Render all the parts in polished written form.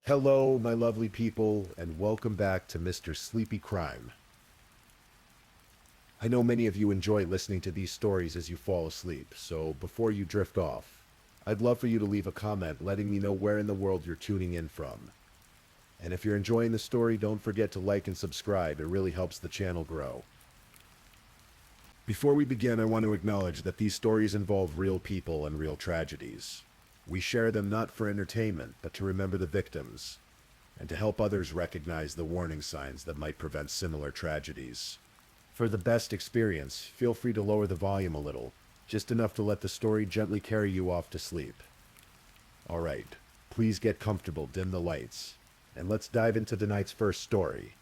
Hello, my lovely people, and welcome back to Mr. Sleepy Crime. I know many of you enjoy listening to these stories as you fall asleep, so before you drift off, I'd love for you to leave a comment letting me know where in the world you're tuning in from. And if you're enjoying the story, don't forget to like and subscribe. It really helps the channel grow. Before we begin, I want to acknowledge that these stories involve real people and real tragedies. We share them not for entertainment, but to remember the victims, and to help others recognize the warning signs that might prevent similar tragedies. For the best experience, feel free to lower the volume a little, just enough to let the story gently carry you off to sleep. Alright, please get comfortable, dim the lights, and let's dive into tonight's first story.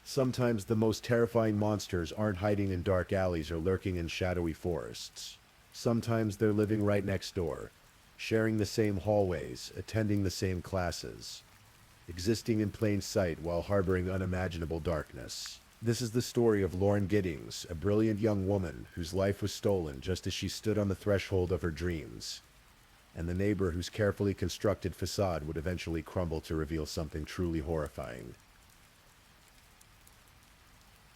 Sometimes the most terrifying monsters aren't hiding in dark alleys or lurking in shadowy forests. Sometimes they're living right next door, sharing the same hallways, attending the same classes, existing in plain sight while harboring unimaginable darkness. This is the story of Lauren Giddings, a brilliant young woman whose life was stolen just as she stood on the threshold of her dreams, and the neighbor whose carefully constructed facade would eventually crumble to reveal something truly horrifying.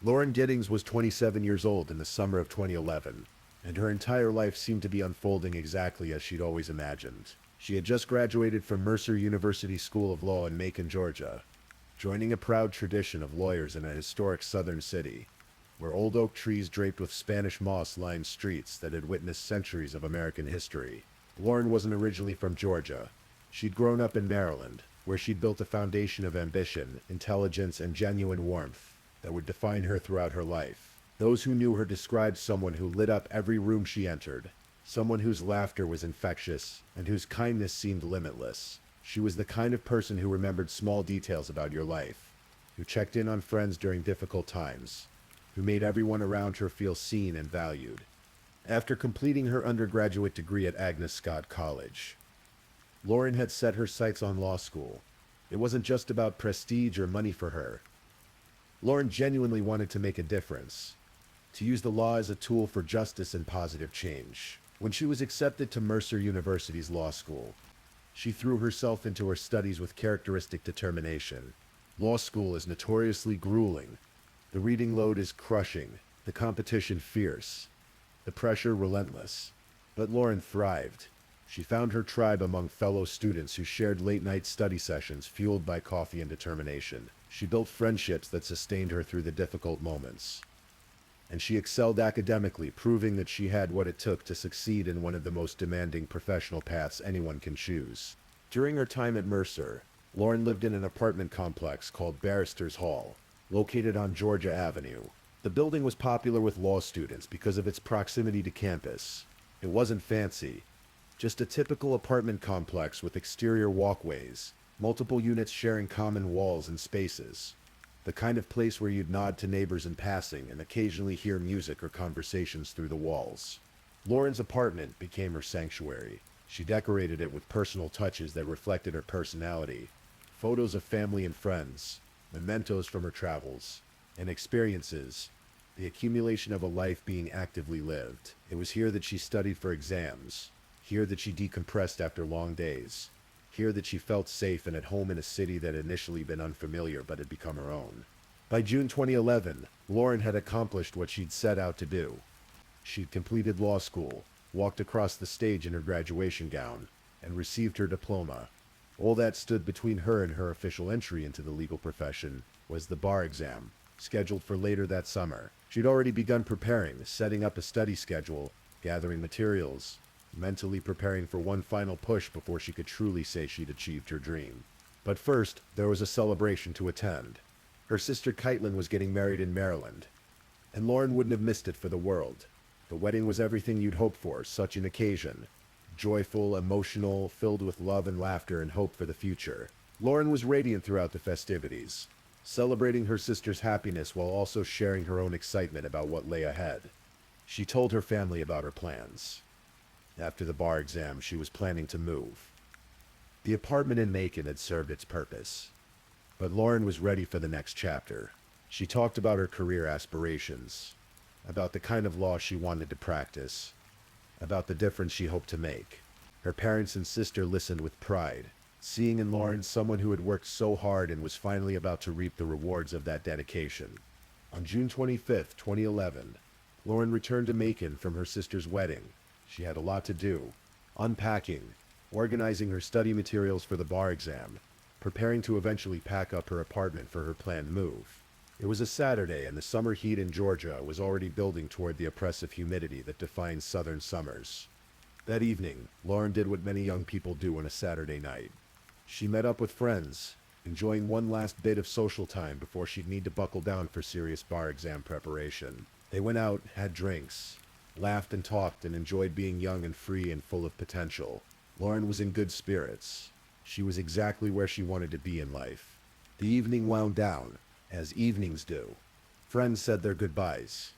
Lauren Giddings was 27 years old in the summer of 2011, and her entire life seemed to be unfolding exactly as she'd always imagined. She had just graduated from Mercer University School of Law in Macon, Georgia, joining a proud tradition of lawyers in a historic southern city, where old oak trees draped with Spanish moss lined streets that had witnessed centuries of American history. Lauren wasn't originally from Georgia. She'd grown up in Maryland, where she'd built a foundation of ambition, intelligence, and genuine warmth that would define her throughout her life. Those who knew her described someone who lit up every room she entered, someone whose laughter was infectious, and whose kindness seemed limitless. She was the kind of person who remembered small details about your life, who checked in on friends during difficult times, who made everyone around her feel seen and valued. After completing her undergraduate degree at Agnes Scott College, Lauren had set her sights on law school. It wasn't just about prestige or money for her. Lauren genuinely wanted to make a difference, to use the law as a tool for justice and positive change. When she was accepted to Mercer University's law school, she threw herself into her studies with characteristic determination. Law school is notoriously grueling. The reading load is crushing, the competition fierce, the pressure relentless. But Lauren thrived. She found her tribe among fellow students who shared late-night study sessions fueled by coffee and determination. She built friendships that sustained her through the difficult moments. And she excelled academically, proving that she had what it took to succeed in one of the most demanding professional paths anyone can choose. During her time at Mercer, Lauren lived in an apartment complex called Barrister's Hall, located on Georgia Avenue. The building was popular with law students because of its proximity to campus. It wasn't fancy, just a typical apartment complex with exterior walkways, multiple units sharing common walls and spaces. The kind of place where you'd nod to neighbors in passing and occasionally hear music or conversations through the walls. Lauren's apartment became her sanctuary. She decorated it with personal touches that reflected her personality. Photos of family and friends, mementos from her travels, and experiences, the accumulation of a life being actively lived. It was here that she studied for exams, here that she decompressed after long days, here that she felt safe and at home in a city that had initially been unfamiliar but had become her own. By June 2011, Lauren had accomplished what she'd set out to do. She'd completed law school, walked across the stage in her graduation gown, and received her diploma. All that stood between her and her official entry into the legal profession was the bar exam, scheduled for later that summer. She'd already begun preparing, setting up a study schedule, gathering materials, mentally preparing for one final push before she could truly say she'd achieved her dream. But first, there was a celebration to attend. Her sister Caitlin was getting married in Maryland, and Lauren wouldn't have missed it for the world. The wedding was everything you'd hope for such an occasion. Joyful, emotional, filled with love and laughter and hope for the future. Lauren was radiant throughout the festivities, celebrating her sister's happiness while also sharing her own excitement about what lay ahead. She told her family about her plans. After the bar exam, she was planning to move. The apartment in Macon had served its purpose, but Lauren was ready for the next chapter. She talked about her career aspirations, about the kind of law she wanted to practice, about the difference she hoped to make. Her parents and sister listened with pride, seeing in Lauren someone who had worked so hard and was finally about to reap the rewards of that dedication. On June 25th, 2011, Lauren returned to Macon from her sister's wedding. She had a lot to do: unpacking, organizing her study materials for the bar exam, preparing to eventually pack up her apartment for her planned move. It was a Saturday, and the summer heat in Georgia was already building toward the oppressive humidity that defines southern summers. That evening, Lauren did what many young people do on a Saturday night. She met up with friends, enjoying one last bit of social time before she'd need to buckle down for serious bar exam preparation. They went out, had drinks, laughed and talked, and enjoyed being young and free and full of potential. Lauren was in good spirits. She was exactly where she wanted to be in life. The evening wound down, as evenings do. Friends said their goodbyes,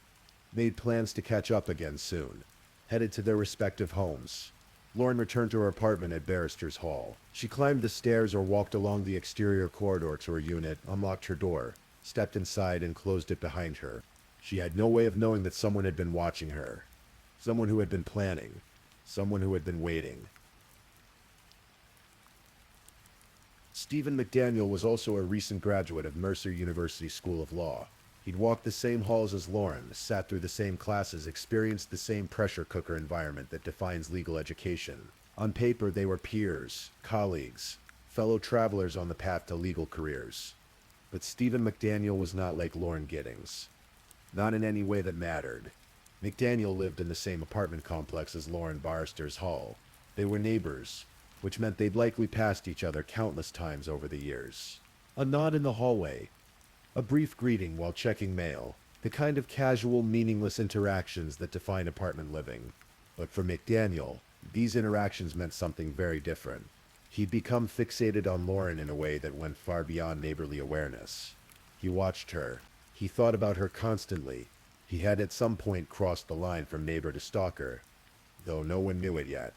made plans to catch up again soon, headed to their respective homes. Lauren returned to her apartment at Barrister's Hall. She climbed the stairs or walked along the exterior corridor to her unit, unlocked her door, stepped inside, and closed it behind her. She had no way of knowing that someone had been watching her. Someone who had been planning. Someone who had been waiting. Stephen McDaniel was also a recent graduate of Mercer University School of Law. He'd walked the same halls as Lauren, sat through the same classes, experienced the same pressure cooker environment that defines legal education. On paper, they were peers, colleagues, fellow travelers on the path to legal careers. But Stephen McDaniel was not like Lauren Giddings. Not in any way that mattered. McDaniel lived in the same apartment complex as Lauren Barrister's Hall. They were neighbors, which meant they'd likely passed each other countless times over the years. A nod in the hallway, a brief greeting while checking mail, the kind of casual, meaningless interactions that define apartment living. But for McDaniel, these interactions meant something very different. He'd become fixated on Lauren in a way that went far beyond neighborly awareness. He watched her. He thought about her constantly. He had at some point crossed the line from neighbor to stalker, though no one knew it yet.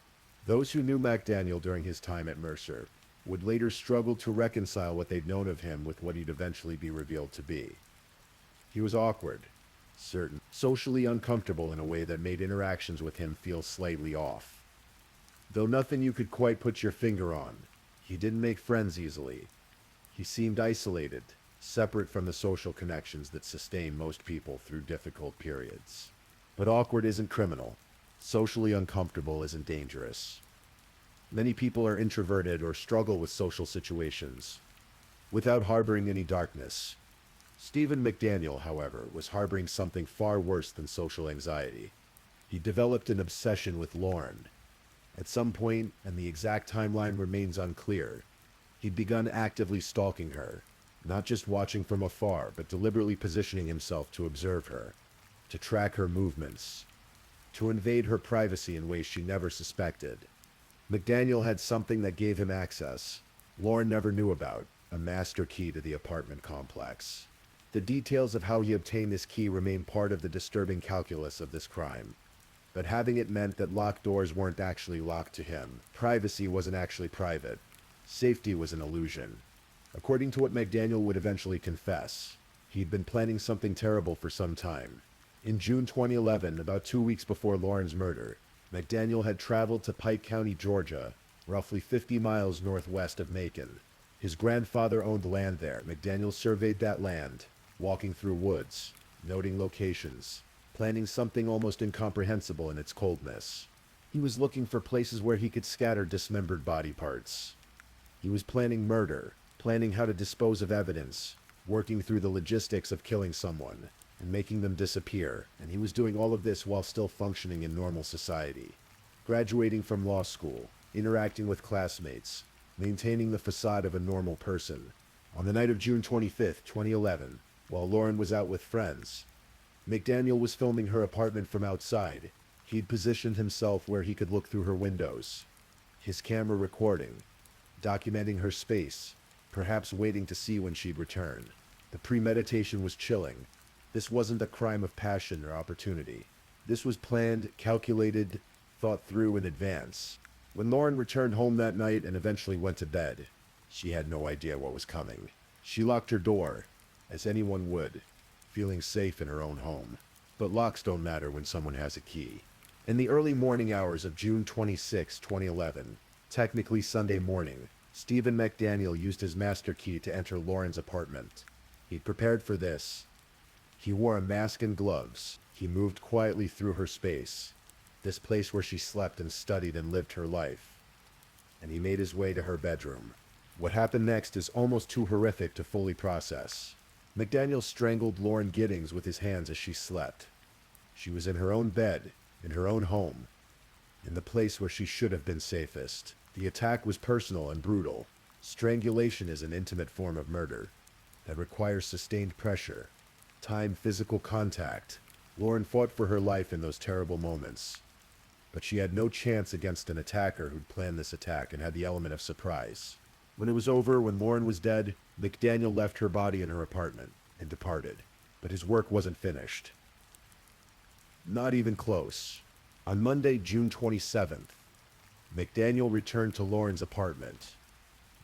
Those who knew McDaniel during his time at Mercer would later struggle to reconcile what they'd known of him with what he'd eventually be revealed to be. He was awkward, certain, socially uncomfortable in a way that made interactions with him feel slightly off. Though nothing you could quite put your finger on, he didn't make friends easily. He seemed isolated, separate from the social connections that sustain most people through difficult periods. But awkward isn't criminal. Socially uncomfortable isn't dangerous. Many people are introverted or struggle with social situations without harboring any darkness. Stephen McDaniel, however, was harboring something far worse than social anxiety. He developed an obsession with Lauren. At some point, and the exact timeline remains unclear, he'd begun actively stalking her, not just watching from afar, but deliberately positioning himself to observe her, to track her movements, to invade her privacy in ways she never suspected. McDaniel had something that gave him access Lauren never knew about, a master key to the apartment complex. The details of how he obtained this key remain part of the disturbing calculus of this crime. But having it meant that locked doors weren't actually locked to him. Privacy wasn't actually private. Safety was an illusion. According to what McDaniel would eventually confess, he'd been planning something terrible for some time. In June 2011, about 2 weeks before Lauren's murder, McDaniel had traveled to Pike County, Georgia, roughly 50 miles northwest of Macon. His grandfather owned land there. McDaniel surveyed that land, walking through woods, noting locations, planning something almost incomprehensible in its coldness. He was looking for places where he could scatter dismembered body parts. He was planning murder, planning how to dispose of evidence, working through the logistics of killing someone and making them disappear, and he was doing all of this while still functioning in normal society. Graduating from law school, interacting with classmates, maintaining the facade of a normal person. On the night of June 25th, 2011, while Lauren was out with friends, McDaniel was filming her apartment from outside. He'd positioned himself where he could look through her windows, his camera recording, documenting her space, perhaps waiting to see when she'd return. The premeditation was chilling. This wasn't a crime of passion or opportunity. This was planned, calculated, thought through in advance. When Lauren returned home that night and eventually went to bed, she had no idea what was coming. She locked her door, as anyone would, feeling safe in her own home. But locks don't matter when someone has a key. In the early morning hours of June 26, 2011, technically Sunday morning, Stephen McDaniel used his master key to enter Lauren's apartment. He'd prepared for this. He wore a mask and gloves. He moved quietly through her space, this place where she slept and studied and lived her life. And he made his way to her bedroom. What happened next is almost too horrific to fully process. McDaniel strangled Lauren Giddings with his hands as she slept. She was in her own bed, in her own home, in the place where she should have been safest. The attack was personal and brutal. Strangulation is an intimate form of murder that requires sustained pressure, time, physical contact. Lauren fought for her life in those terrible moments, but she had no chance against an attacker who'd planned this attack and had the element of surprise. When it was over, when Lauren was dead, McDaniel left her body in her apartment and departed. But his work wasn't finished. Not even close. On Monday, June 27th, McDaniel returned to Lauren's apartment.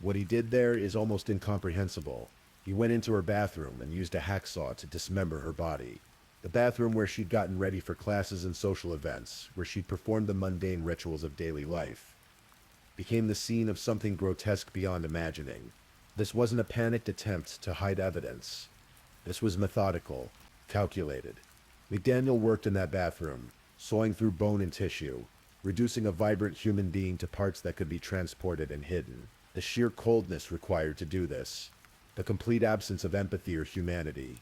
What he did there is almost incomprehensible. He went into her bathroom and used a hacksaw to dismember her body. The bathroom where she'd gotten ready for classes and social events, where she'd performed the mundane rituals of daily life, became the scene of something grotesque beyond imagining. This wasn't a panicked attempt to hide evidence. This was methodical, calculated. McDaniel worked in that bathroom, sawing through bone and tissue, reducing a vibrant human being to parts that could be transported and hidden. The sheer coldness required to do this, the complete absence of empathy or humanity,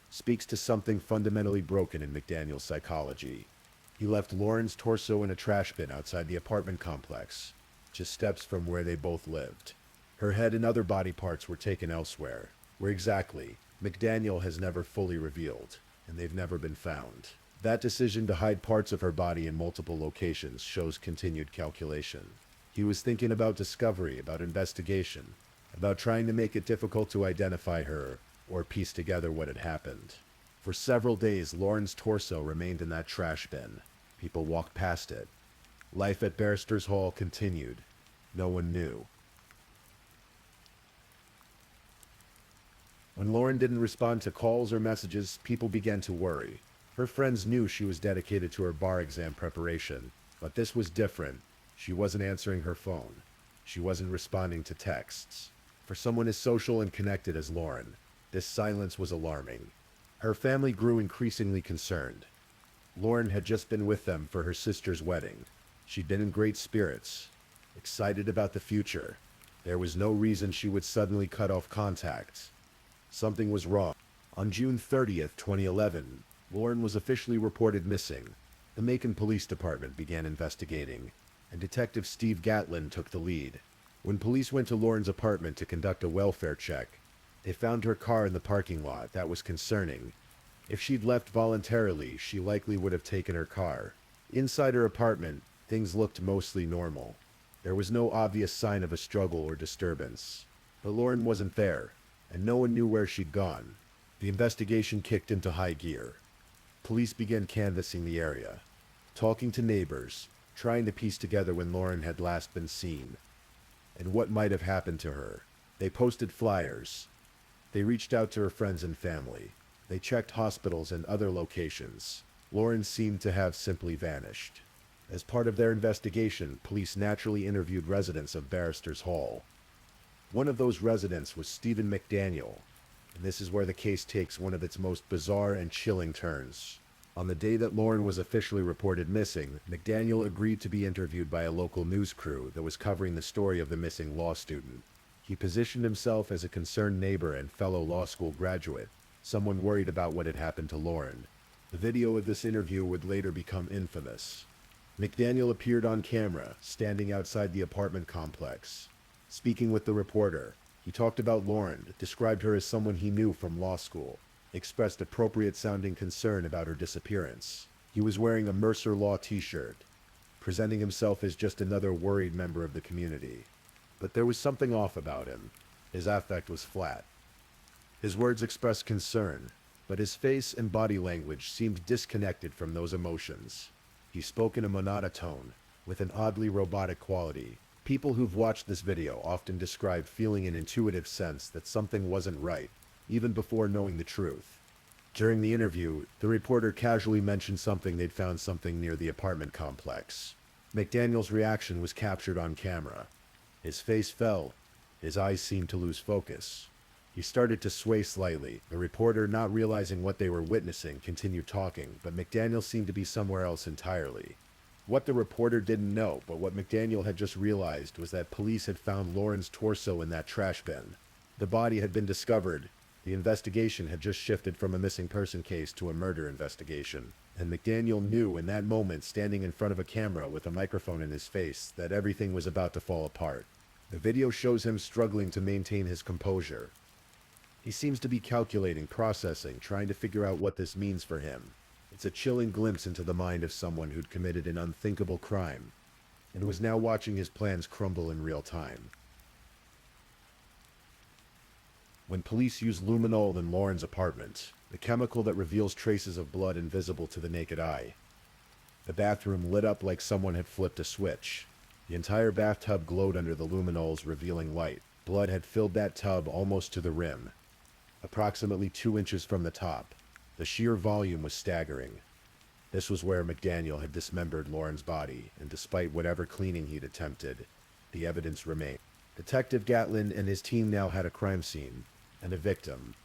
speaks to something fundamentally broken in McDaniel's psychology. He left Lauren's torso in a trash bin outside the apartment complex, just steps from where they both lived. Her head and other body parts were taken elsewhere. Where exactly, McDaniel has never fully revealed, and they've never been found. That decision to hide parts of her body in multiple locations shows continued calculation. He was thinking about discovery, about investigation, about trying to make it difficult to identify her or piece together what had happened. For several days, Lauren's torso remained in that trash bin. People walked past it. Life at Barristers Hall continued. No one knew. When Lauren didn't respond to calls or messages, people began to worry. Her friends knew she was dedicated to her bar exam preparation, but this was different. She wasn't answering her phone. She wasn't responding to texts. For someone as social and connected as Lauren, this silence was alarming. Her family grew increasingly concerned. Lauren had just been with them for her sister's wedding. She'd been in great spirits, excited about the future. There was no reason she would suddenly cut off contact. Something was wrong. On June 30th, 2011, Lauren was officially reported missing. The Macon Police Department began investigating, and Detective Steve Gatlin took the lead. When police went to Lauren's apartment to conduct a welfare check, they found her car in the parking lot. That was concerning. If she'd left voluntarily, she likely would have taken her car. Inside her apartment, things looked mostly normal. There was no obvious sign of a struggle or disturbance. But Lauren wasn't there, and no one knew where she'd gone. The investigation kicked into high gear. Police began canvassing the area, talking to neighbors, trying to piece together when Lauren had last been seen, and what might have happened to her. They posted flyers. They reached out to her friends and family. They checked hospitals and other locations. Lauren seemed to have simply vanished. As part of their investigation, police naturally interviewed residents of Barristers Hall. One of those residents was Stephen McDaniel, and this is where the case takes one of its most bizarre and chilling turns. On the day that Lauren was officially reported missing, McDaniel agreed to be interviewed by a local news crew that was covering the story of the missing law student. He positioned himself as a concerned neighbor and fellow law school graduate, someone worried about what had happened to Lauren. The video of this interview would later become infamous. McDaniel appeared on camera, standing outside the apartment complex. Speaking with the reporter, he talked about Lauren, described her as someone he knew from law school, expressed appropriate-sounding concern about her disappearance. He was wearing a Mercer Law t-shirt, presenting himself as just another worried member of the community. But there was something off about him. His affect was flat. His words expressed concern, but his face and body language seemed disconnected from those emotions. He spoke in a monotone, with an oddly robotic quality. People who've watched this video often describe feeling an intuitive sense that something wasn't right, even before knowing the truth. During the interview, the reporter casually mentioned they'd found something near the apartment complex. McDaniel's reaction was captured on camera. His face fell. His eyes seemed to lose focus. He started to sway slightly. The reporter, not realizing what they were witnessing, continued talking, but McDaniel seemed to be somewhere else entirely. What the reporter didn't know, but what McDaniel had just realized, was that police had found Lauren's torso in that trash bin. The body had been discovered. The investigation had just shifted from a missing person case to a murder investigation. And McDaniel knew in that moment, standing in front of a camera with a microphone in his face, that everything was about to fall apart. The video shows him struggling to maintain his composure. He seems to be calculating, processing, trying to figure out what this means for him. It's a chilling glimpse into the mind of someone who'd committed an unthinkable crime, and was now watching his plans crumble in real time. When police used luminol in Lauren's apartment, the chemical that reveals traces of blood invisible to the naked eye, the bathroom lit up like someone had flipped a switch. The entire bathtub glowed under the luminol's revealing light. Blood had filled that tub almost to the rim, approximately 2 inches from the top. The sheer volume was staggering. This was where McDaniel had dismembered Lauren's body, and despite whatever cleaning he'd attempted, the evidence remained. Detective Gatlin and his team now had a crime scene, and a victim.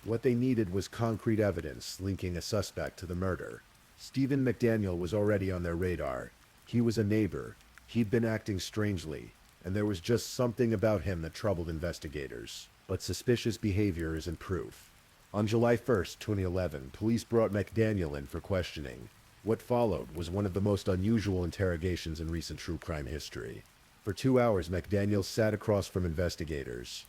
What they needed was concrete evidence linking a suspect to the murder. Stephen McDaniel was already on their radar. He was a neighbor. He'd been acting strangely, and there was just something about him that troubled investigators. But suspicious behavior isn't proof. On July 1st, 2011, police brought McDaniel in for questioning. What followed was one of the most unusual interrogations in recent true crime history. For 2 hours, McDaniel sat across from investigators.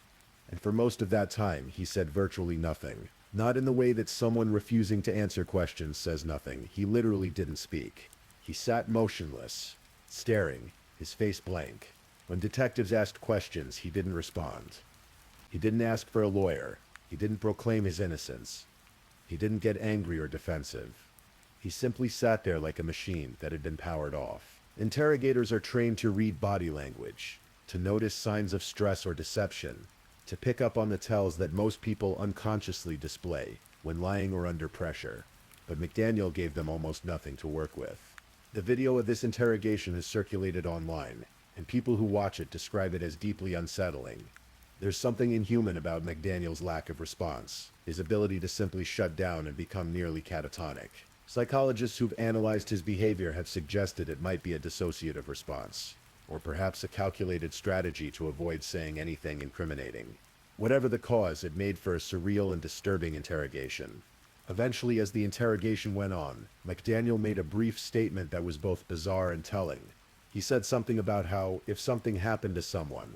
And for most of that time, he said virtually nothing. Not in the way that someone refusing to answer questions says nothing. He literally didn't speak. He sat motionless, staring, his face blank. When detectives asked questions, he didn't respond. He didn't ask for a lawyer. He didn't proclaim his innocence. He didn't get angry or defensive. He simply sat there like a machine that had been powered off. Interrogators are trained to read body language, to notice signs of stress or deception, to pick up on the tells that most people unconsciously display when lying or under pressure. But McDaniel gave them almost nothing to work with. The video of this interrogation is circulated online, and people who watch it describe it as deeply unsettling. There's something inhuman about McDaniel's lack of response, his ability to simply shut down and become nearly catatonic. Psychologists who've analyzed his behavior have suggested it might be a dissociative response, or perhaps a calculated strategy to avoid saying anything incriminating. Whatever the cause, it made for a surreal and disturbing interrogation. Eventually, as the interrogation went on, McDaniel made a brief statement that was both bizarre and telling. He said something about how, if something happened to someone,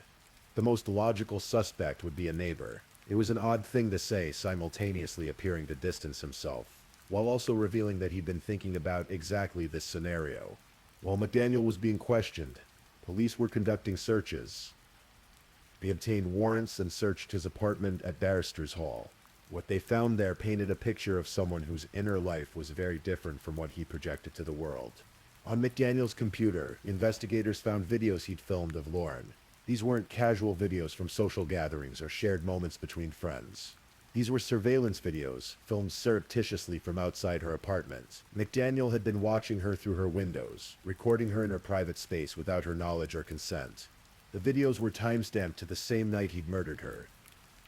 the most logical suspect would be a neighbor. It was an odd thing to say, simultaneously appearing to distance himself, while also revealing that he'd been thinking about exactly this scenario. While McDaniel was being questioned, police were conducting searches. They obtained warrants and searched his apartment at Barrister's Hall. What they found there painted a picture of someone whose inner life was very different from what he projected to the world. On McDaniel's computer, investigators found videos he'd filmed of Lauren. These weren't casual videos from social gatherings or shared moments between friends. These were surveillance videos, filmed surreptitiously from outside her apartment. McDaniel had been watching her through her windows, recording her in her private space without her knowledge or consent. The videos were timestamped to the same night he'd murdered her.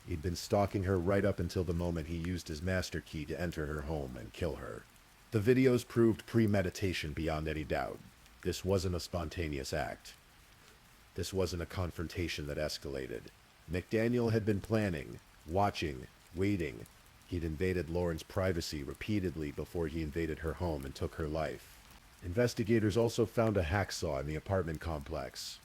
He'd been stalking her right up until the moment he used his master key to enter her home and kill her. The videos proved premeditation beyond any doubt. This wasn't a spontaneous act. This wasn't a confrontation that escalated. McDaniel had been planning, watching, waiting. He'd invaded Lauren's privacy repeatedly before he invaded her home and took her life. Investigators also found a hacksaw in the apartment complex.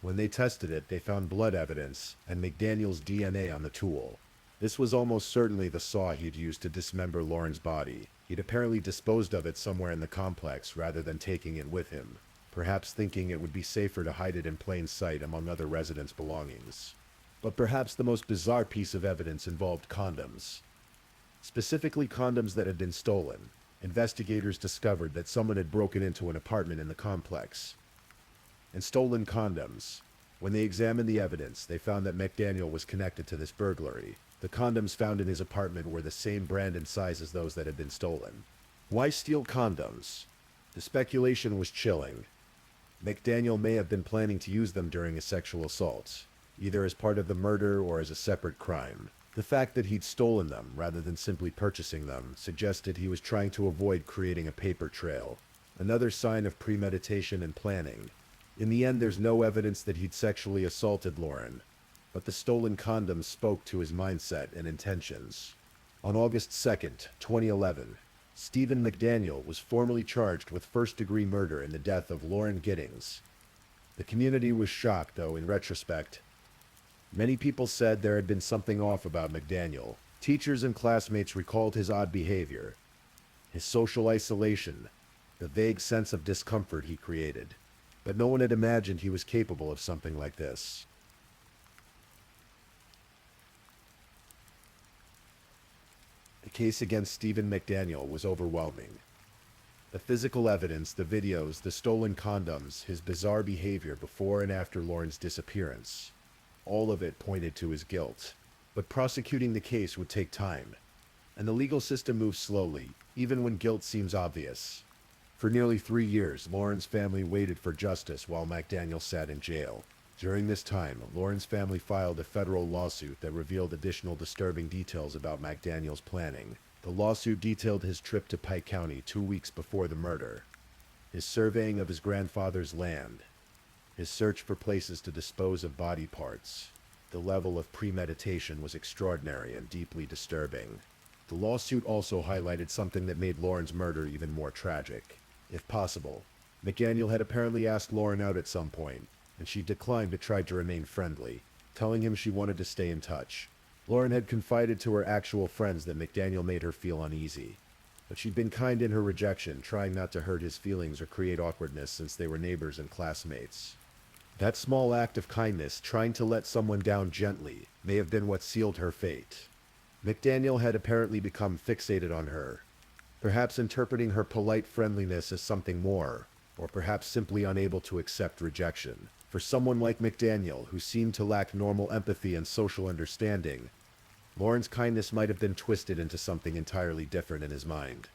When they tested it, they found blood evidence and McDaniel's DNA on the tool. This was almost certainly the saw he'd used to dismember Lauren's body. He'd apparently disposed of it somewhere in the complex rather than taking it with him, perhaps thinking it would be safer to hide it in plain sight among other residents' belongings. But perhaps the most bizarre piece of evidence involved condoms. Specifically condoms that had been stolen. Investigators discovered that someone had broken into an apartment in the complex and stolen condoms. When they examined the evidence, they found that McDaniel was connected to this burglary. The condoms found in his apartment were the same brand and size as those that had been stolen. Why steal condoms? The speculation was chilling. McDaniel may have been planning to use them during a sexual assault, either as part of the murder or as a separate crime. The fact that he'd stolen them, rather than simply purchasing them, suggested he was trying to avoid creating a paper trail. Another sign of premeditation and planning. In the end, there's no evidence that he'd sexually assaulted Lauren, but the stolen condoms spoke to his mindset and intentions. On August 2nd, 2011, Stephen McDaniel was formally charged with first-degree murder in the death of Lauren Giddings. The community was shocked, though, in retrospect. Many people said there had been something off about McDaniel. Teachers and classmates recalled his odd behavior, his social isolation, the vague sense of discomfort he created. But no one had imagined he was capable of something like this. The case against Stephen McDaniel was overwhelming. The physical evidence, the videos, the stolen condoms, his bizarre behavior before and after Lauren's disappearance. All of it pointed to his guilt. But prosecuting the case would take time. And the legal system moves slowly, even when guilt seems obvious. For nearly 3 years, Lauren's family waited for justice while McDaniel sat in jail. During this time, Lauren's family filed a federal lawsuit that revealed additional disturbing details about McDaniel's planning. The lawsuit detailed his trip to Pike County 2 weeks before the murder, his surveying of his grandfather's land, his search for places to dispose of body parts. The level of premeditation was extraordinary and deeply disturbing. The lawsuit also highlighted something that made Lauren's murder even more tragic. If possible, McDaniel had apparently asked Lauren out at some point, and she declined but tried to remain friendly, telling him she wanted to stay in touch. Lauren had confided to her actual friends that McDaniel made her feel uneasy, but she'd been kind in her rejection, trying not to hurt his feelings or create awkwardness since they were neighbors and classmates. That small act of kindness, trying to let someone down gently, may have been what sealed her fate. McDaniel had apparently become fixated on her, perhaps interpreting her polite friendliness as something more, or perhaps simply unable to accept rejection. For someone like McDaniel, who seemed to lack normal empathy and social understanding, Lauren's kindness might have been twisted into something entirely different in his mind.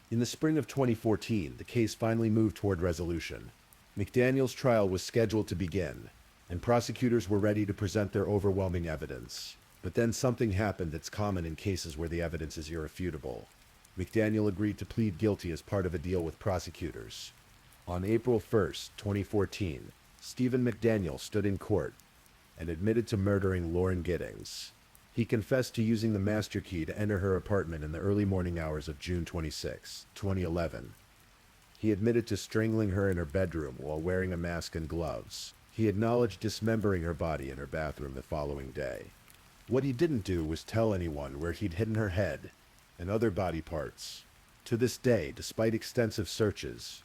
In the spring of 2014, the case finally moved toward resolution. McDaniel's trial was scheduled to begin, and prosecutors were ready to present their overwhelming evidence. But then something happened that's common in cases where the evidence is irrefutable. McDaniel agreed to plead guilty as part of a deal with prosecutors. On April 1st, 2014, Stephen McDaniel stood in court and admitted to murdering Lauren Giddings. He confessed to using the master key to enter her apartment in the early morning hours of June 26, 2011. He admitted to strangling her in her bedroom while wearing a mask and gloves. He acknowledged dismembering her body in her bathroom the following day. What he didn't do was tell anyone where he'd hidden her head and other body parts. To this day, despite extensive searches,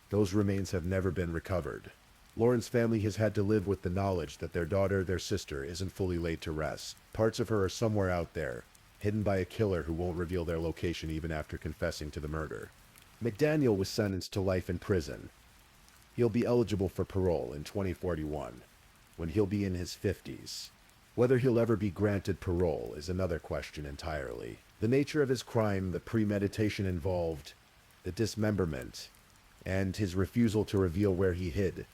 those remains have never been recovered. Lauren's family has had to live with the knowledge that their daughter, their sister, isn't fully laid to rest. Parts of her are somewhere out there, hidden by a killer who won't reveal their location even after confessing to the murder. McDaniel was sentenced to life in prison. He'll be eligible for parole in 2041, when he'll be in his 50s. Whether he'll ever be granted parole is another question entirely. The nature of his crime, the premeditation involved, the dismemberment, and his refusal to reveal where he hid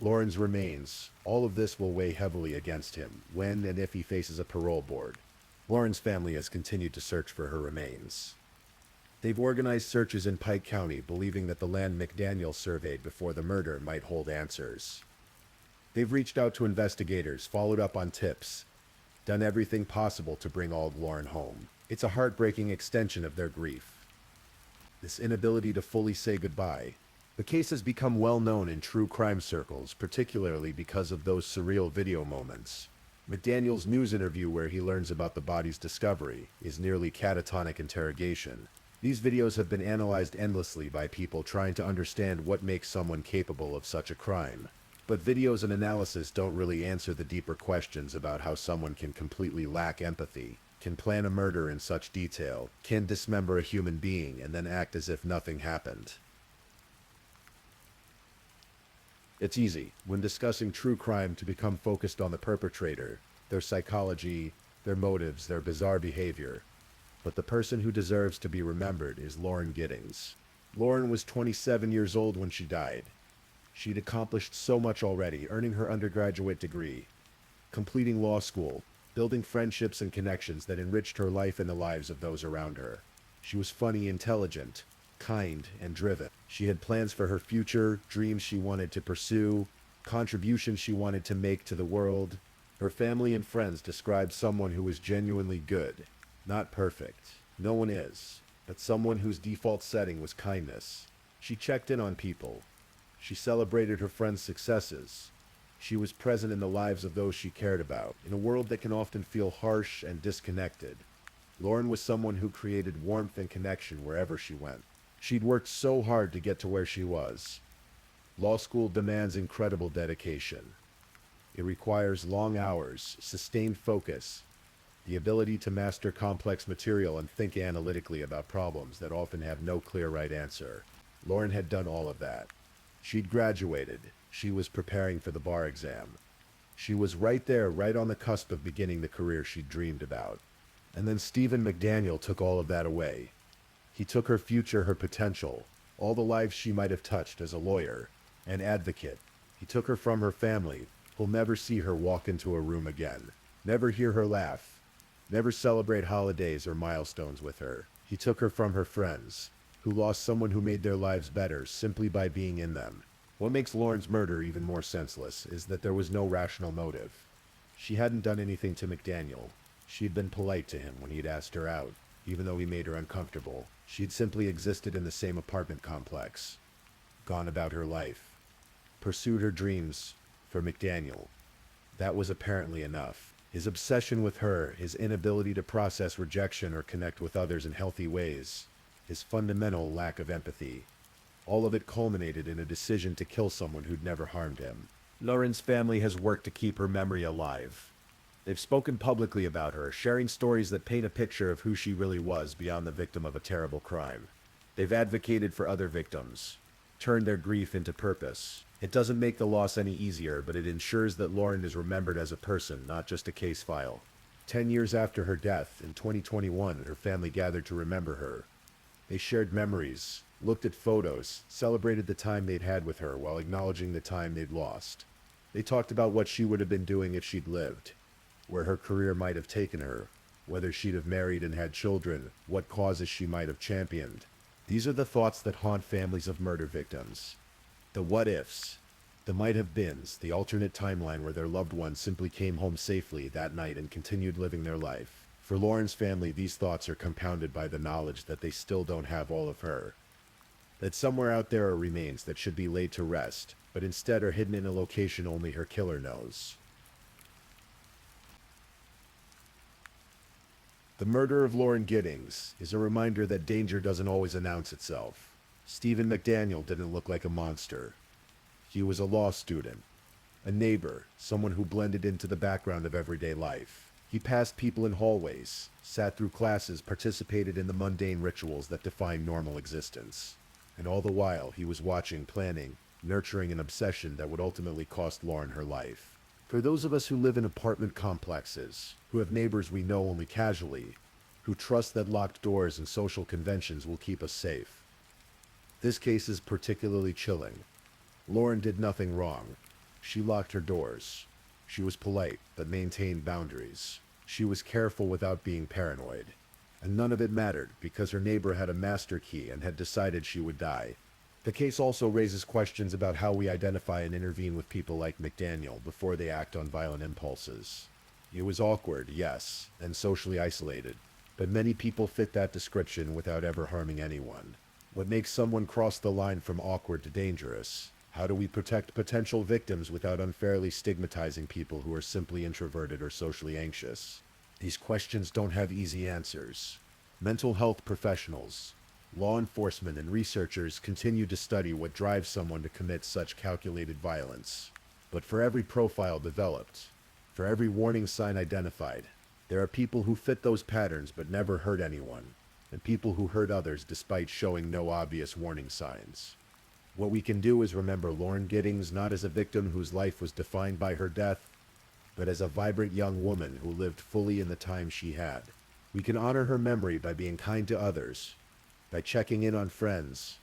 Lauren's remains, all of this will weigh heavily against him when and if he faces a parole board. Lauren's family has continued to search for her remains. They've organized searches in Pike County, believing that the land McDaniel surveyed before the murder might hold answers. They've reached out to investigators, followed up on tips, done everything possible to bring old Lauren home. It's a heartbreaking extension of their grief. This inability to fully say goodbye. The case has become well known in true crime circles, particularly because of those surreal video moments. McDaniel's news interview where he learns about the body's discovery is nearly catatonic interrogation. These videos have been analyzed endlessly by people trying to understand what makes someone capable of such a crime. But videos and analysis don't really answer the deeper questions about how someone can completely lack empathy, can plan a murder in such detail, can dismember a human being and then act as if nothing happened. It's easy, when discussing true crime, to become focused on the perpetrator, their psychology, their motives, their bizarre behavior. But the person who deserves to be remembered is Lauren Giddings. Lauren was 27 years old when she died. She'd accomplished so much already, earning her undergraduate degree, completing law school, building friendships and connections that enriched her life and the lives of those around her. She was funny, intelligent, kind, and driven. She had plans for her future, dreams she wanted to pursue, contributions she wanted to make to the world. Her family and friends described someone who was genuinely good. Not perfect. No one is. But someone whose default setting was kindness. She checked in on people. She celebrated her friends' successes. She was present in the lives of those she cared about, in a world that can often feel harsh and disconnected. Lauren was someone who created warmth and connection wherever she went. She'd worked so hard to get to where she was. Law school demands incredible dedication. It requires long hours, sustained focus, the ability to master complex material and think analytically about problems that often have no clear right answer. Lauren had done all of that. She'd graduated. She was preparing for the bar exam. She was right there, right on the cusp of beginning the career she'd dreamed about. And then Stephen McDaniel took all of that away. He took her future, her potential, all the lives she might have touched as a lawyer, an advocate. He took her from her family. He'll never see her walk into a room again, never hear her laugh, never celebrate holidays or milestones with her. He took her from her friends, who lost someone who made their lives better simply by being in them. What makes Lauren's murder even more senseless is that there was no rational motive. She hadn't done anything to McDaniel. She'd been polite to him when he'd asked her out, even though he made her uncomfortable. She'd simply existed in the same apartment complex, gone about her life, pursued her dreams for McDaniel. That was apparently enough. His obsession with her, his inability to process rejection or connect with others in healthy ways, his fundamental lack of empathy, all of it culminated in a decision to kill someone who'd never harmed him. Lauren's family has worked to keep her memory alive. They've spoken publicly about her, sharing stories that paint a picture of who she really was beyond the victim of a terrible crime. They've advocated for other victims, turned their grief into purpose. It doesn't make the loss any easier, but it ensures that Lauren is remembered as a person, not just a case file. 10 years after her death, in 2021, her family gathered to remember her. They shared memories, looked at photos, celebrated the time they'd had with her while acknowledging the time they'd lost. They talked about what she would have been doing if she'd lived, where her career might have taken her, whether she'd have married and had children, what causes she might have championed. These are the thoughts that haunt families of murder victims. The what-ifs, the might-have-beens, the alternate timeline where their loved ones simply came home safely that night and continued living their life. For Lauren's family, these thoughts are compounded by the knowledge that they still don't have all of her. That somewhere out there are remains that should be laid to rest, but instead are hidden in a location only her killer knows. The murder of Lauren Giddings is a reminder that danger doesn't always announce itself. Stephen McDaniel didn't look like a monster. He was a law student, a neighbor, someone who blended into the background of everyday life. He passed people in hallways, sat through classes, participated in the mundane rituals that define normal existence. And all the while, he was watching, planning, nurturing an obsession that would ultimately cost Lauren her life. For those of us who live in apartment complexes, who have neighbors we know only casually, who trust that locked doors and social conventions will keep us safe, this case is particularly chilling. Lauren did nothing wrong. She locked her doors. She was polite, but maintained boundaries. She was careful without being paranoid. And none of it mattered, because her neighbor had a master key and had decided she would die. The case also raises questions about how we identify and intervene with people like McDaniel before they act on violent impulses. It was awkward, yes, and socially isolated, but many people fit that description without ever harming anyone. What makes someone cross the line from awkward to dangerous? How do we protect potential victims without unfairly stigmatizing people who are simply introverted or socially anxious? These questions don't have easy answers. Mental health professionals, law enforcement, and researchers continue to study what drives someone to commit such calculated violence. But for every profile developed, for every warning sign identified, there are people who fit those patterns but never hurt anyone, and people who hurt others despite showing no obvious warning signs. What we can do is remember Lauren Giddings not as a victim whose life was defined by her death, but as a vibrant young woman who lived fully in the time she had. We can honor her memory by being kind to others, by checking in on friends,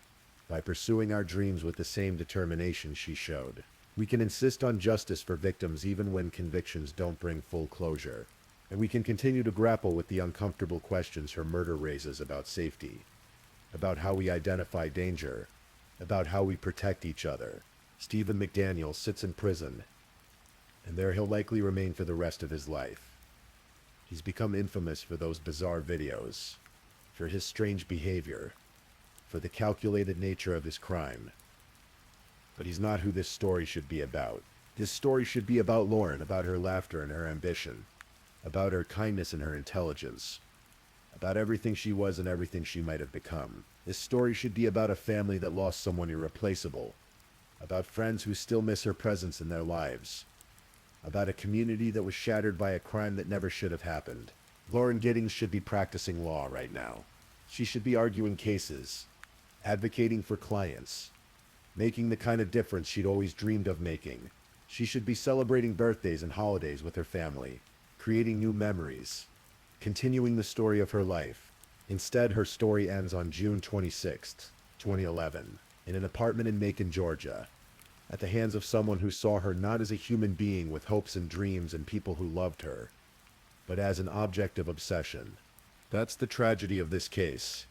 by pursuing our dreams with the same determination she showed. We can insist on justice for victims even when convictions don't bring full closure. And we can continue to grapple with the uncomfortable questions her murder raises about safety, about how we identify danger, about how we protect each other. Stephen McDaniel sits in prison, and there he'll likely remain for the rest of his life. He's become infamous for those bizarre videos, for his strange behavior, for the calculated nature of his crime. But he's not who this story should be about. This story should be about Lauren, about her laughter and her ambition, about her kindness and her intelligence, about everything she was and everything she might have become. This story should be about a family that lost someone irreplaceable, about friends who still miss her presence in their lives, about a community that was shattered by a crime that never should have happened. Lauren Giddings should be practicing law right now. She should be arguing cases, advocating for clients, making the kind of difference she'd always dreamed of making. She should be celebrating birthdays and holidays with her family, creating new memories, continuing the story of her life. Instead, her story ends on June 26, 2011, in an apartment in Macon, Georgia, at the hands of someone who saw her not as a human being with hopes and dreams and people who loved her, but as an object of obsession. That's the tragedy of this case.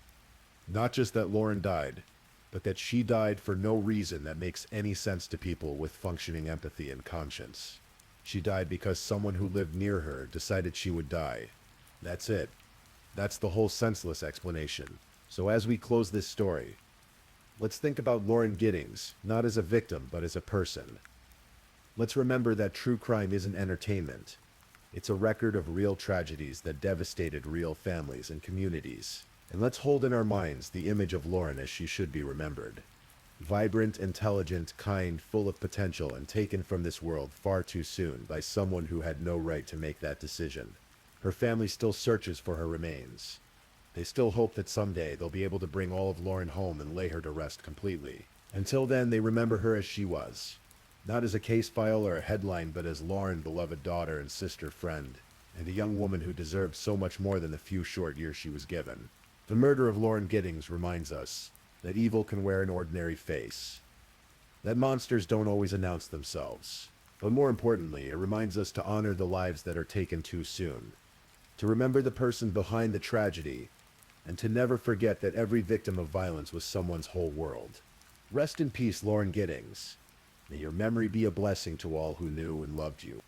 Not just that Lauren died, but that she died for no reason that makes any sense to people with functioning empathy and conscience. She died because someone who lived near her decided she would die. That's it. That's the whole senseless explanation. So as we close this story, let's think about Lauren Giddings, not as a victim, but as a person. Let's remember that true crime isn't entertainment. It's a record of real tragedies that devastated real families and communities. And let's hold in our minds the image of Lauren as she should be remembered. Vibrant, intelligent, kind, full of potential, and taken from this world far too soon by someone who had no right to make that decision. Her family still searches for her remains. They still hope that someday they'll be able to bring all of Lauren home and lay her to rest completely. Until then, they remember her as she was. Not as a case file or a headline, but as Lauren, beloved daughter and sister friend, and a young woman who deserved so much more than the few short years she was given. The murder of Lauren Giddings reminds us that evil can wear an ordinary face, that monsters don't always announce themselves. But more importantly, it reminds us to honor the lives that are taken too soon, to remember the person behind the tragedy, and to never forget that every victim of violence was someone's whole world. Rest in peace, Lauren Giddings. May your memory be a blessing to all who knew and loved you.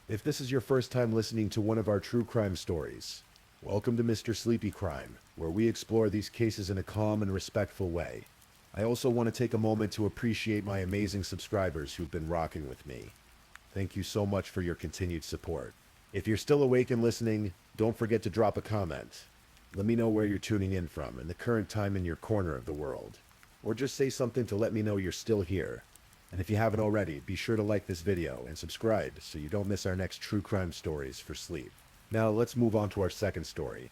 If this is your first time listening to one of our true crime stories, welcome to Mr. Sleepy Crime, where we explore these cases in a calm and respectful way. I also want to take a moment to appreciate my amazing subscribers who've been rocking with me. Thank you so much for your continued support. If you're still awake and listening, don't forget to drop a comment. Let me know where you're tuning in from and the current time in your corner of the world. Or just say something to let me know you're still here. And if you haven't already, be sure to like this video and subscribe so you don't miss our next true crime stories for sleep. Now let's move on to our second story.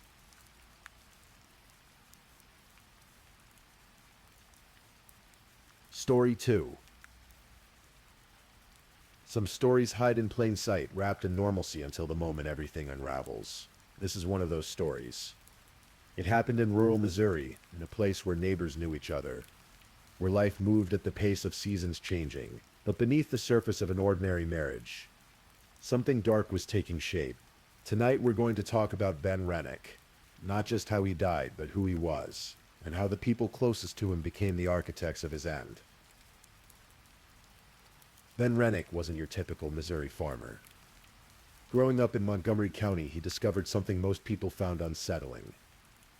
Story 2. Some stories hide in plain sight, wrapped in normalcy until the moment everything unravels. This is one of those stories. It happened in rural Missouri, in a place where neighbors knew each other, where life moved at the pace of seasons changing. But beneath the surface of an ordinary marriage, something dark was taking shape. Tonight we're going to talk about Ben Rennick. Not just how he died, but who he was, and how the people closest to him became the architects of his end. Ben Rennick wasn't your typical Missouri farmer. Growing up in Montgomery County, he discovered something most people found unsettling,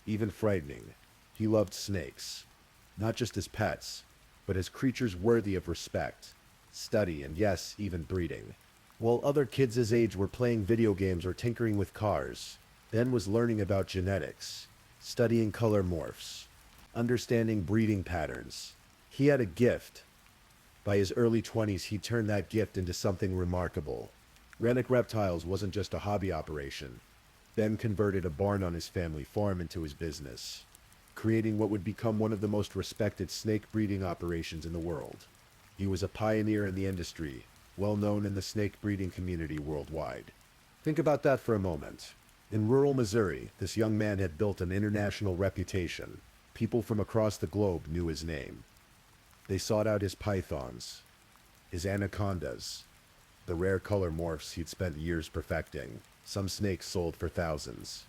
even frightening. He loved snakes. Not just as pets, but as creatures worthy of respect, study, and yes, even breeding. While other kids his age were playing video games or tinkering with cars, Ben was learning about genetics, studying color morphs, understanding breeding patterns. He had a gift. By his early 20s, he turned that gift into something remarkable. Rennick Reptiles wasn't just a hobby operation. Ben converted a barn on his family farm into his business, creating what would become one of the most respected snake breeding operations in the world. He was a pioneer in the industry, well known in the snake breeding community worldwide. Think about that for a moment. In rural Missouri, this young man had built an international reputation. People from across the globe knew his name. They sought out his pythons, his anacondas, the rare color morphs he'd spent years perfecting. Some snakes sold for thousands,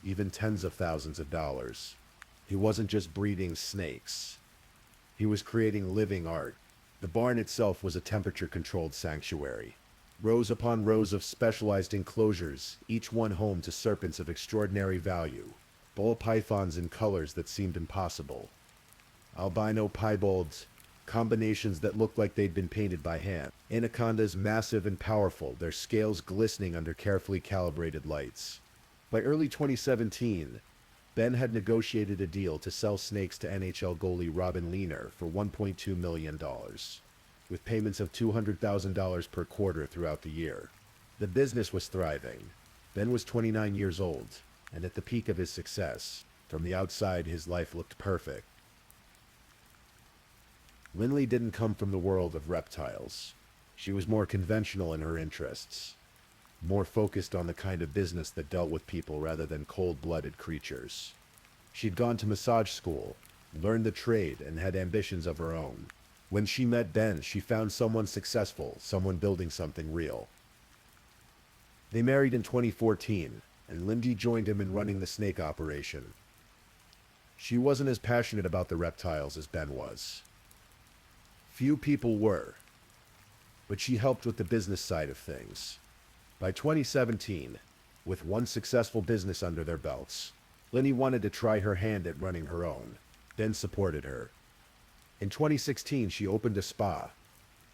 even tens of thousands of dollars. He wasn't just breeding snakes. He was creating living art. The barn itself was a temperature-controlled sanctuary. Rows upon rows of specialized enclosures, each one home to serpents of extraordinary value. Ball pythons in colors that seemed impossible. Albino piebald combinations that looked like they'd been painted by hand. Anacondas massive and powerful, their scales glistening under carefully calibrated lights. By early 2017, Ben had negotiated a deal to sell snakes to NHL goalie Robin Lehner for $1.2 million, with payments of $200,000 per quarter throughout the year. The business was thriving. Ben was 29 years old, and at the peak of his success. From the outside, his life looked perfect. Lindley didn't come from the world of reptiles. She was more conventional in her interests, more focused on the kind of business that dealt with people rather than cold-blooded creatures. She'd gone to massage school, learned the trade, and had ambitions of her own. When she met Ben, she found someone successful, someone building something real. They married in 2014, and Lindy joined him in running the snake operation. She wasn't as passionate about the reptiles as Ben was. Few people were, but she helped with the business side of things. By 2017, with one successful business under their belts, Lindy wanted to try her hand at running her own. Ben supported her. In 2016, she opened a spa.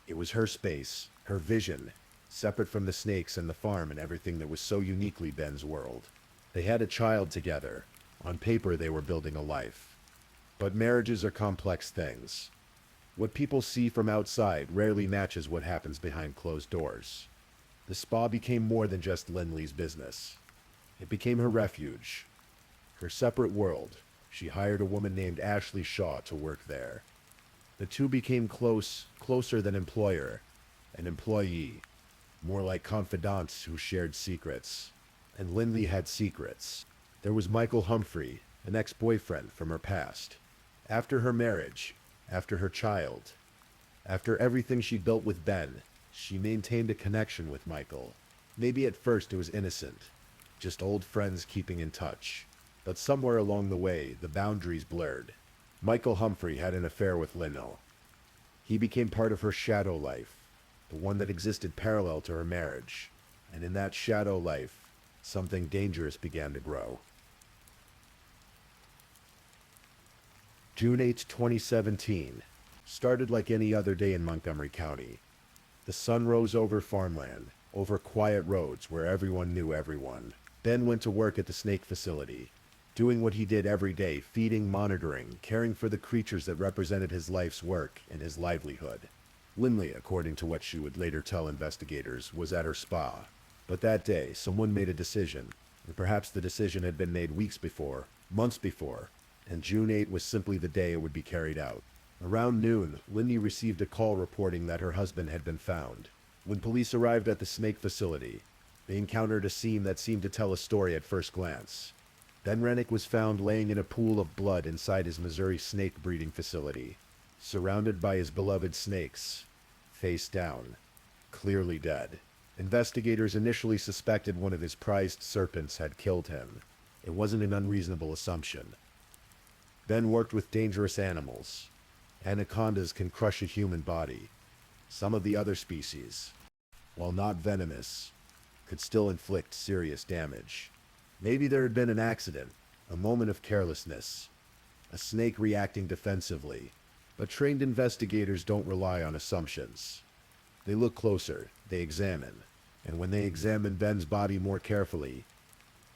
It was her space, her vision, separate from the snakes and the farm and everything that was so uniquely Ben's world. They had a child together. On paper, they were building a life. But marriages are complex things. What people see from outside rarely matches what happens behind closed doors. The spa became more than just Lindley's business. It became her refuge, her separate world. She hired a woman named Ashley Shaw to work there. The two became closer than employer and employee, more like confidants who shared secrets. And Lindley had secrets. There was Michael Humphrey, an ex-boyfriend from her past. After her marriage, after her child, after everything she built with Ben, she maintained a connection with Michael. Maybe at first it was innocent, just old friends keeping in touch. But somewhere along the way, the boundaries blurred. Michael Humphrey had an affair with Lino. He became part of her shadow life, the one that existed parallel to her marriage. And in that shadow life, something dangerous began to grow. June 8, 2017, started like any other day in Montgomery County. The sun rose over farmland, over quiet roads where everyone knew everyone. Ben went to work at the snake facility, doing what he did every day, feeding, monitoring, caring for the creatures that represented his life's work and his livelihood. Lindley, according to what she would later tell investigators, was at her spa. But that day, someone made a decision, and perhaps the decision had been made weeks before, months before, and June 8 was simply the day it would be carried out. Around noon, Lindy received a call reporting that her husband had been found. When police arrived at the snake facility, they encountered a scene that seemed to tell a story at first glance. Ben Rennick was found laying in a pool of blood inside his Missouri snake breeding facility, surrounded by his beloved snakes, face down, clearly dead. Investigators initially suspected one of his prized serpents had killed him. It wasn't an unreasonable assumption. Ben worked with dangerous animals. Anacondas can crush a human body. Some of the other species, while not venomous, could still inflict serious damage. Maybe there had been an accident, a moment of carelessness, a snake reacting defensively. But trained investigators don't rely on assumptions. They look closer, they examine, and when they examined Ben's body more carefully,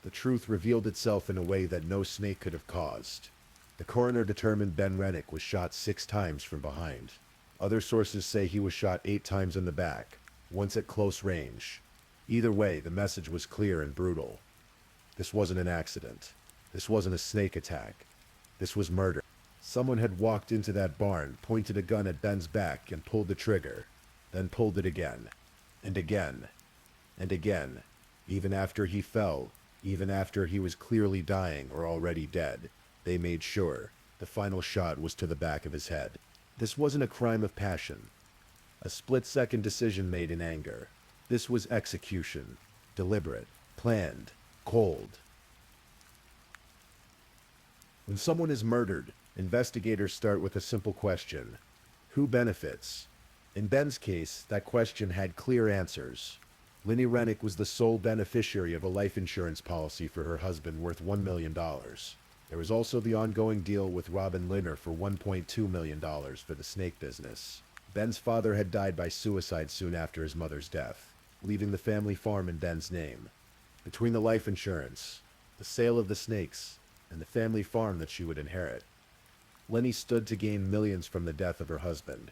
the truth revealed itself in a way that no snake could have caused. The coroner determined Ben Rennick was shot 6 times from behind. Other sources say he was shot 8 times in the back, once at close range. Either way, the message was clear and brutal. This wasn't an accident. This wasn't a snake attack. This was murder. Someone had walked into that barn, pointed a gun at Ben's back, and pulled the trigger, then pulled it again, and again, and again, even after he fell, even after he was clearly dying or already dead. They made sure the final shot was to the back of his head. This wasn't a crime of passion, a split-second decision made in anger. This was execution, deliberate, planned, cold. When someone is murdered, investigators start with a simple question: who benefits? In Ben's case, that question had clear answers. Linny Rennick was the sole beneficiary of a life insurance policy for her husband worth $1 million. There was also the ongoing deal with Robin Linner for $1.2 million for the snake business. Ben's father had died by suicide soon after his mother's death, leaving the family farm in Ben's name. Between the life insurance, the sale of the snakes, and the family farm that she would inherit, Lenny stood to gain millions from the death of her husband.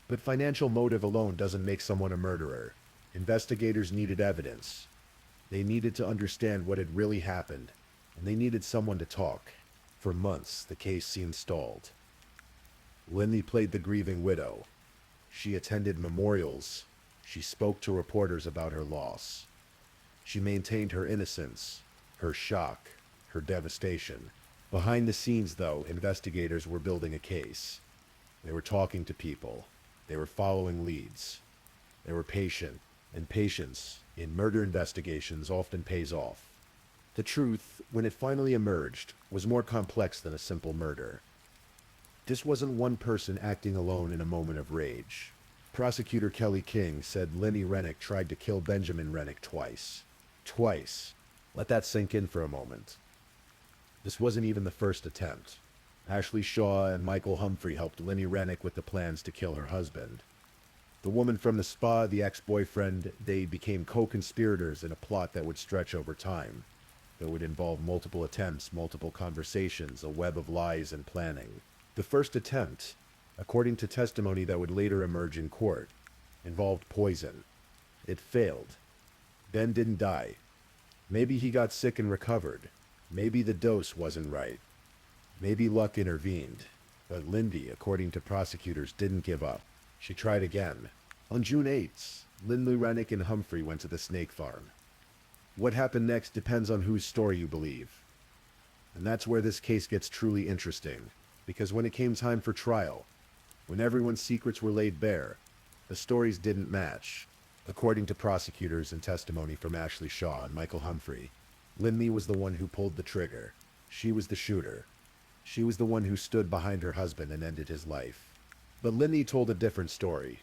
But financial motive alone doesn't make someone a murderer. Investigators needed evidence. They needed to understand what had really happened, and they needed someone to talk. For months, the case seemed stalled. Lindy played the grieving widow. She attended memorials. She spoke to reporters about her loss. She maintained her innocence, her shock, her devastation. Behind the scenes, though, investigators were building a case. They were talking to people. They were following leads. They were patient, and patience in murder investigations often pays off. The truth, when it finally emerged, was more complex than a simple murder. This wasn't one person acting alone in a moment of rage. Prosecutor Kelly King said Linny Rennick tried to kill Benjamin Rennick twice. Twice. Let that sink in for a moment. This wasn't even the first attempt. Ashley Shaw and Michael Humphrey helped Linny Rennick with the plans to kill her husband. The woman from the spa, the ex-boyfriend, they became co-conspirators in a plot that would stretch over time. That would involve multiple attempts, multiple conversations, a web of lies and planning. The first attempt, according to testimony that would later emerge in court, involved poison. It failed. Ben didn't die. Maybe he got sick and recovered. Maybe the dose wasn't right. Maybe luck intervened. But Lindy, according to prosecutors, didn't give up. She tried again. On June 8th, Lindy Rennick and Humphrey went to the snake farm. What happened next depends on whose story you believe. And that's where this case gets truly interesting, because when it came time for trial, when everyone's secrets were laid bare, the stories didn't match. According to prosecutors and testimony from Ashley Shaw and Michael Humphrey, Lindy was the one who pulled the trigger. She was the shooter. She was the one who stood behind her husband and ended his life. But Lindy told a different story.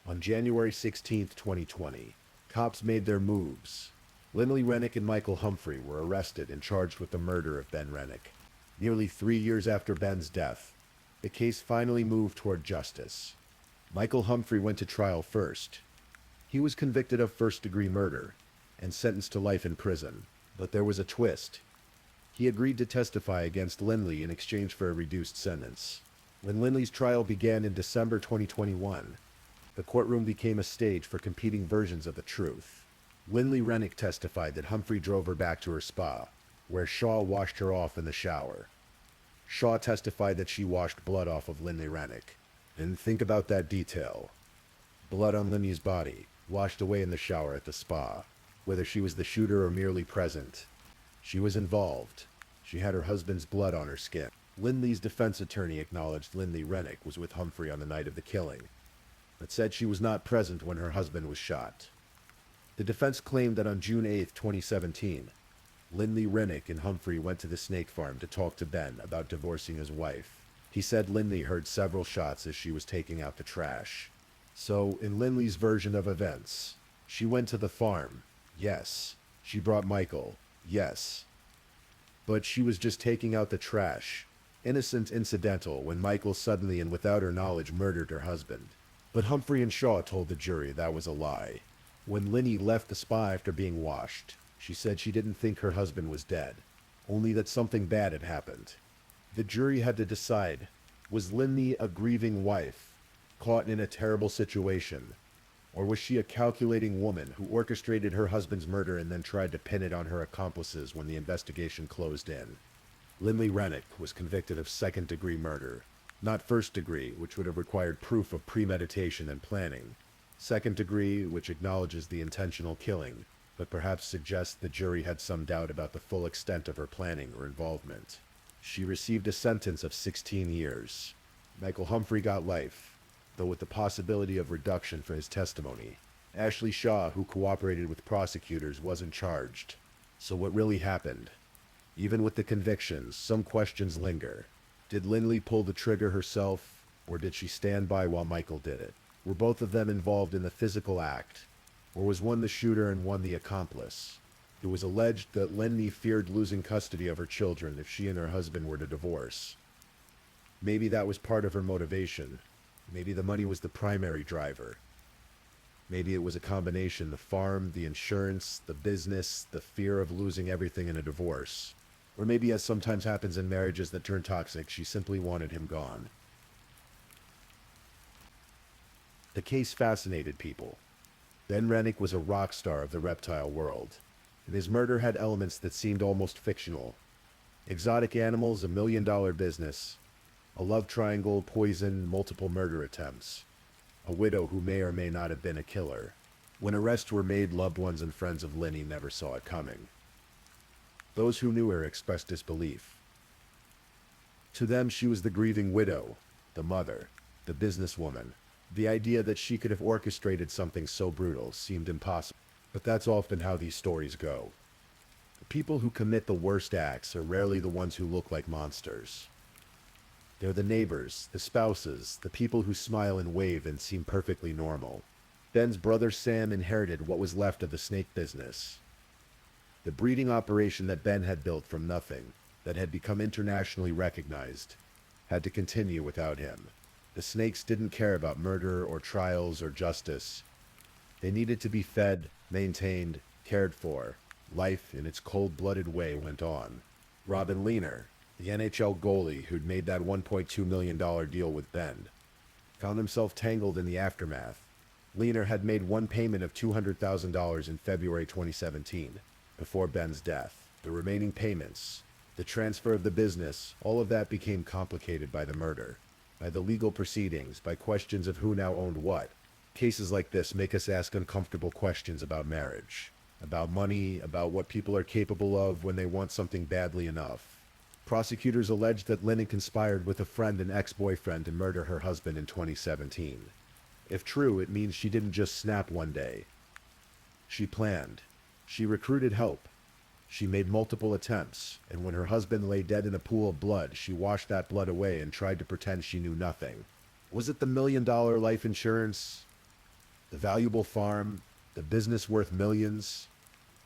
On January 16, 2020, cops made their moves. Lindy Rennick and Michael Humphrey were arrested and charged with the murder of Ben Rennick. Nearly 3 years after Ben's death, the case finally moved toward justice. Michael Humphrey went to trial first. He was convicted of first-degree murder and sentenced to life in prison. But there was a twist. He agreed to testify against Lindy in exchange for a reduced sentence. When Lindy's trial began in December 2021, the courtroom became a stage for competing versions of the truth. Lindy Rennick testified that Humphrey drove her back to her spa, where Shaw washed her off in the shower. Shaw testified that she washed blood off of Lindy Rennick. And think about that detail. Blood on Lindy's body, washed away in the shower at the spa. Whether she was the shooter or merely present, she was involved. She had her husband's blood on her skin. Lindy's defense attorney acknowledged Lindy Rennick was with Humphrey on the night of the killing, but said she was not present when her husband was shot. The defense claimed that on June 8, 2017, Lindy Rennick and Humphrey went to the snake farm to talk to Ben about divorcing his wife. He said Lindy heard several shots as she was taking out the trash. So, in Lindy's version of events, she went to the farm. Yes. She brought Michael. Yes. But she was just taking out the trash. Innocent incidental when Michael suddenly and without her knowledge murdered her husband. But Humphrey and Shaw told the jury that was a lie. When Lindy left the spa after being washed, she said she didn't think her husband was dead, only that something bad had happened. The jury had to decide, was Lindy a grieving wife, caught in a terrible situation, Or was she a calculating woman who orchestrated her husband's murder and then tried to pin it on her accomplices when the investigation closed in? Lindley Rennick was convicted of second-degree murder. Not first-degree, which would have required proof of premeditation and planning. Second-degree, which acknowledges the intentional killing, but perhaps suggests the jury had some doubt about the full extent of her planning or involvement. She received a sentence of 16 years. Michael Humphrey got life, though with the possibility of reduction for his testimony. Ashley Shaw, who cooperated with prosecutors, wasn't charged. So what really happened? Even with the convictions, some questions linger. Did Lindley pull the trigger herself, or did she stand by while Michael did it? Were both of them involved in the physical act, or was one the shooter and one the accomplice? It was alleged that Lindley feared losing custody of her children if she and her husband were to divorce. Maybe that was part of her motivation. Maybe the money was the primary driver. Maybe it was a combination: the farm, the insurance, the business, the fear of losing everything in a divorce. Or maybe, as sometimes happens in marriages that turn toxic, she simply wanted him gone. The case fascinated people. Ben Rennick was a rock star of the reptile world, and his murder had elements that seemed almost fictional. Exotic animals, $1 million business, a love triangle, poison, multiple murder attempts, a widow who may or may not have been a killer. When arrests were made, loved ones and friends of Lenny never saw it coming. Those who knew her expressed disbelief. To them, she was the grieving widow, the mother, the businesswoman. The idea that she could have orchestrated something so brutal seemed impossible. But that's often how these stories go. The people who commit the worst acts are rarely the ones who look like monsters. They're the neighbors, the spouses, the people who smile and wave and seem perfectly normal. Ben's brother Sam inherited what was left of the snake business. The breeding operation that Ben had built from nothing, that had become internationally recognized, had to continue without him. The snakes didn't care about murder or trials or justice. They needed to be fed, maintained, cared for. Life, in its cold-blooded way, went on. Robin Lehner, the NHL goalie who'd made that $1.2 million deal with Ben, found himself tangled in the aftermath. Lehner had made one payment of $200,000 in February 2017, before Ben's death. The remaining payments, the transfer of the business, all of that became complicated by the murder, by the legal proceedings, by questions of who now owned what. Cases like this make us ask uncomfortable questions about marriage, about money, about what people are capable of when they want something badly enough. Prosecutors alleged that Lenny conspired with a friend and ex-boyfriend to murder her husband in 2017. If true, it means she didn't just snap one day. She planned. She recruited help. She made multiple attempts, and when her husband lay dead in a pool of blood, she washed that blood away and tried to pretend she knew nothing. Was it the $1 million life insurance? The valuable farm? The business worth millions?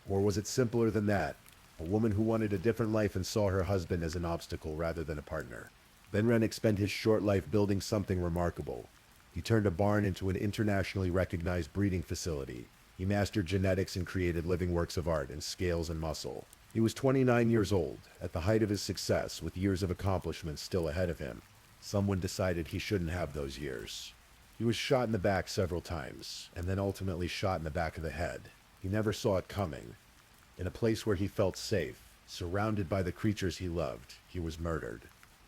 Or was it simpler than that? A woman who wanted a different life and saw her husband as an obstacle rather than a partner. Ben Rennick spent his short life building something remarkable. He turned a barn into an internationally recognized breeding facility. He mastered genetics and created living works of art in scales and muscle. He was 29 years old, at the height of his success, with years of accomplishments still ahead of him. Someone decided he shouldn't have those years. He was shot in the back several times, and then ultimately shot in the back of the head. He never saw it coming. In a place where he felt safe, surrounded by the creatures he loved, he was murdered.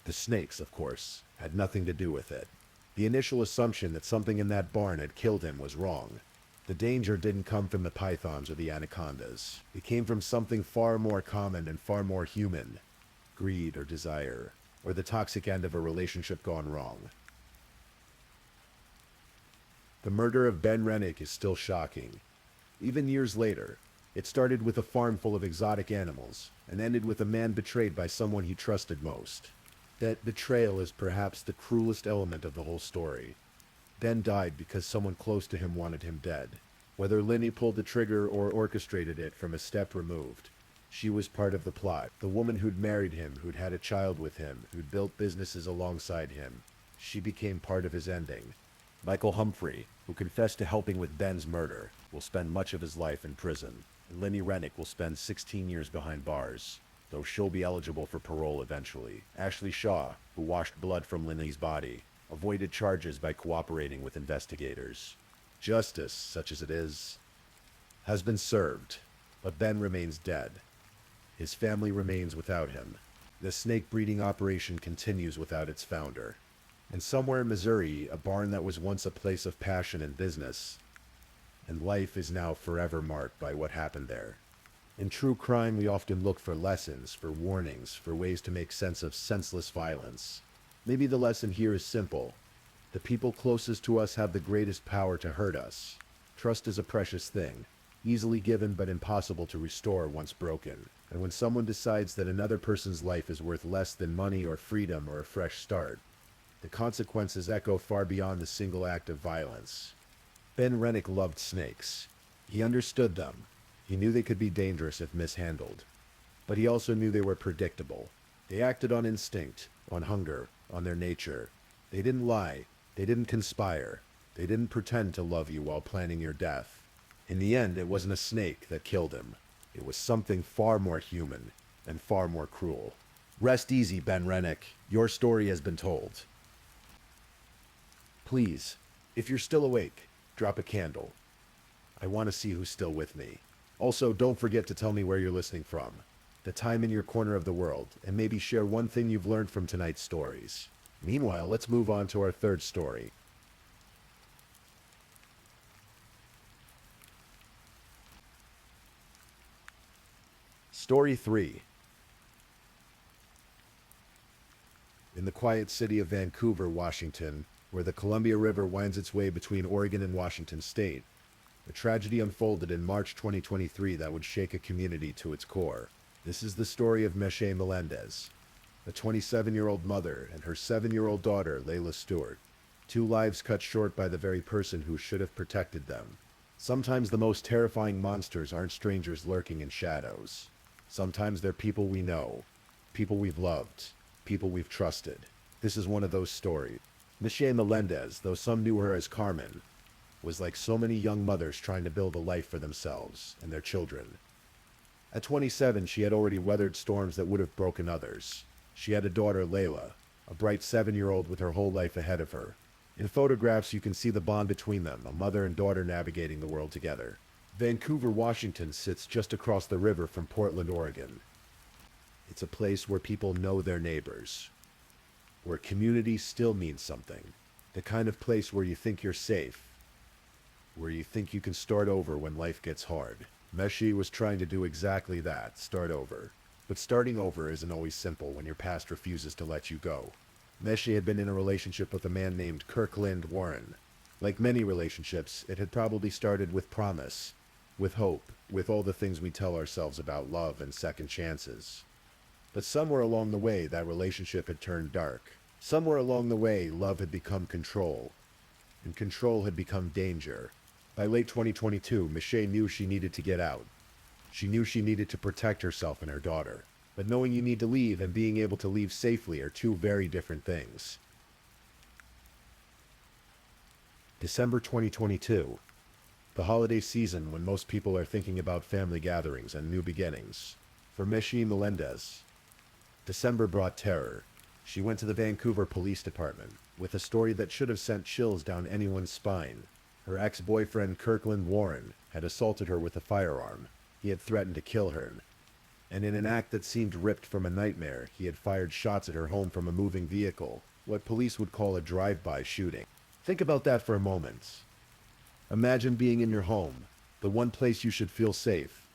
The snakes, of course, had nothing to do with it. The initial assumption that something in that barn had killed him was wrong. The danger didn't come from the pythons or the anacondas. It came from something far more common and far more human. Greed or desire, or the toxic end of a relationship gone wrong. The murder of Ben Rennick is still shocking. Even years later, it started with a farm full of exotic animals, and ended with a man betrayed by someone he trusted most. That betrayal is perhaps the cruelest element of the whole story. Ben died because someone close to him wanted him dead. Whether Lenny pulled the trigger or orchestrated it from a step removed, she was part of the plot. The woman who'd married him, who'd had a child with him, who'd built businesses alongside him. She became part of his ending. Michael Humphrey, who confessed to helping with Ben's murder, will spend much of his life in prison. And Lenny Rennick will spend 16 years behind bars, though she'll be eligible for parole eventually. Ashley Shaw, who washed blood from Lenny's body, avoided charges by cooperating with investigators. Justice, such as it is, has been served, but Ben remains dead. His family remains without him. The snake breeding operation continues without its founder. And somewhere in Missouri, a barn that was once a place of passion and business, and life is now forever marked by what happened there. In true crime, we often look for lessons, for warnings, for ways to make sense of senseless violence. Maybe the lesson here is simple. The people closest to us have the greatest power to hurt us. Trust is a precious thing, easily given but impossible to restore once broken. And when someone decides that another person's life is worth less than money or freedom or a fresh start, the consequences echo far beyond the single act of violence. Ben Rennick loved snakes. He understood them. He knew they could be dangerous if mishandled. But he also knew they were predictable. They acted on instinct, on hunger, on their nature. They didn't lie. They didn't conspire. They didn't pretend to love you while planning your death. In the end, it wasn't a snake that killed him. It was something far more human and far more cruel. Rest easy, Ben Rennick. Your story has been told. Please, if you're still awake, drop a candle. I want to see who's still with me. Also, don't forget to tell me where you're listening from, the time in your corner of the world, and maybe share one thing you've learned from tonight's stories. Meanwhile, let's move on to our third story. Story 3. In the quiet city of Vancouver, Washington, where the Columbia River winds its way between Oregon and Washington state, a tragedy unfolded in March 2023 that would shake a community to its core. This is the story of Meche Melendez, a 27-year-old mother and her 7-year-old daughter, Layla Stewart. Two lives cut short by the very person who should have protected them. Sometimes the most terrifying monsters aren't strangers lurking in shadows. Sometimes they're people we know, people we've loved, people we've trusted. This is one of those stories. Meche Melendez, though some knew her as Carmen, was like so many young mothers trying to build a life for themselves and their children. At 27, she had already weathered storms that would have broken others. She had a daughter, Layla, a bright 7-year-old with her whole life ahead of her. In photographs, you can see the bond between them, a mother and daughter navigating the world together. Vancouver, Washington sits just across the river from Portland, Oregon. It's a place where people know their neighbors, where community still means something, the kind of place where you think you're safe, where you think you can start over when life gets hard. Meche was trying to do exactly that, start over. But starting over isn't always simple when your past refuses to let you go. Meche had been in a relationship with a man named Kirkland Warren. Like many relationships, it had probably started with promise, with hope, with all the things we tell ourselves about love and second chances. But somewhere along the way, that relationship had turned dark. Somewhere along the way, love had become control, and control had become danger. By late 2022, Meche knew she needed to get out. She knew she needed to protect herself and her daughter. But knowing you need to leave and being able to leave safely are two very different things. December 2022. The holiday season when most people are thinking about family gatherings and new beginnings. For Meche Melendez, December brought terror. She went to the Vancouver Police Department with a story that should have sent chills down anyone's spine. Her ex-boyfriend Kirkland Warren had assaulted her with a firearm. He had threatened to kill her. And in an act that seemed ripped from a nightmare, he had fired shots at her home from a moving vehicle, what police would call a drive-by shooting. Think about that for a moment. Imagine being in your home, the one place you should feel safe,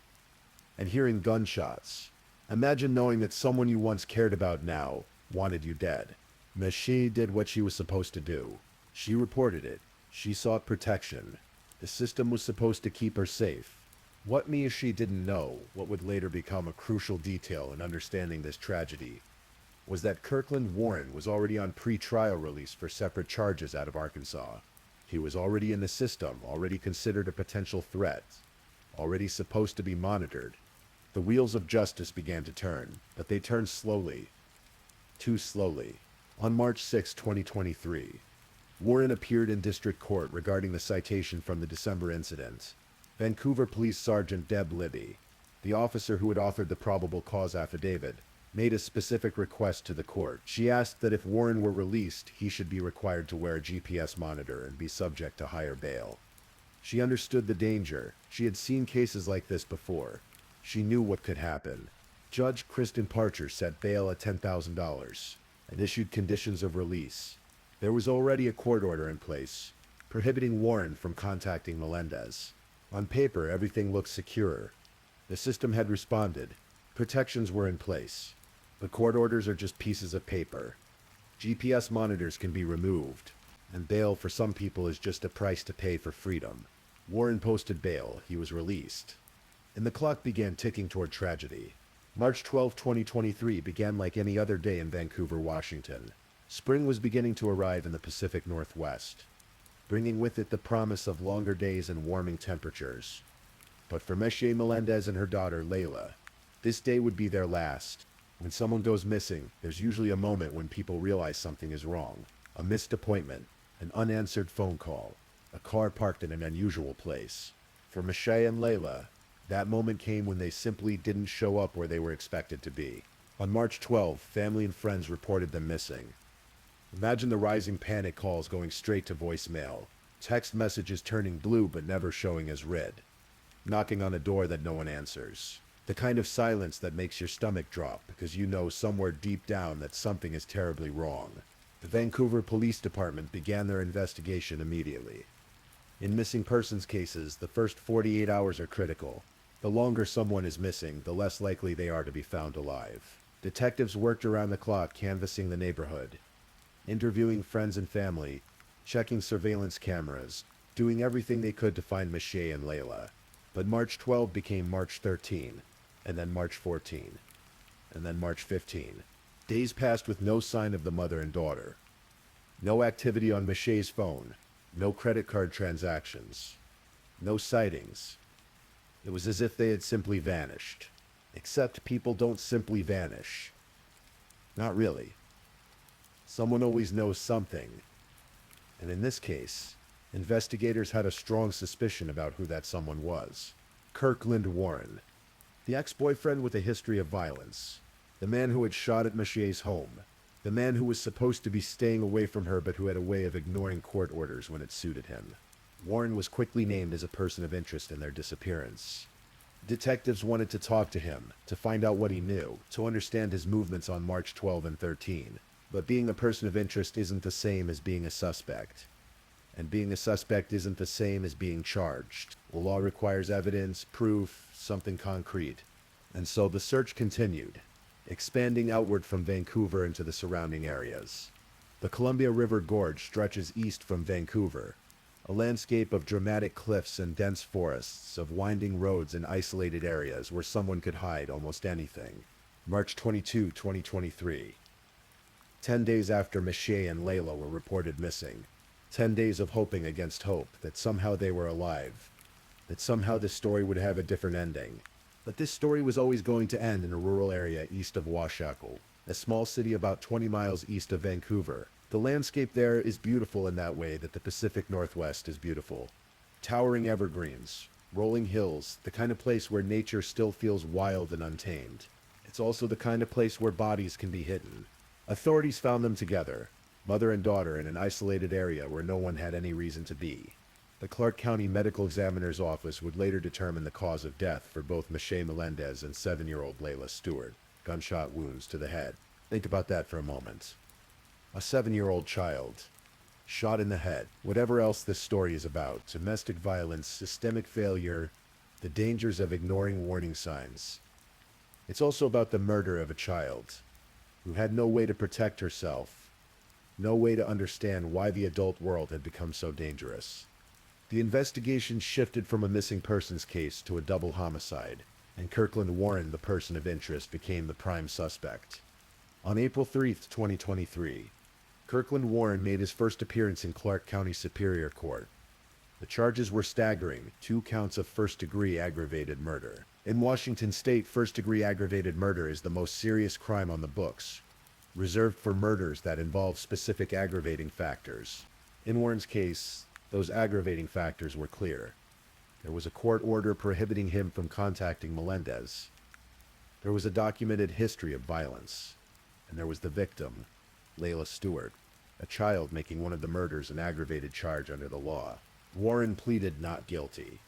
and hearing gunshots. Imagine knowing that someone you once cared about now wanted you dead. Meche did what she was supposed to do. She reported it. She sought protection. The system was supposed to keep her safe. What Meche didn't know, what would later become a crucial detail in understanding this tragedy, was that Kirkland Warren was already on pre-trial release for separate charges out of Arkansas. He was already in the system, already considered a potential threat, already supposed to be monitored. The wheels of justice began to turn, but they turned slowly. Too slowly. On March 6, 2023, Warren appeared in district court regarding the citation from the December incident. Vancouver Police Sergeant Deb Libby, the officer who had authored the probable cause affidavit, made a specific request to the court. She asked that if Warren were released, he should be required to wear a GPS monitor and be subject to higher bail. She understood the danger. She had seen cases like this before. She knew what could happen. Judge Kristen Parcher set bail at $10,000 and issued conditions of release. There was already a court order in place, prohibiting Warren from contacting Melendez. On paper, everything looked secure. The system had responded. Protections were in place. But court orders are just pieces of paper. GPS monitors can be removed, and bail for some people is just a price to pay for freedom. Warren posted bail. He was released. And the clock began ticking toward tragedy. March 12, 2023 began like any other day in Vancouver, Washington. Spring was beginning to arrive in the Pacific Northwest, bringing with it the promise of longer days and warming temperatures. But for Meshe Melendez and her daughter, Layla, this day would be their last. When someone goes missing, there's usually a moment when people realize something is wrong. A missed appointment, an unanswered phone call, a car parked in an unusual place. For Meshe and Layla, that moment came when they simply didn't show up where they were expected to be. On March 12, family and friends reported them missing. Imagine the rising panic calls going straight to voicemail, text messages turning blue but never showing as red, knocking on a door that no one answers. The kind of silence that makes your stomach drop because you know somewhere deep down that something is terribly wrong. The Vancouver Police Department began their investigation immediately. In missing persons cases, the first 48 hours are critical. The longer someone is missing, the less likely they are to be found alive. Detectives worked around the clock canvassing the neighborhood, interviewing friends and family, checking surveillance cameras, doing everything they could to find Meshe and Layla. But March 12 became March 13, and then March 14, and then March 15. Days passed with no sign of the mother and daughter. No activity on Meshe's phone, no credit card transactions, no sightings. It was as if they had simply vanished. Except people don't simply vanish. Not really. Someone always knows something. And in this case, investigators had a strong suspicion about who that someone was. Kirkland Warren, the ex-boyfriend with a history of violence, the man who had shot at Meshe's home, the man who was supposed to be staying away from her but who had a way of ignoring court orders when it suited him. Warren was quickly named as a person of interest in their disappearance. Detectives wanted to talk to him, to find out what he knew, to understand his movements on March 12 and 13. But being a person of interest isn't the same as being a suspect. And being a suspect isn't the same as being charged. The law requires evidence, proof, something concrete. And so the search continued, expanding outward from Vancouver into the surrounding areas. The Columbia River Gorge stretches east from Vancouver, a landscape of dramatic cliffs and dense forests, of winding roads and isolated areas where someone could hide almost anything. March 22, 2023. 10 days after Meshe and Layla were reported missing. 10 days of hoping against hope that somehow they were alive, that somehow this story would have a different ending. But this story was always going to end in a rural area east of Washackle, a small city about 20 miles east of Vancouver. The landscape there is beautiful in that way that the Pacific Northwest is beautiful. Towering evergreens, rolling hills, the kind of place where nature still feels wild and untamed. It's also the kind of place where bodies can be hidden. Authorities found them together, mother and daughter, in an isolated area where no one had any reason to be. The Clark County Medical Examiner's Office would later determine the cause of death for both Meshe Melendez and 7-year-old Layla Stewart. Gunshot wounds to the head. Think about that for a moment. A 7-year-old child, shot in the head. Whatever else this story is about, domestic violence, systemic failure, the dangers of ignoring warning signs. It's also about the murder of a child who had no way to protect herself, no way to understand why the adult world had become so dangerous. The investigation shifted from a missing persons case to a double homicide, and Kirkland Warren, the person of interest, became the prime suspect. On April 3, 2023, Kirkland Warren made his first appearance in Clark County Superior Court. The charges were staggering: 2 counts of first-degree aggravated murder. In Washington state, first-degree aggravated murder is the most serious crime on the books, reserved for murders that involve specific aggravating factors. In Warren's case, those aggravating factors were clear. There was a court order prohibiting him from contacting Melendez. There was a documented history of violence. And there was the victim, Layla Stewart, a child making one of the murders an aggravated charge under the law. Warren pleaded not guilty.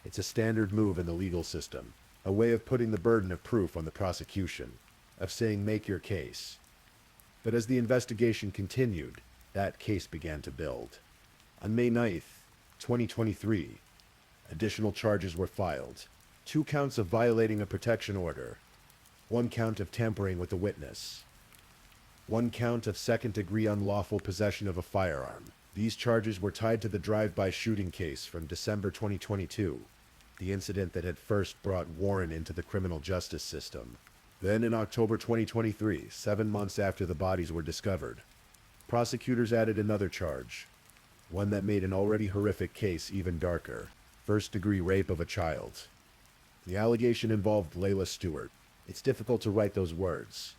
It's a standard move in the legal system, a way of putting the burden of proof on the prosecution, of saying make your case. But as the investigation continued, that case began to build. On May 9th, 2023, additional charges were filed. 2 counts of violating a protection order, 1 count of tampering with a witness, 1 count of second-degree unlawful possession of a firearm. These charges were tied to the drive-by shooting case from December 2022, the incident that had first brought Warren into the criminal justice system. Then in October 2023, 7 months after the bodies were discovered, prosecutors added another charge, one that made an already horrific case even darker: first-degree rape of a child. The allegation involved Layla Stewart. It's difficult to write those words.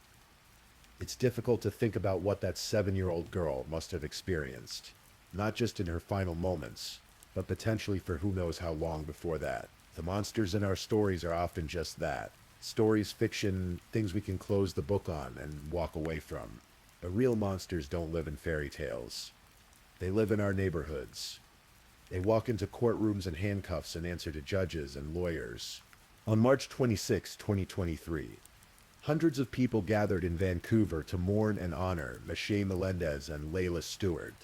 It's difficult to think about what that 7-year-old girl must have experienced, not just in her final moments, but potentially for who knows how long before that. The monsters in our stories are often just that. Stories, fiction, things we can close the book on and walk away from. But real monsters don't live in fairy tales. They live in our neighborhoods. They walk into courtrooms in handcuffs and answer to judges and lawyers. On March 26, 2023, hundreds of people gathered in Vancouver to mourn and honor Mache Melendez and Layla Stewart.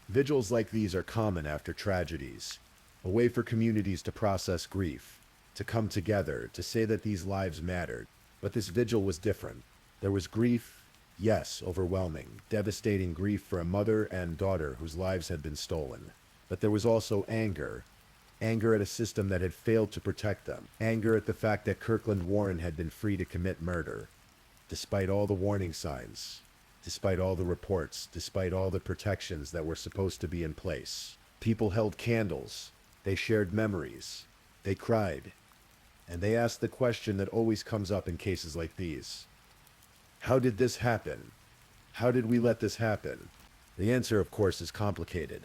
Vigils like these are common after tragedies, a way for communities to process grief, to come together, to say that these lives mattered. But this vigil was different. There was grief, yes, overwhelming, devastating grief for a mother and daughter whose lives had been stolen. But there was also anger. Anger at a system that had failed to protect them. Anger at the fact that Kirkland Warren had been free to commit murder. Despite all the warning signs, despite all the reports, despite all the protections that were supposed to be in place. People held candles. They shared memories. They cried. And they asked the question that always comes up in cases like these. How did this happen? How did we let this happen? The answer, of course, is complicated.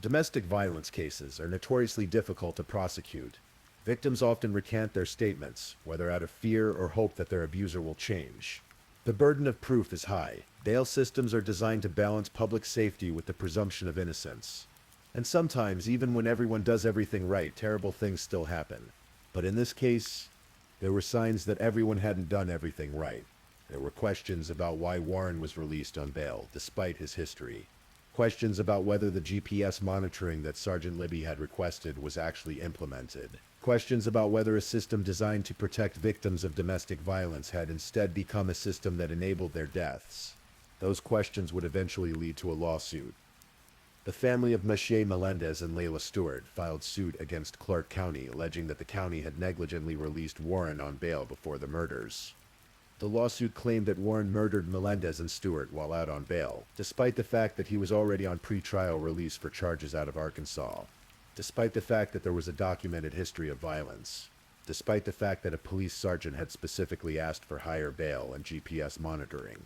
Domestic violence cases are notoriously difficult to prosecute. Victims often recant their statements, whether out of fear or hope that their abuser will change. The burden of proof is high. Bail systems are designed to balance public safety with the presumption of innocence. And sometimes, even when everyone does everything right, terrible things still happen. But in this case, there were signs that everyone hadn't done everything right. There were questions about why Warren was released on bail, despite his history. Questions about whether the GPS monitoring that Sergeant Libby had requested was actually implemented. Questions about whether a system designed to protect victims of domestic violence had instead become a system that enabled their deaths. Those questions would eventually lead to a lawsuit. The family of Mache Melendez and Layla Stewart filed suit against Clark County, alleging that the county had negligently released Warren on bail before the murders. The lawsuit claimed that Warren murdered Melendez and Stewart while out on bail, despite the fact that he was already on pre-trial release for charges out of Arkansas, despite the fact that there was a documented history of violence, despite the fact that a police sergeant had specifically asked for higher bail and GPS monitoring.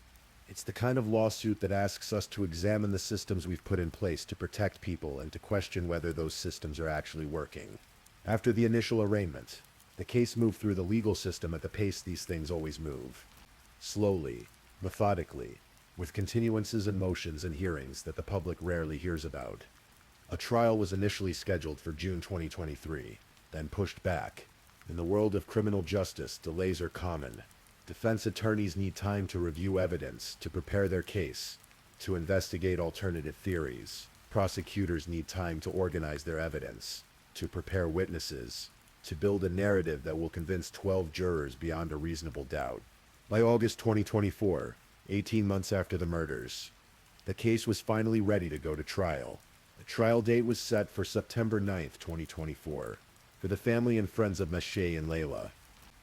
It's the kind of lawsuit that asks us to examine the systems we've put in place to protect people and to question whether those systems are actually working. After the initial arraignment, the case moved through the legal system at the pace these things always move. Slowly, methodically, with continuances and motions and hearings that the public rarely hears about. A trial was initially scheduled for June 2023, then pushed back. In the world of criminal justice, delays are common. Defense attorneys need time to review evidence, to prepare their case, to investigate alternative theories. Prosecutors need time to organize their evidence, to prepare witnesses, to build a narrative that will convince 12 jurors beyond a reasonable doubt. By August 2024, 18 months after the murders, the case was finally ready to go to trial. The trial date was set for September 9th, 2024. For the family and friends of Mache and Layla,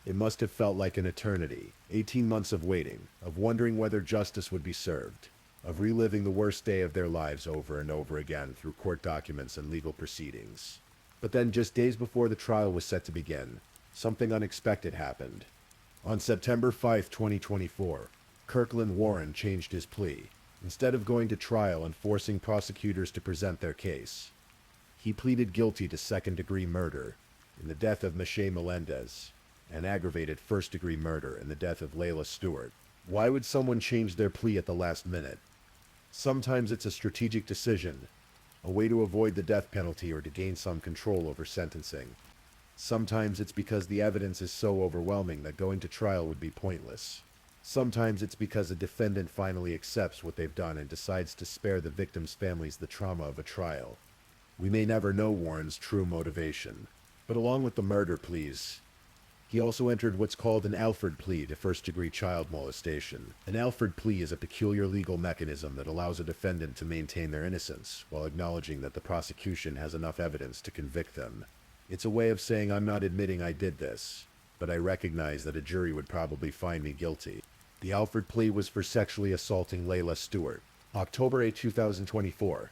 it must have felt like an eternity. 18 months of waiting, of wondering whether justice would be served, of reliving the worst day of their lives over and over again through court documents and legal proceedings. But then, just days before the trial was set to begin, something unexpected happened. On September 5, 2024, Kirkland Warren changed his plea. Instead of going to trial and forcing prosecutors to present their case, he pleaded guilty to second-degree murder in the death of Mache Melendez and aggravated first-degree murder in the death of Layla Stewart. Why would someone change their plea at the last minute? Sometimes it's a strategic decision. a way to avoid the death penalty or to gain some control over sentencing. Sometimes it's because the evidence is so overwhelming that going to trial would be pointless. Sometimes it's because a defendant finally accepts what they've done and decides to spare the victims' families the trauma of a trial. We may never know Warren's true motivation, but along with the murder pleas, he also entered what's called an Alford plea to first-degree child molestation. An Alford plea is a peculiar legal mechanism that allows a defendant to maintain their innocence while acknowledging that the prosecution has enough evidence to convict them. It's a way of saying, I'm not admitting I did this, but I recognize that a jury would probably find me guilty. The Alford plea was for sexually assaulting Layla Stewart. October 8, 2024,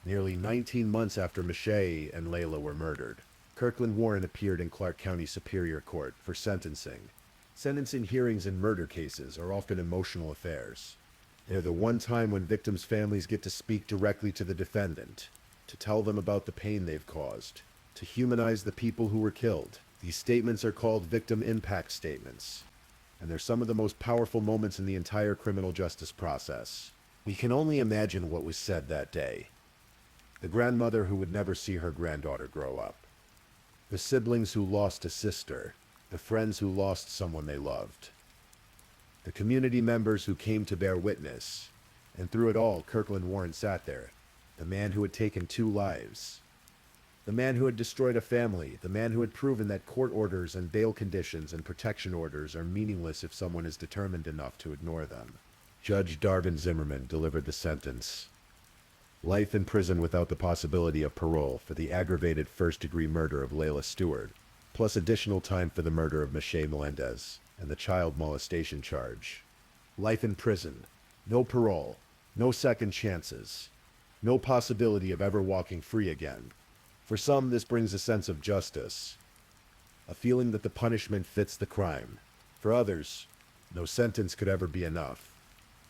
nearly 19 months after Michelle and Layla were murdered, Kirkland Warren appeared in Clark County Superior Court for sentencing. Sentencing hearings in murder cases are often emotional affairs. They're the one time when victims' families get to speak directly to the defendant, to tell them about the pain they've caused, to humanize the people who were killed. These statements are called victim impact statements, and they're some of the most powerful moments in the entire criminal justice process. We can only imagine what was said that day. The grandmother who would never see her granddaughter grow up. The siblings who lost a sister. The friends who lost someone they loved. The community members who came to bear witness. And through it all, Kirkland Warren sat there. The man who had taken 2 lives. The man who had destroyed a family. The man who had proven that court orders and bail conditions and protection orders are meaningless if someone is determined enough to ignore them. Judge Darvin Zimmerman delivered the sentence. Life in prison without the possibility of parole for the aggravated first-degree murder of Layla Stewart, plus additional time for the murder of Michelle Melendez and the child molestation charge. Life in prison. No parole. No second chances. No possibility of ever walking free again. For some, this brings a sense of justice, a feeling that the punishment fits the crime. For others, no sentence could ever be enough,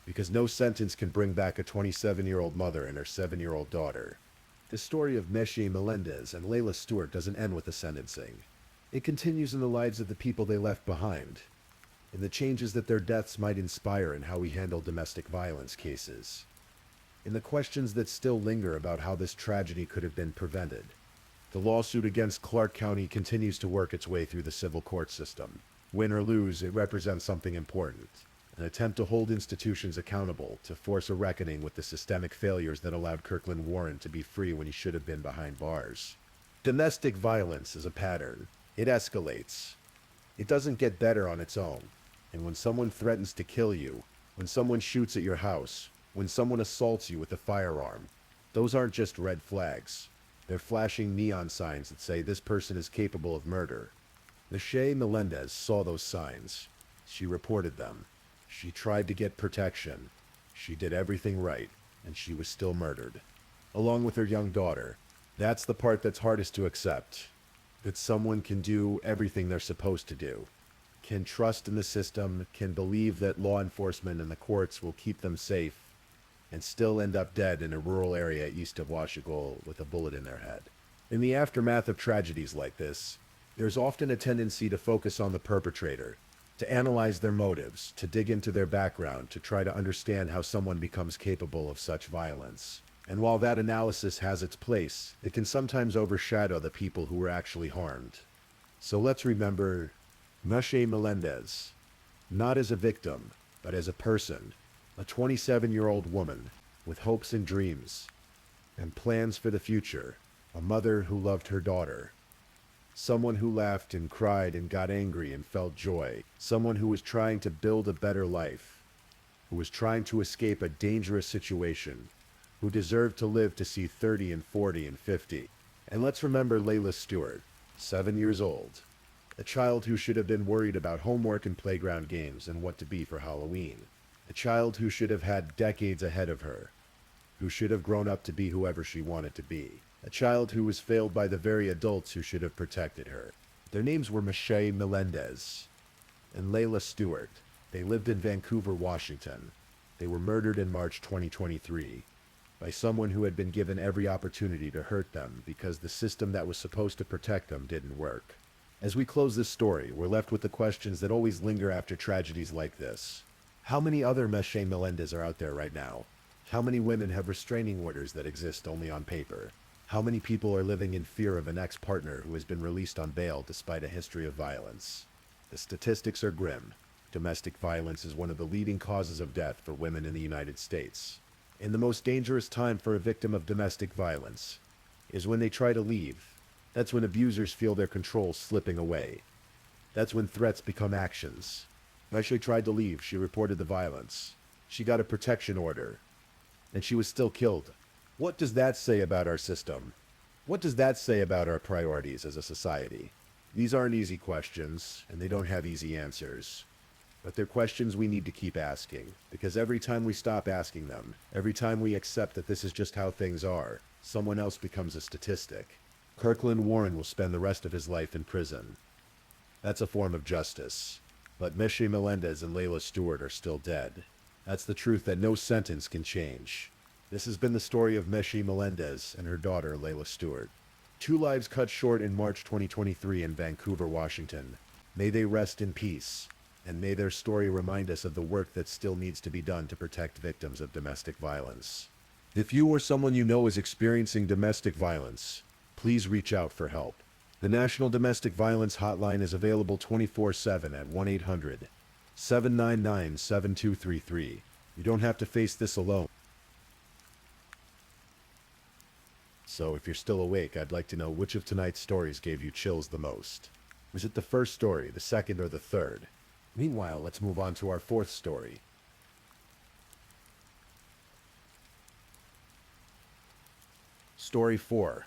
because no sentence can bring back a 27-year-old mother and her 7-year-old daughter. The story of Michelle Melendez and Layla Stewart doesn't end with the sentencing. It continues in the lives of the people they left behind, in the changes that their deaths might inspire in how we handle domestic violence cases, in the questions that still linger about how this tragedy could have been prevented. The lawsuit against Clark County continues to work its way through the civil court system. Win or lose, it represents something important. An attempt to hold institutions accountable, to force a reckoning with the systemic failures that allowed Kirkland Warren to be free when he should have been behind bars. Domestic violence is a pattern. It escalates. It doesn't get better on its own. And when someone threatens to kill you, when someone shoots at your house, when someone assaults you with a firearm, those aren't just red flags. They're flashing neon signs that say this person is capable of murder. Michelle Melendez saw those signs. She reported them. She tried to get protection. She did everything right, and she was still murdered, along with her young daughter. That's the part that's hardest to accept. That someone can do everything they're supposed to do, can trust in the system, can believe that law enforcement and the courts will keep them safe, and still end up dead in a rural area east of Washington with a bullet in their head. In the aftermath of tragedies like this, there's often a tendency to focus on the perpetrator, to analyze their motives, to dig into their background, to try to understand how someone becomes capable of such violence. And while that analysis has its place, it can sometimes overshadow the people who were actually harmed. So let's remember Michelle Melendez, not as a victim, but as a person, a 27-year-old woman with hopes and dreams and plans for the future, a mother who loved her daughter, someone who laughed and cried and got angry and felt joy, someone who was trying to build a better life, who was trying to escape a dangerous situation, who deserved to live to see 30 and 40 and 50. And let's remember Layla Stewart, 7 years old, a child who should have been worried about homework and playground games and what to be for Halloween. A child who should have had decades ahead of her, who should have grown up to be whoever she wanted to be. A child who was failed by the very adults who should have protected her. Their names were Michelle Melendez and Layla Stewart. They lived in Vancouver, Washington. They were murdered in March 2023 by someone who had been given every opportunity to hurt them because the system that was supposed to protect them didn't work. As we close this story, we're left with the questions that always linger after tragedies like this. How many other Michelle Melendez are out there right now? How many women have restraining orders that exist only on paper? How many people are living in fear of an ex-partner who has been released on bail despite a history of violence? The statistics are grim. Domestic violence is one of the leading causes of death for women in the United States. And the most dangerous time for a victim of domestic violence is when they try to leave. That's when abusers feel their control slipping away. That's when threats become actions. Ashley tried to leave. She reported the violence. She got a protection order. And she was still killed. What does that say about our system? What does that say about our priorities as a society? These aren't easy questions, and they don't have easy answers. But they're questions we need to keep asking, because every time we stop asking them, every time we accept that this is just how things are, someone else becomes a statistic. Kirkland Warren will spend the rest of his life in prison. That's a form of justice. But Michelle Melendez and Layla Stewart are still dead. That's the truth that no sentence can change. This has been the story of Michelle Melendez and her daughter, Layla Stewart. 2 lives cut short in March 2023 in Vancouver, Washington. May they rest in peace, and may their story remind us of the work that still needs to be done to protect victims of domestic violence. If you or someone you know is experiencing domestic violence, please reach out for help. The National Domestic Violence Hotline is available 24/7 at 1-800-799-7233. You don't have to face this alone. So if you're still awake, I'd like to know which of tonight's stories gave you chills the most. Was it the first story, the second, or the third? Meanwhile, let's move on to our fourth story. Story 4.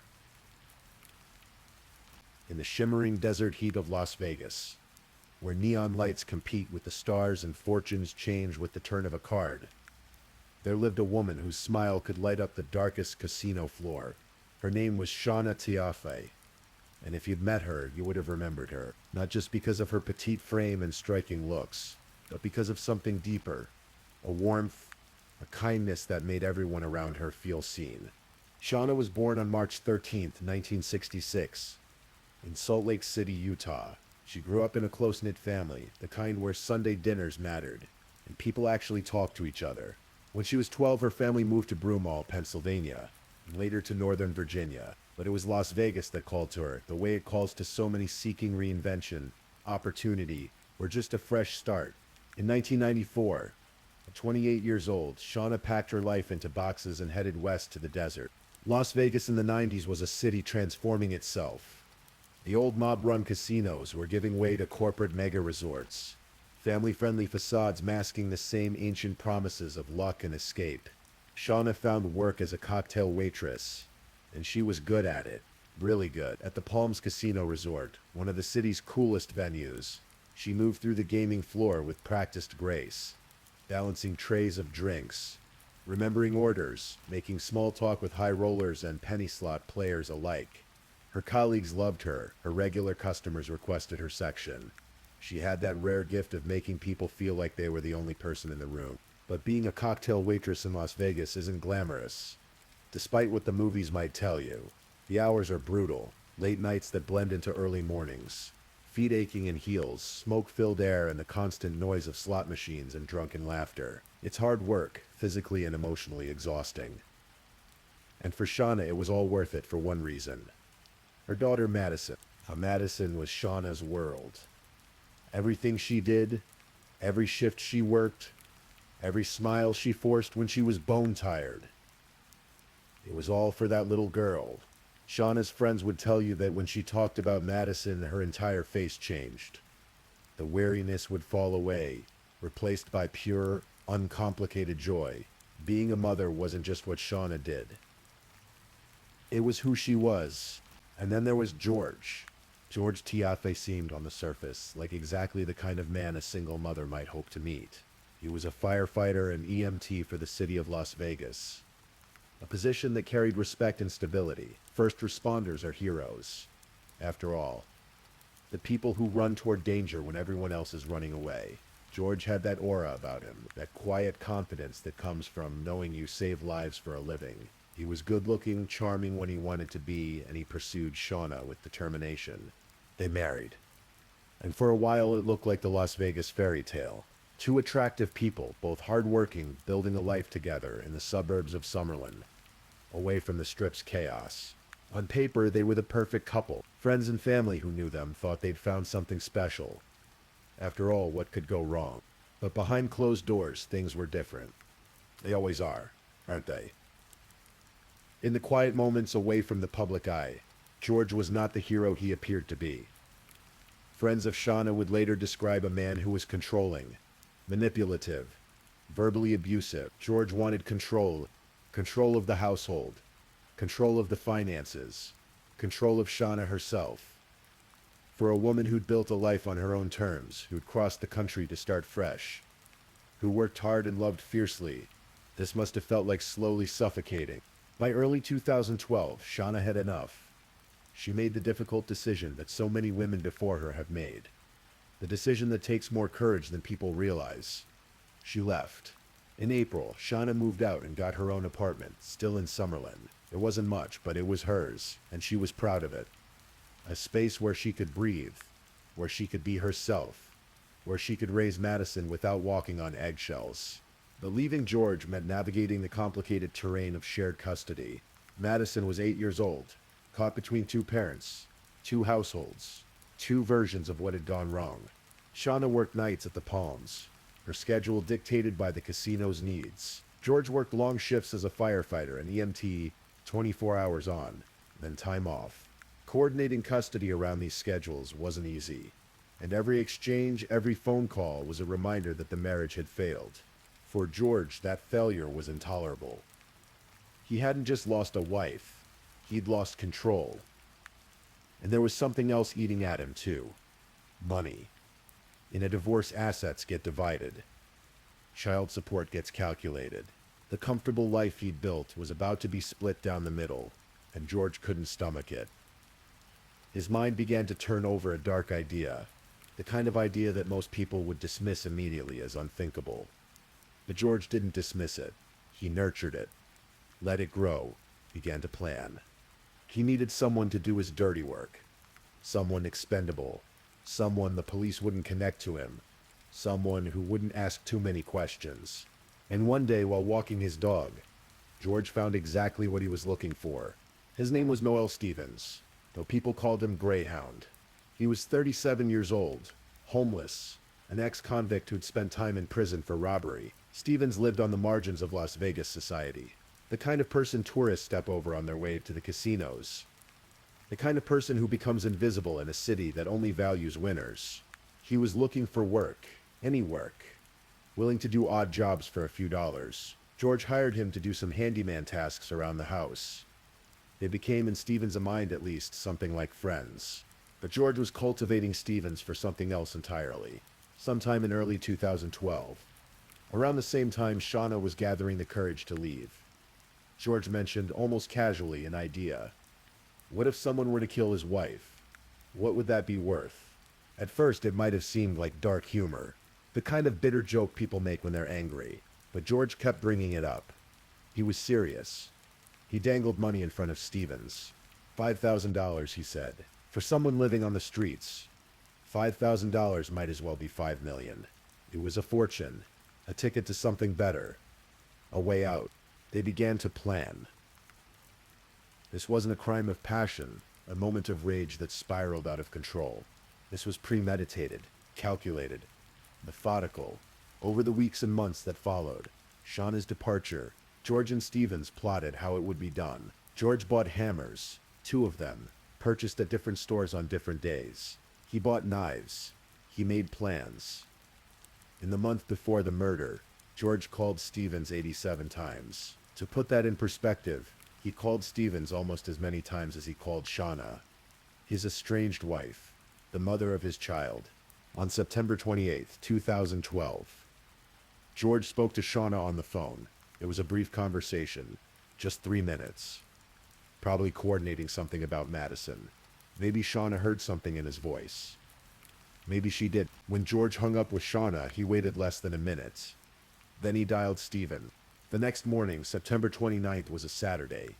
In the shimmering desert heat of Las Vegas, where neon lights compete with the stars and fortunes change with the turn of a card, there lived a woman whose smile could light up the darkest casino floor. Her name was Shauna Tiafe, and if you'd met her, you would have remembered her, not just because of her petite frame and striking looks, but because of something deeper, a warmth, a kindness that made everyone around her feel seen. Shauna was born on March 13th, 1966, in Salt Lake City, Utah. She grew up in a close-knit family, the kind where Sunday dinners mattered, and people actually talked to each other. When she was 12, her family moved to Broomall, Pennsylvania, and later to Northern Virginia. But it was Las Vegas that called to her, the way it calls to so many seeking reinvention, opportunity, or just a fresh start. In 1994, at 28 years old, Shauna packed her life into boxes and headed west to the desert. Las Vegas in the 90s was a city transforming itself. The old mob-run casinos were giving way to corporate mega-resorts, family-friendly facades masking the same ancient promises of luck and escape. Shauna found work as a cocktail waitress, and she was good at it, really good, at the Palms Casino Resort, one of the city's coolest venues. She moved through the gaming floor with practiced grace, balancing trays of drinks, remembering orders, making small talk with high rollers and penny slot players alike. Her colleagues loved her. Her regular customers requested her section. She had that rare gift of making people feel like they were the only person in the room. But being a cocktail waitress in Las Vegas isn't glamorous. Despite what the movies might tell you, the hours are brutal. Late nights that blend into early mornings. Feet aching in heels, smoke-filled air, and the constant noise of slot machines and drunken laughter. It's hard work, physically and emotionally exhausting. And for Shauna, it was all worth it for one reason. Her daughter Madison. Madison was Shauna's world. Everything she did, every shift she worked, every smile she forced when she was bone-tired. It was all for that little girl. Shauna's friends would tell you that when she talked about Madison, her entire face changed. The weariness would fall away, replaced by pure, uncomplicated joy. Being a mother wasn't just what Shauna did. It was who she was. And then there was George. George Tiafe seemed, on the surface, like exactly the kind of man a single mother might hope to meet. He was a firefighter and EMT for the city of Las Vegas. A position that carried respect and stability. First responders are heroes. After all, the people who run toward danger when everyone else is running away. George had that aura about him, that quiet confidence that comes from knowing you save lives for a living. He was good-looking, charming when he wanted to be, and he pursued Shauna with determination. They married. And for a while it looked like the Las Vegas fairy tale. Two attractive people, both hardworking, building a life together in the suburbs of Summerlin, away from the strip's chaos. On paper, they were the perfect couple. Friends and family who knew them thought they'd found something special. After all, what could go wrong? But behind closed doors, things were different. They always are, aren't they? In the quiet moments away from the public eye, George was not the hero he appeared to be. Friends of Shauna would later describe a man who was controlling, manipulative, verbally abusive. George wanted control. Control of the household. Control of the finances. Control of Shauna herself. For a woman who'd built a life on her own terms, who'd crossed the country to start fresh, who worked hard and loved fiercely, this must have felt like slowly suffocating. By early 2012, Shauna had enough. She made the difficult decision that so many women before her have made. The decision that takes more courage than people realize. She left. In April, Shauna moved out and got her own apartment, still in Summerlin. It wasn't much, but it was hers, and she was proud of it. A space where she could breathe, where she could be herself, where she could raise Madison without walking on eggshells. But leaving George meant navigating the complicated terrain of shared custody. Madison was 8 years old, caught between two parents, two households, two versions of what had gone wrong. Shauna worked nights at the Palms, her schedule dictated by the casino's needs. George worked long shifts as a firefighter, an EMT, 24 hours on, then time off. Coordinating custody around these schedules wasn't easy, and every exchange, every phone call was a reminder that the marriage had failed. For George, that failure was intolerable. He hadn't just lost a wife, he'd lost control. And there was something else eating at him, too. Money. In a divorce, assets get divided. Child support gets calculated. The comfortable life he'd built was about to be split down the middle, and George couldn't stomach it. His mind began to turn over a dark idea, the kind of idea that most people would dismiss immediately as unthinkable. But George didn't dismiss it. He nurtured it, let it grow, began to plan. He needed someone to do his dirty work, someone expendable, someone the police wouldn't connect to him, someone who wouldn't ask too many questions. And one day, while walking his dog, George found exactly what he was looking for. His name was Noel Stevens, though people called him Greyhound. He was 37 years old, homeless, an ex-convict who'd spent time in prison for robbery. Stevens lived on the margins of Las Vegas society, the kind of person tourists step over on their way to the casinos, the kind of person who becomes invisible in a city that only values winners. He was looking for work, any work, willing to do odd jobs for a few dollars. George hired him to do some handyman tasks around the house. They became, in Stevens' mind at least, something like friends. But George was cultivating Stevens for something else entirely. Sometime in early 2012, around the same time Shauna was gathering the courage to leave, George mentioned almost casually an idea. What if someone were to kill his wife? What would that be worth? At first it might have seemed like dark humor, the kind of bitter joke people make when they're angry. But George kept bringing it up. He was serious. He dangled money in front of Stevens. $5,000, he said. For someone living on the streets, $5,000 might as well be $5 million. It was a fortune, a ticket to something better, a way out. They began to plan. This wasn't a crime of passion, a moment of rage that spiraled out of control. This was premeditated, calculated, methodical. Over the weeks and months that followed, Shauna's departure, George and Stevens plotted how it would be done. George bought hammers, 2 of them, purchased at different stores on different days. He bought knives. He made plans. In the month before the murder, George called Stevens 87 times. To put that in perspective, he called Stevens almost as many times as he called Shauna, his estranged wife, the mother of his child. On September 28, 2012, George spoke to Shauna on the phone. It was a brief conversation, just 3 minutes. Probably coordinating something about Madison. Maybe Shauna heard something in his voice. Maybe she did. When George hung up with Shauna, he waited less than a minute. Then he dialed Steven. The next morning, September 29th, was a Saturday.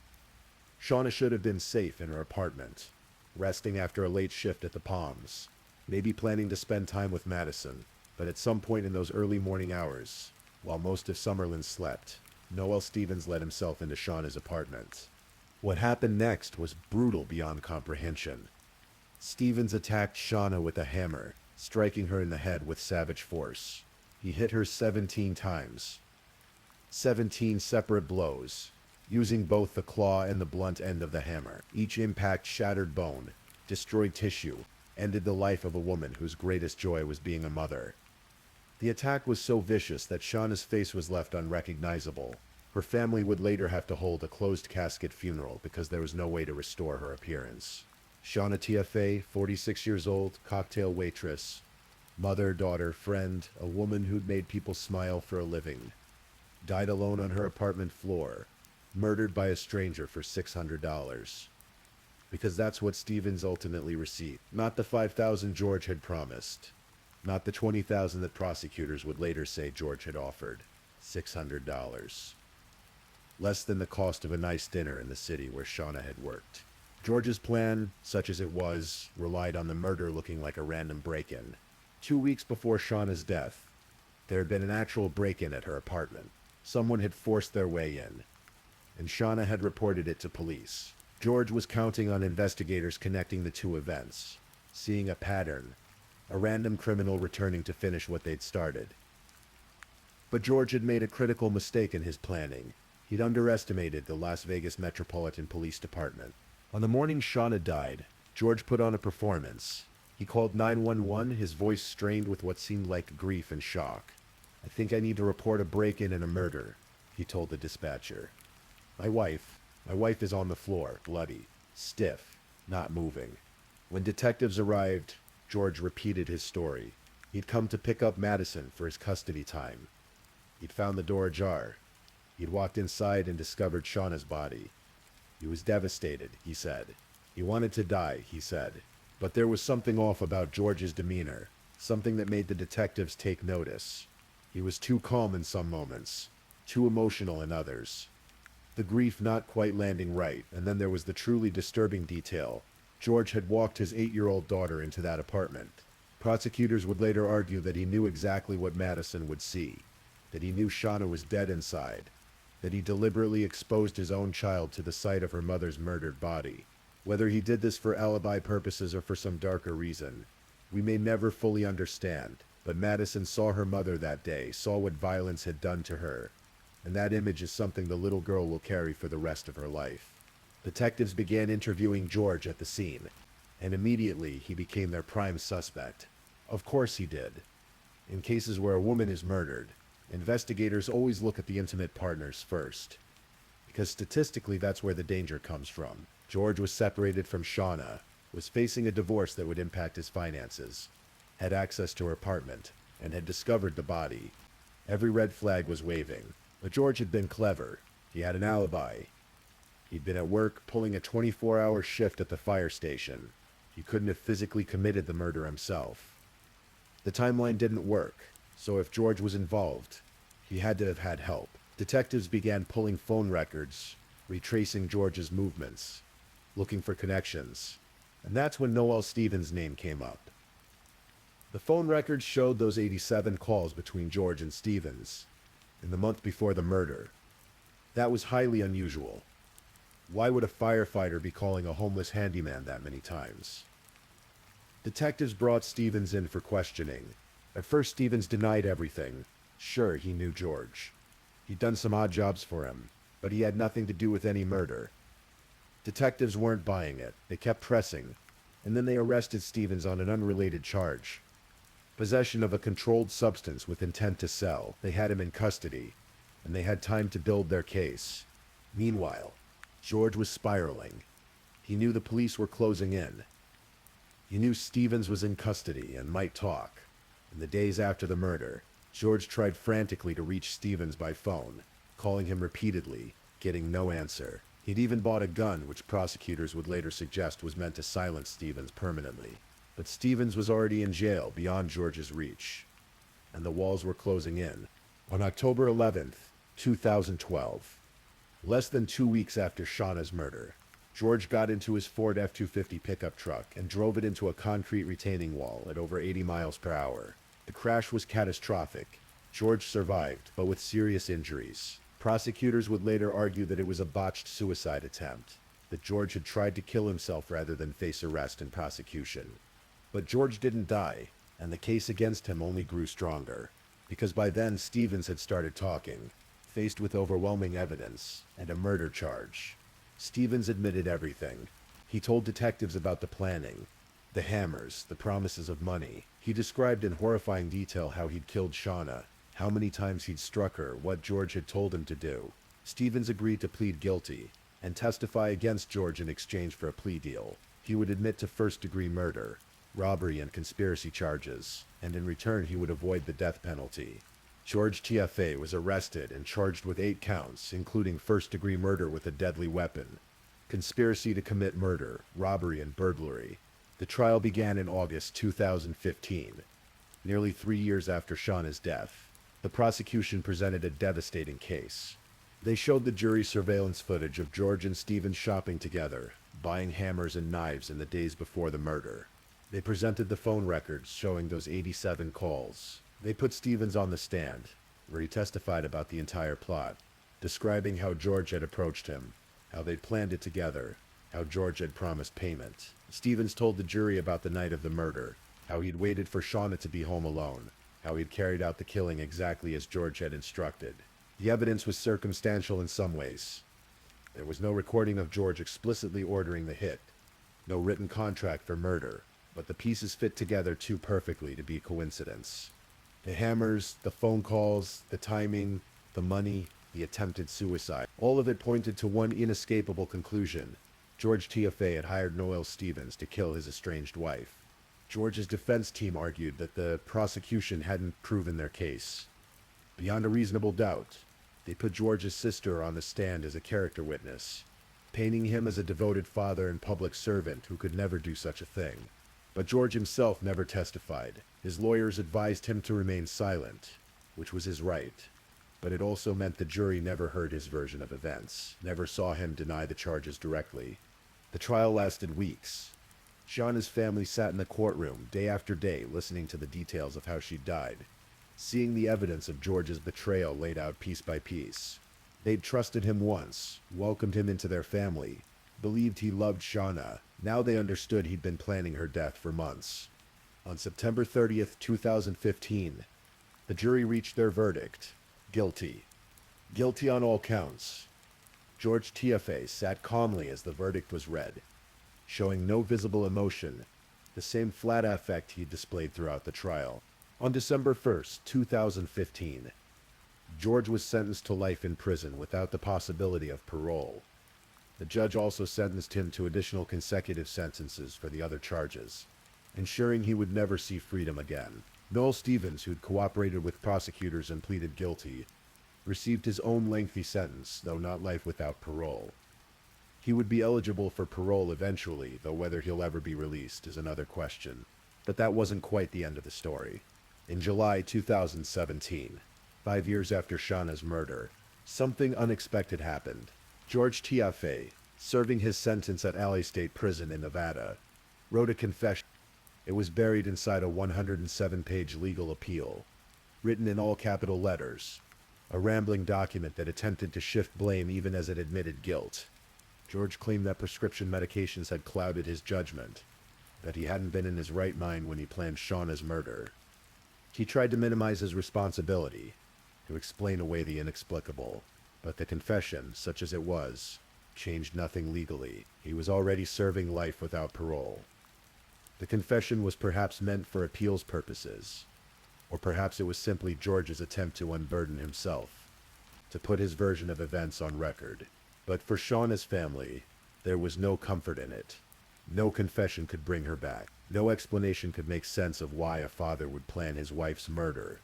Shauna should have been safe in her apartment, resting after a late shift at the Palms, maybe planning to spend time with Madison. But at some point in those early morning hours, while most of Summerlin slept, Noel Stevens let himself into Shauna's apartment. What happened next was brutal beyond comprehension. Stevens attacked Shauna with a hammer, striking her in the head with savage force. He hit her 17 times. 17 separate blows, using both the claw and the blunt end of the hammer. Each impact shattered bone, destroyed tissue, ended the life of a woman whose greatest joy was being a mother. The attack was so vicious that Shauna's face was left unrecognizable. Her family would later have to hold a closed casket funeral because there was no way to restore her appearance. Shauna TFA, 46 years old, cocktail waitress, mother, daughter, friend, a woman who'd made people smile for a living, died alone on her apartment floor, murdered by a stranger for $600. Because that's what Stevens ultimately received. Not the $5,000 George had promised. Not the $20,000 that prosecutors would later say George had offered. $600. Less than the cost of a nice dinner in the city where Shauna had worked. George's plan, such as it was, relied on the murder looking like a random break-in. 2 weeks before Shauna's death, there had been an actual break-in at her apartment. Someone had forced their way in, and Shauna had reported it to police. George was counting on investigators connecting the two events, seeing a pattern, a random criminal returning to finish what they'd started. But George had made a critical mistake in his planning. He'd underestimated the Las Vegas Metropolitan Police Department. On the morning Shauna died, George put on a performance. He called 911, his voice strained with what seemed like grief and shock. "I think I need to report a break-in and a murder," he told the dispatcher. My wife is on the floor, bloody, stiff, not moving." When detectives arrived, George repeated his story. He'd come to pick up Madison for his custody time. He'd found the door ajar. He'd walked inside and discovered Shauna's body. He was devastated, he said. He wanted to die, he said. But there was something off about George's demeanor, something that made the detectives take notice. He was too calm in some moments, too emotional in others. The grief not quite landing right, and then there was the truly disturbing detail. George had walked his 8-year-old daughter into that apartment. Prosecutors would later argue that he knew exactly what Madison would see, that he knew Shauna was dead inside, that he deliberately exposed his own child to the sight of her mother's murdered body. Whether he did this for alibi purposes or for some darker reason, we may never fully understand, but Madison saw her mother that day, saw what violence had done to her, and that image is something the little girl will carry for the rest of her life. Detectives began interviewing George at the scene, and immediately he became their prime suspect. Of course he did. In cases where a woman is murdered, investigators always look at the intimate partners first, because statistically that's where the danger comes from. George was separated from Shauna, was facing a divorce that would impact his finances, had access to her apartment, and had discovered the body. Every red flag was waving. But George had been clever. He had an alibi. He'd been at work pulling a 24-hour shift at the fire station. He couldn't have physically committed the murder himself. The timeline didn't work, so if George was involved, he had to have had help. Detectives began pulling phone records, retracing George's movements, looking for connections. And that's when Noel Stevens' name came up. The phone records showed those 87 calls between George and Stevens in the month before the murder. That was highly unusual. Why would a firefighter be calling a homeless handyman that many times? Detectives brought Stevens in for questioning. At first, Stevens denied everything. Sure, he knew George. He'd done some odd jobs for him, but he had nothing to do with any murder. Detectives weren't buying it. They kept pressing, and then they arrested Stevens on an unrelated charge. Possession of a controlled substance with intent to sell. They had him in custody, and they had time to build their case. Meanwhile, George was spiraling. He knew the police were closing in. He knew Stevens was in custody and might talk. In the days after the murder, George tried frantically to reach Stevens by phone, calling him repeatedly, getting no answer. He'd even bought a gun, which prosecutors would later suggest was meant to silence Stevens permanently. But Stevens was already in jail beyond George's reach, and the walls were closing in. On October 11th, 2012, less than 2 weeks after Shauna's murder, George got into his Ford F-250 pickup truck and drove it into a concrete retaining wall at over 80 miles per hour. The crash was catastrophic. George survived, but with serious injuries. Prosecutors would later argue that it was a botched suicide attempt, that George had tried to kill himself rather than face arrest and prosecution. But George didn't die, and the case against him only grew stronger, because by then Stevens had started talking, faced with overwhelming evidence and a murder charge. Stevens admitted everything. He told detectives about the planning, the hammers, the promises of money. He described in horrifying detail how he'd killed Shauna, how many times he'd struck her, what George had told him to do. Stevens agreed to plead guilty and testify against George in exchange for a plea deal. He would admit to first-degree murder, robbery, and conspiracy charges, and in return he would avoid the death penalty. George TFA was arrested and charged with 8 counts, including first-degree murder with a deadly weapon, conspiracy to commit murder, robbery, and burglary. The trial began in August 2015, nearly 3 years after Shauna's death. The prosecution presented a devastating case. They showed the jury surveillance footage of George and Stevens shopping together, buying hammers and knives in the days before the murder. They presented the phone records showing those 87 calls. They put Stevens on the stand, where he testified about the entire plot, describing how George had approached him, how they'd planned it together, how George had promised payment. Stevens told the jury about the night of the murder, how he'd waited for Shauna to be home alone, how he'd carried out the killing exactly as George had instructed. The evidence was circumstantial in some ways. There was no recording of George explicitly ordering the hit, no written contract for murder, but the pieces fit together too perfectly to be coincidence. The hammers, the phone calls, the timing, the money, the attempted suicide, all of it pointed to one inescapable conclusion. George TFA had hired Noel Stevens to kill his estranged wife. George's defense team argued that the prosecution hadn't proven their case. Beyond a reasonable doubt, they put George's sister on the stand as a character witness, painting him as a devoted father and public servant who could never do such a thing. But George himself never testified. His lawyers advised him to remain silent, which was his right. But it also meant the jury never heard his version of events, never saw him deny the charges directly. The trial lasted weeks. Shauna's family sat in the courtroom day after day listening to the details of how she died, seeing the evidence of George's betrayal laid out piece by piece. They'd trusted him once, welcomed him into their family, believed he loved Shauna. Now they understood he'd been planning her death for months. On September 30th, 2015, the jury reached their verdict. Guilty. Guilty on all counts. George TFA sat calmly as the verdict was read, showing no visible emotion, the same flat affect he displayed throughout the trial. On December 1st, 2015, George was sentenced to life in prison without the possibility of parole. The judge also sentenced him to additional consecutive sentences for the other charges, ensuring he would never see freedom again. Noel Stevens, who'd cooperated with prosecutors and pleaded guilty, received his own lengthy sentence, though not life without parole. He would be eligible for parole eventually, though whether he'll ever be released is another question. But that wasn't quite the end of the story. In July 2017, 5 years after Shauna's murder, something unexpected happened. George TFA, serving his sentence at Alley State Prison in Nevada, wrote a confession. It was buried inside a 107-page legal appeal, written in all capital letters, a rambling document that attempted to shift blame even as it admitted guilt. George claimed that prescription medications had clouded his judgment, that he hadn't been in his right mind when he planned Shauna's murder. He tried to minimize his responsibility, to explain away the inexplicable, but the confession, such as it was, changed nothing legally. He was already serving life without parole. The confession was perhaps meant for appeals purposes, or perhaps it was simply George's attempt to unburden himself, to put his version of events on record. But for Shauna's family, there was no comfort in it. No confession could bring her back. No explanation could make sense of why a father would plan his wife's murder,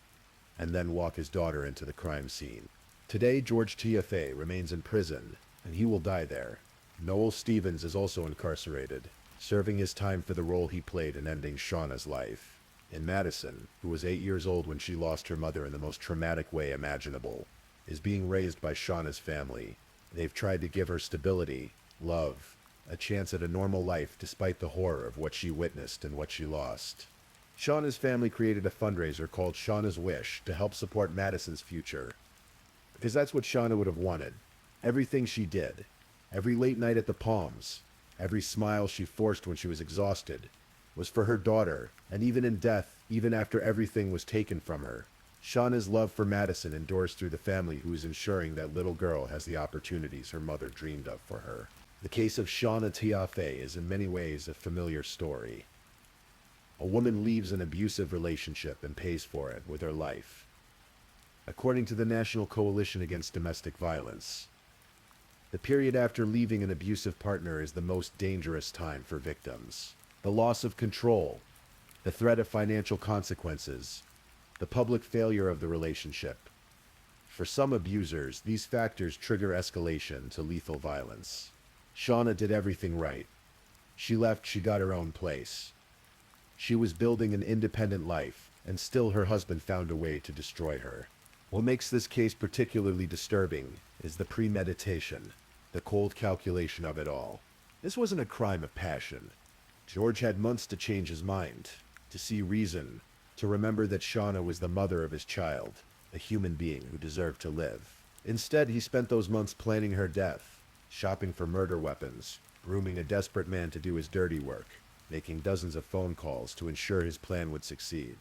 and then walk his daughter into the crime scene. Today, George TFA remains in prison, and he will die there. Noel Stevens is also incarcerated, serving his time for the role he played in ending Shauna's life. And Madison, who was 8 years old when she lost her mother in the most traumatic way imaginable, is being raised by Shauna's family. They've tried to give her stability, love, a chance at a normal life despite the horror of what she witnessed and what she lost. Shauna's family created a fundraiser called Shauna's Wish to help support Madison's future. Because that's what Shauna would have wanted. Everything she did, every late night at the Palms, every smile she forced when she was exhausted, was for her daughter, and even in death, even after everything was taken from her, Shauna's love for Madison endures through the family who is ensuring that little girl has the opportunities her mother dreamed of for her. The case of Shauna Tiafe is in many ways a familiar story. A woman leaves an abusive relationship and pays for it with her life. According to the National Coalition Against Domestic Violence, the period after leaving an abusive partner is the most dangerous time for victims. The loss of control, the threat of financial consequences, the public failure of the relationship. For some abusers, these factors trigger escalation to lethal violence. Shauna did everything right. She left, she got her own place. She was building an independent life, and still her husband found a way to destroy her. What makes this case particularly disturbing is the premeditation, the cold calculation of it all. This wasn't a crime of passion. George had months to change his mind, to see reason, to remember that Shauna was the mother of his child, a human being who deserved to live. Instead, he spent those months planning her death, shopping for murder weapons, grooming a desperate man to do his dirty work, making dozens of phone calls to ensure his plan would succeed.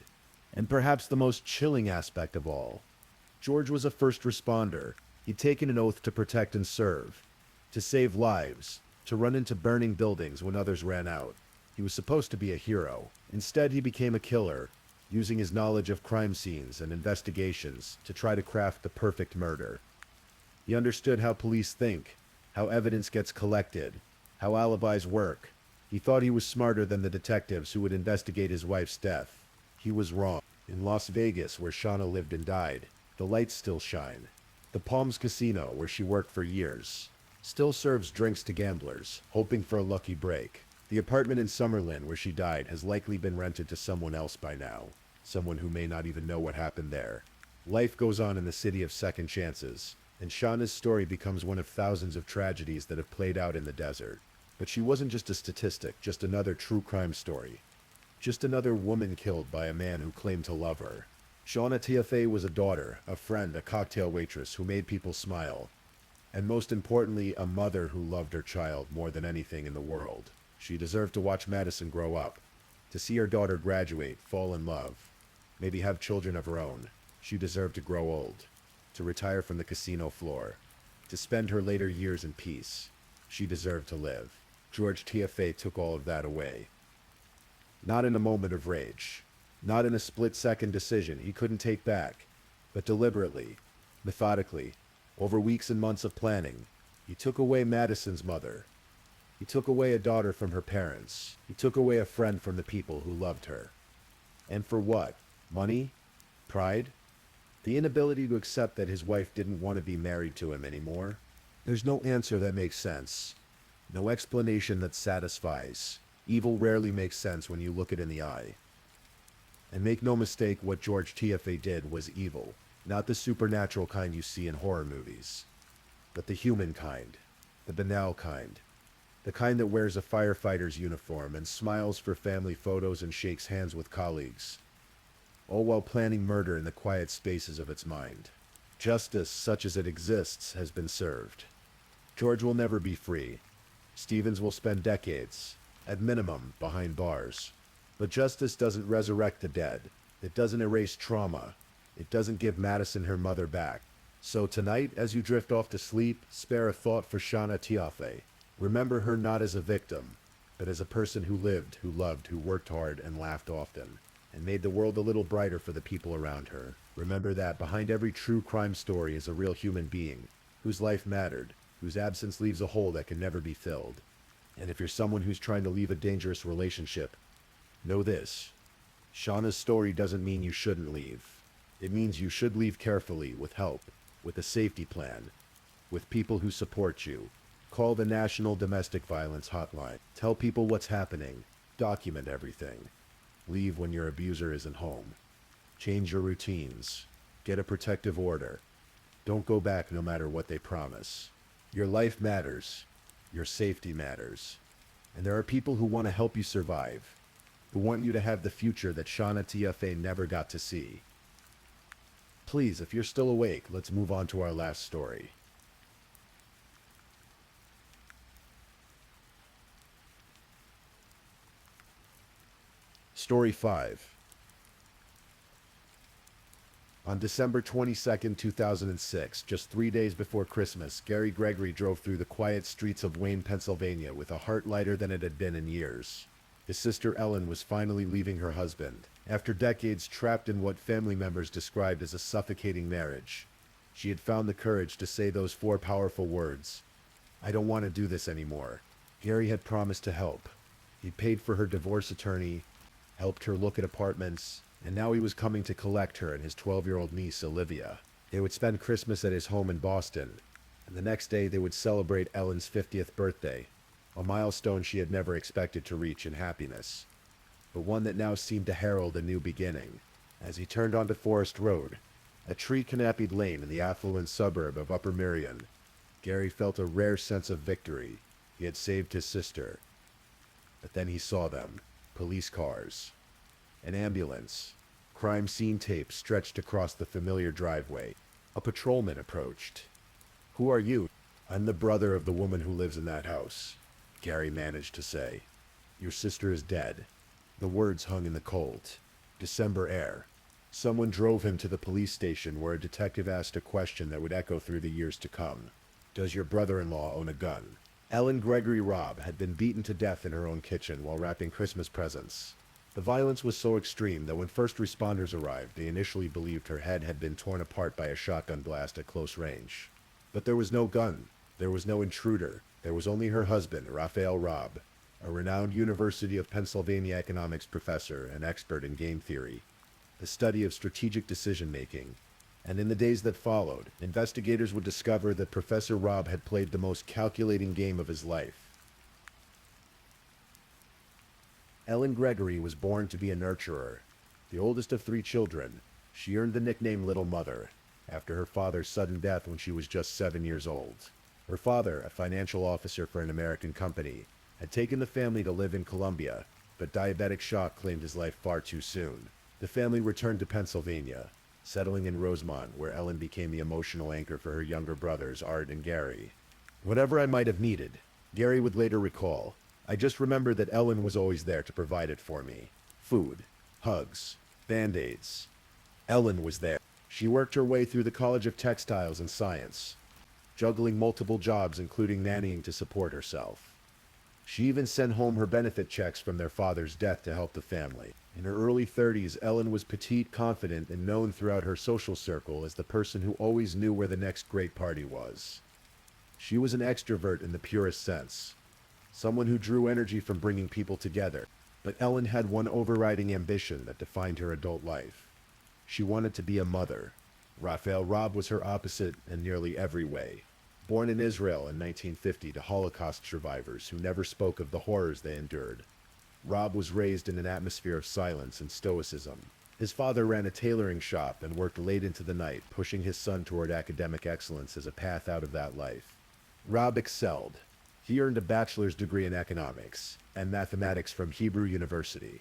And perhaps the most chilling aspect of all, George was a first responder. He'd taken an oath to protect and serve, to save lives, to run into burning buildings when others ran out. He was supposed to be a hero. Instead, he became a killer, using his knowledge of crime scenes and investigations to try to craft the perfect murder. He understood how police think, how evidence gets collected, how alibis work. He thought he was smarter than the detectives who would investigate his wife's death. He was wrong. In Las Vegas, where Shauna lived and died, the lights still shine. The Palms Casino, where she worked for years, still serves drinks to gamblers, hoping for a lucky break. The apartment in Summerlin where she died has likely been rented to someone else by now, someone who may not even know what happened there. Life goes on in the city of second chances, and Shauna's story becomes one of thousands of tragedies that have played out in the desert. But she wasn't just a statistic, just another true crime story. Just another woman killed by a man who claimed to love her. Shauna Tiafe was a daughter, a friend, a cocktail waitress who made people smile. And most importantly, a mother who loved her child more than anything in the world. She deserved to watch Madison grow up, to see her daughter graduate, fall in love, maybe have children of her own. She deserved to grow old, to retire from the casino floor, to spend her later years in peace. She deserved to live. George Tiafe took all of that away. Not in a moment of rage, not in a split-second decision he couldn't take back, but deliberately, methodically, over weeks and months of planning, he took away Madison's mother. He took away a daughter from her parents. He took away a friend from the people who loved her. And for what? Money? Pride? The inability to accept that his wife didn't want to be married to him anymore? There's no answer that makes sense. No explanation that satisfies. Evil rarely makes sense when you look it in the eye. And make no mistake, what George Tiafe did was evil. Not the supernatural kind you see in horror movies, but the human kind, the banal kind. The kind that wears a firefighter's uniform and smiles for family photos and shakes hands with colleagues, all while planning murder in the quiet spaces of its mind. Justice, such as it exists, has been served. George will never be free. Stevens will spend decades, at minimum, behind bars. But justice doesn't resurrect the dead. It doesn't erase trauma. It doesn't give Madison her mother back. So tonight, as you drift off to sleep, spare a thought for Shauna Tiafe. Remember her not as a victim, but as a person who lived, who loved, who worked hard and laughed often, and made the world a little brighter for the people around her. Remember that behind every true crime story is a real human being, whose life mattered, whose absence leaves a hole that can never be filled. And if you're someone who's trying to leave a dangerous relationship, know this. Shauna's story doesn't mean you shouldn't leave. It means you should leave carefully, with help, with a safety plan, with people who support you. Call the National Domestic Violence Hotline. Tell people what's happening. Document everything. Leave when your abuser isn't home. Change your routines. Get a protective order. Don't go back no matter what they promise. Your life matters. Your safety matters. And there are people who want to help you survive. who want you to have the future that Shauna TFA never got to see. Please, if you're still awake, let's move on to our last story. Story 5. On December 22nd, 2006, just 3 days before Christmas, Gary Gregory drove through the quiet streets of Wayne, Pennsylvania with a heart lighter than it had been in years. His sister Ellen was finally leaving her husband, after decades trapped in what family members described as a suffocating marriage. She had found the courage to say those 4 powerful words. "I don't want to do this anymore." Gary had promised to help. He paid for her divorce attorney, helped her look at apartments, and now he was coming to collect her and his 12-year-old niece, Olivia. They would spend Christmas at his home in Boston, and the next day they would celebrate Ellen's 50th birthday, a milestone she had never expected to reach in happiness, but one that now seemed to herald a new beginning. As he turned onto Forest Road, a tree-canopied lane in the affluent suburb of Upper Merion, Gary felt a rare sense of victory. He had saved his sister. But then he saw them. Police cars. An ambulance. Crime scene tape stretched across the familiar driveway. A patrolman approached. "Who are you?" "I'm the brother of the woman who lives in that house," Gary managed to say. "Your sister is dead." The words hung in the cold, December air. Someone drove him to the police station where a detective asked a question that would echo through the years to come. "Does your brother-in-law own a gun?" Ellen Gregory Robb had been beaten to death in her own kitchen while wrapping Christmas presents. The violence was so extreme that when first responders arrived, they initially believed her head had been torn apart by a shotgun blast at close range. But there was no gun. There was no intruder. There was only her husband, Raphael Robb, a renowned University of Pennsylvania economics professor and expert in game theory, the study of strategic decision-making. And in the days that followed, investigators would discover that Professor Robb had played the most calculating game of his life. Ellen Gregory was born to be a nurturer. The oldest of 3 children, she earned the nickname Little Mother after her father's sudden death when she was just 7 years old. Her father, a financial officer for an American company, had taken the family to live in Colombia, but diabetic shock claimed his life far too soon. The family returned to Pennsylvania, settling in Rosemont, where Ellen became the emotional anchor for her younger brothers, Art and Gary. "Whatever I might have needed," Gary would later recall, "I just remember that Ellen was always there to provide it for me. Food, hugs, Band-Aids. Ellen was there. She worked her way through the College of Textiles and Science, juggling multiple jobs including nannying to support herself. She even sent home her benefit checks from their father's death to help the family. In her early 30s, Ellen was petite, confident, and known throughout her social circle as the person who always knew where the next great party was. She was an extrovert in the purest sense, someone who drew energy from bringing people together. But Ellen had one overriding ambition that defined her adult life. She wanted to be a mother. Raphael Robb was her opposite in nearly every way. Born in Israel in 1950 to Holocaust survivors who never spoke of the horrors they endured, Robb was raised in an atmosphere of silence and stoicism. His father ran a tailoring shop and worked late into the night, pushing his son toward academic excellence as a path out of that life. Robb excelled. He earned a bachelor's degree in economics and mathematics from Hebrew University,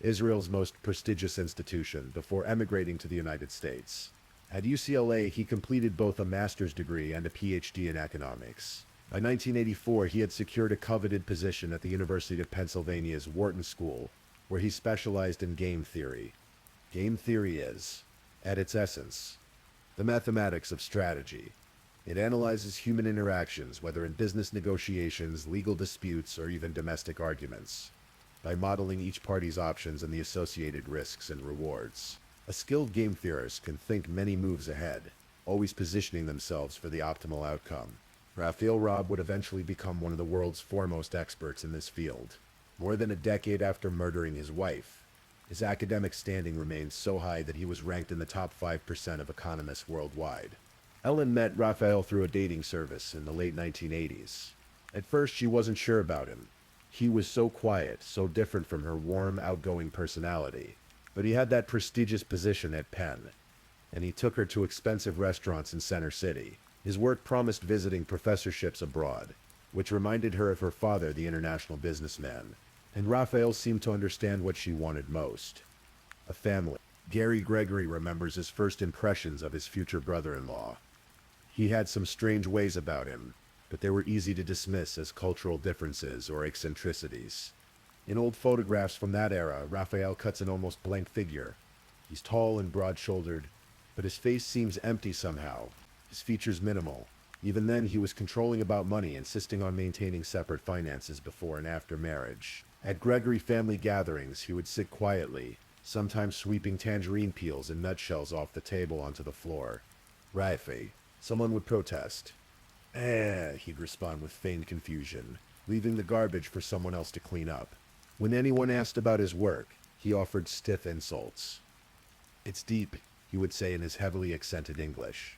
Israel's most prestigious institution, before emigrating to the United States. At UCLA, he completed both a master's degree and a PhD in economics. By 1984, he had secured a coveted position at the University of Pennsylvania's Wharton School, where he specialized in game theory. Game theory is, at its essence, the mathematics of strategy. It analyzes human interactions, whether in business negotiations, legal disputes, or even domestic arguments, by modeling each party's options and the associated risks and rewards. A skilled game theorist can think many moves ahead, always positioning themselves for the optimal outcome. Raphael Robb would eventually become one of the world's foremost experts in this field. More than a decade after murdering his wife, his academic standing remains so high that he was ranked in the top 5% of economists worldwide. Ellen met Raphael through a dating service in the late 1980s. At first, she wasn't sure about him. He was so quiet, so different from her warm, outgoing personality. But he had that prestigious position at Penn, and he took her to expensive restaurants in Center City. His work promised visiting professorships abroad, which reminded her of her father, the international businessman. And Raphael seemed to understand what she wanted most. A family. Gary Gregory remembers his first impressions of his future brother-in-law. He had some strange ways about him, but they were easy to dismiss as cultural differences or eccentricities. In old photographs from that era, Raphael cuts an almost blank figure. He's tall and broad-shouldered, but his face seems empty somehow, his features minimal. Even then, he was controlling about money, insisting on maintaining separate finances before and after marriage. At Gregory family gatherings, he would sit quietly, sometimes sweeping tangerine peels and nutshells off the table onto the floor. "Rafe," someone would protest. He'd respond with feigned confusion, leaving the garbage for someone else to clean up. When anyone asked about his work, he offered stiff insults. "It's deep," he would say in his heavily accented English.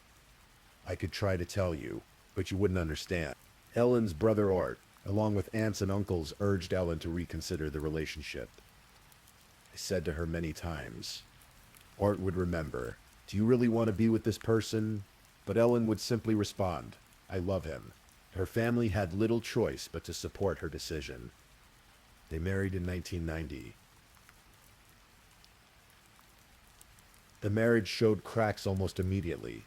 "I could try to tell you, but you wouldn't understand." Ellen's brother Art, along with aunts and uncles, urged Ellen to reconsider the relationship. "I said to her many times." Art would remember, "Do you really want to be with this person?" But Ellen would simply respond, "I love him." Her family had little choice but to support her decision. They married in 1990. The marriage showed cracks almost immediately.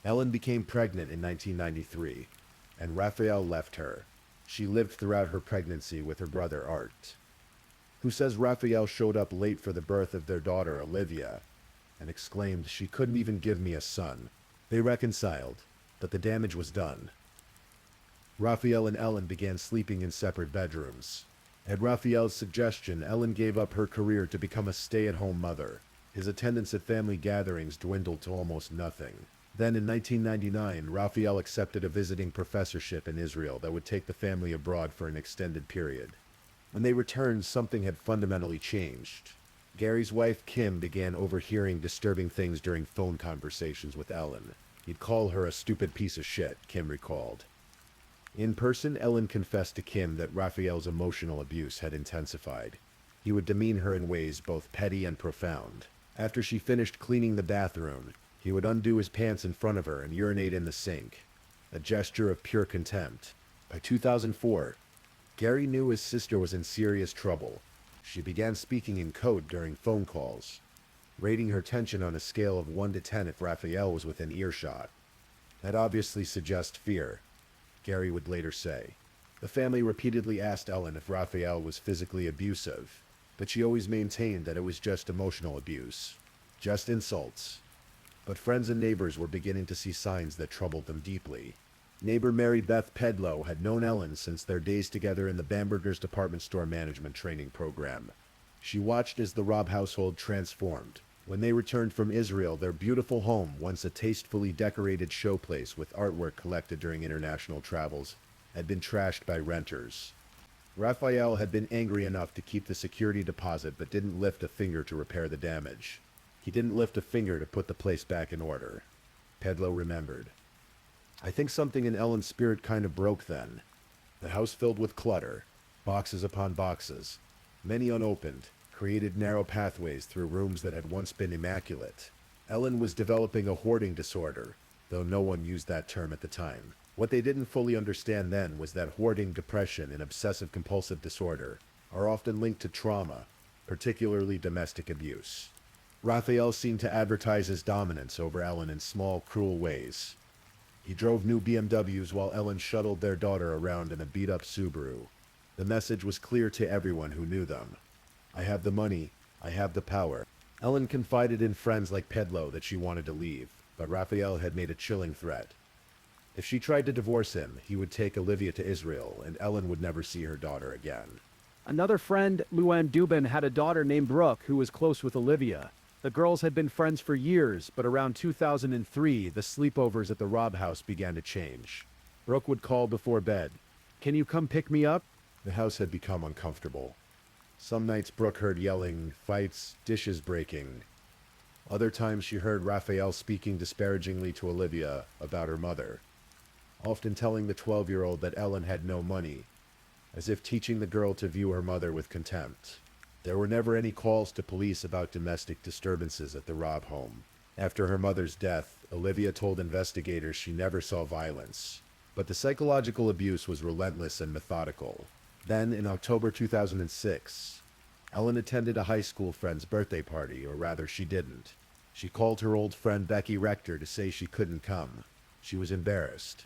Ellen became pregnant in 1993, and Raphael left her. She lived throughout her pregnancy with her brother Art, who says Raphael showed up late for the birth of their daughter Olivia, and exclaimed, "She couldn't even give me a son." They reconciled, but the damage was done. Raphael and Ellen began sleeping in separate bedrooms. At Raphael's suggestion, Ellen gave up her career to become a stay-at-home mother. His attendance at family gatherings dwindled to almost nothing. Then in 1999, Raphael accepted a visiting professorship in Israel that would take the family abroad for an extended period. When they returned, something had fundamentally changed. Gary's wife, Kim, began overhearing disturbing things during phone conversations with Ellen. He'd call her a stupid piece of shit, Kim recalled. In person, Ellen confessed to Kim that Raphael's emotional abuse had intensified. He would demean her in ways both petty and profound. After she finished cleaning the bathroom, he would undo his pants in front of her and urinate in the sink, a gesture of pure contempt. By 2004, Gary knew his sister was in serious trouble. She began speaking in code during phone calls, rating her tension on a scale of 1 to 10 if Raphael was within earshot. That obviously suggests fear, Gary would later say. The family repeatedly asked Ellen if Raphael was physically abusive, but she always maintained that it was just emotional abuse, just insults. But friends and neighbors were beginning to see signs that troubled them deeply. Neighbor Mary Beth Pedlow had known Ellen since their days together in the Bamberger's department store management training program. She watched as the Robb household transformed. When they returned from Israel, their beautiful home, once a tastefully decorated showplace with artwork collected during international travels, had been trashed by renters. Raphael had been angry enough to keep the security deposit but didn't lift a finger to repair the damage. He didn't lift a finger to put the place back in order. Pedlow remembered. "I think something in Ellen's spirit kind of broke then. The house filled with clutter, boxes upon boxes, many unopened, created narrow pathways through rooms that had once been immaculate. Ellen was developing a hoarding disorder, though no one used that term at the time. What they didn't fully understand then was that hoarding, depression, and obsessive-compulsive disorder are often linked to trauma, particularly domestic abuse. Raphael seemed to advertise his dominance over Ellen in small, cruel ways. He drove new BMWs while Ellen shuttled their daughter around in a beat-up Subaru. The message was clear to everyone who knew them. I have the money, I have the power. Ellen confided in friends like Pedlow that she wanted to leave, but Raphael had made a chilling threat. If she tried to divorce him, he would take Olivia to Israel, and Ellen would never see her daughter again. Another friend, Luann Dubin, had a daughter named Brooke who was close with Olivia. The girls had been friends for years, but around 2003, the sleepovers at the Robb house began to change. Brooke would call before bed. "Can you come pick me up?" The house had become uncomfortable. Some nights Brooke heard yelling, fights, dishes breaking. Other times she heard Raphael speaking disparagingly to Olivia about her mother, often telling the 12-year-old that Ellen had no money, as if teaching the girl to view her mother with contempt. There were never any calls to police about domestic disturbances at the Robb home. After her mother's death, Olivia told investigators she never saw violence, but the psychological abuse was relentless and methodical. Then, in October 2006, Ellen attended a high school friend's birthday party, or rather, she didn't. She called her old friend Becky Rector to say she couldn't come. She was embarrassed.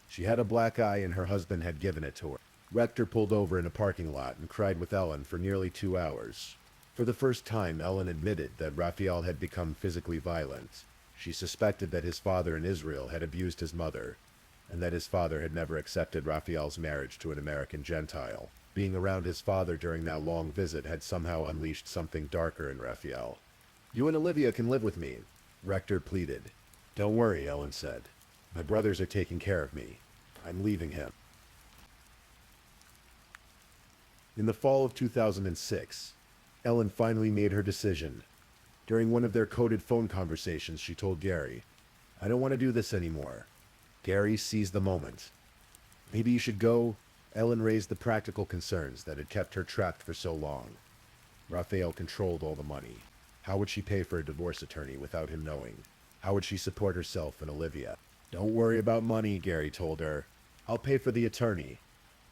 She had a black eye and her husband had given it to her. Rector pulled over in a parking lot and cried with Ellen for nearly 2 hours. For the first time, Ellen admitted that Raphael had become physically violent. She suspected that his father in Israel had abused his mother, and that his father had never accepted Raphael's marriage to an American Gentile. Being around his father during that long visit had somehow unleashed something darker in Raphael. "You and Olivia can live with me," Rector pleaded. "Don't worry," Ellen said. "My brothers are taking care of me. I'm leaving him." In the fall of 2006, Ellen finally made her decision. During one of their coded phone conversations, she told Gary, "I don't want to do this anymore." Gary seized the moment. "Maybe you should go." Ellen raised the practical concerns that had kept her trapped for so long. Raphael controlled all the money. How would she pay for a divorce attorney without him knowing? How would she support herself and Olivia? "Don't worry about money," Gary told her. "I'll pay for the attorney.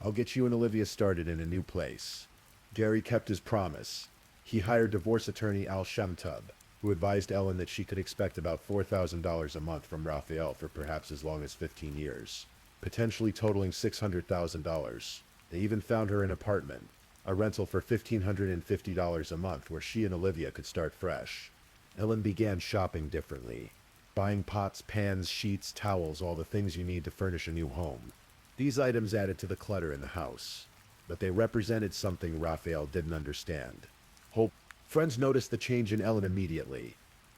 I'll get you and Olivia started in a new place." Gary kept his promise. He hired divorce attorney Al Shamtub, who advised Ellen that she could expect about $4,000 a month from Raphael for perhaps as long as 15 years, potentially totaling $600,000. They even found her an apartment, a rental for $1,550 a month where she and Olivia could start fresh. Ellen began shopping differently, buying pots, pans, sheets, towels, all the things you need to furnish a new home. These items added to the clutter in the house, but they represented something Raphael didn't understand. Hope. Friends noticed the change in Ellen immediately.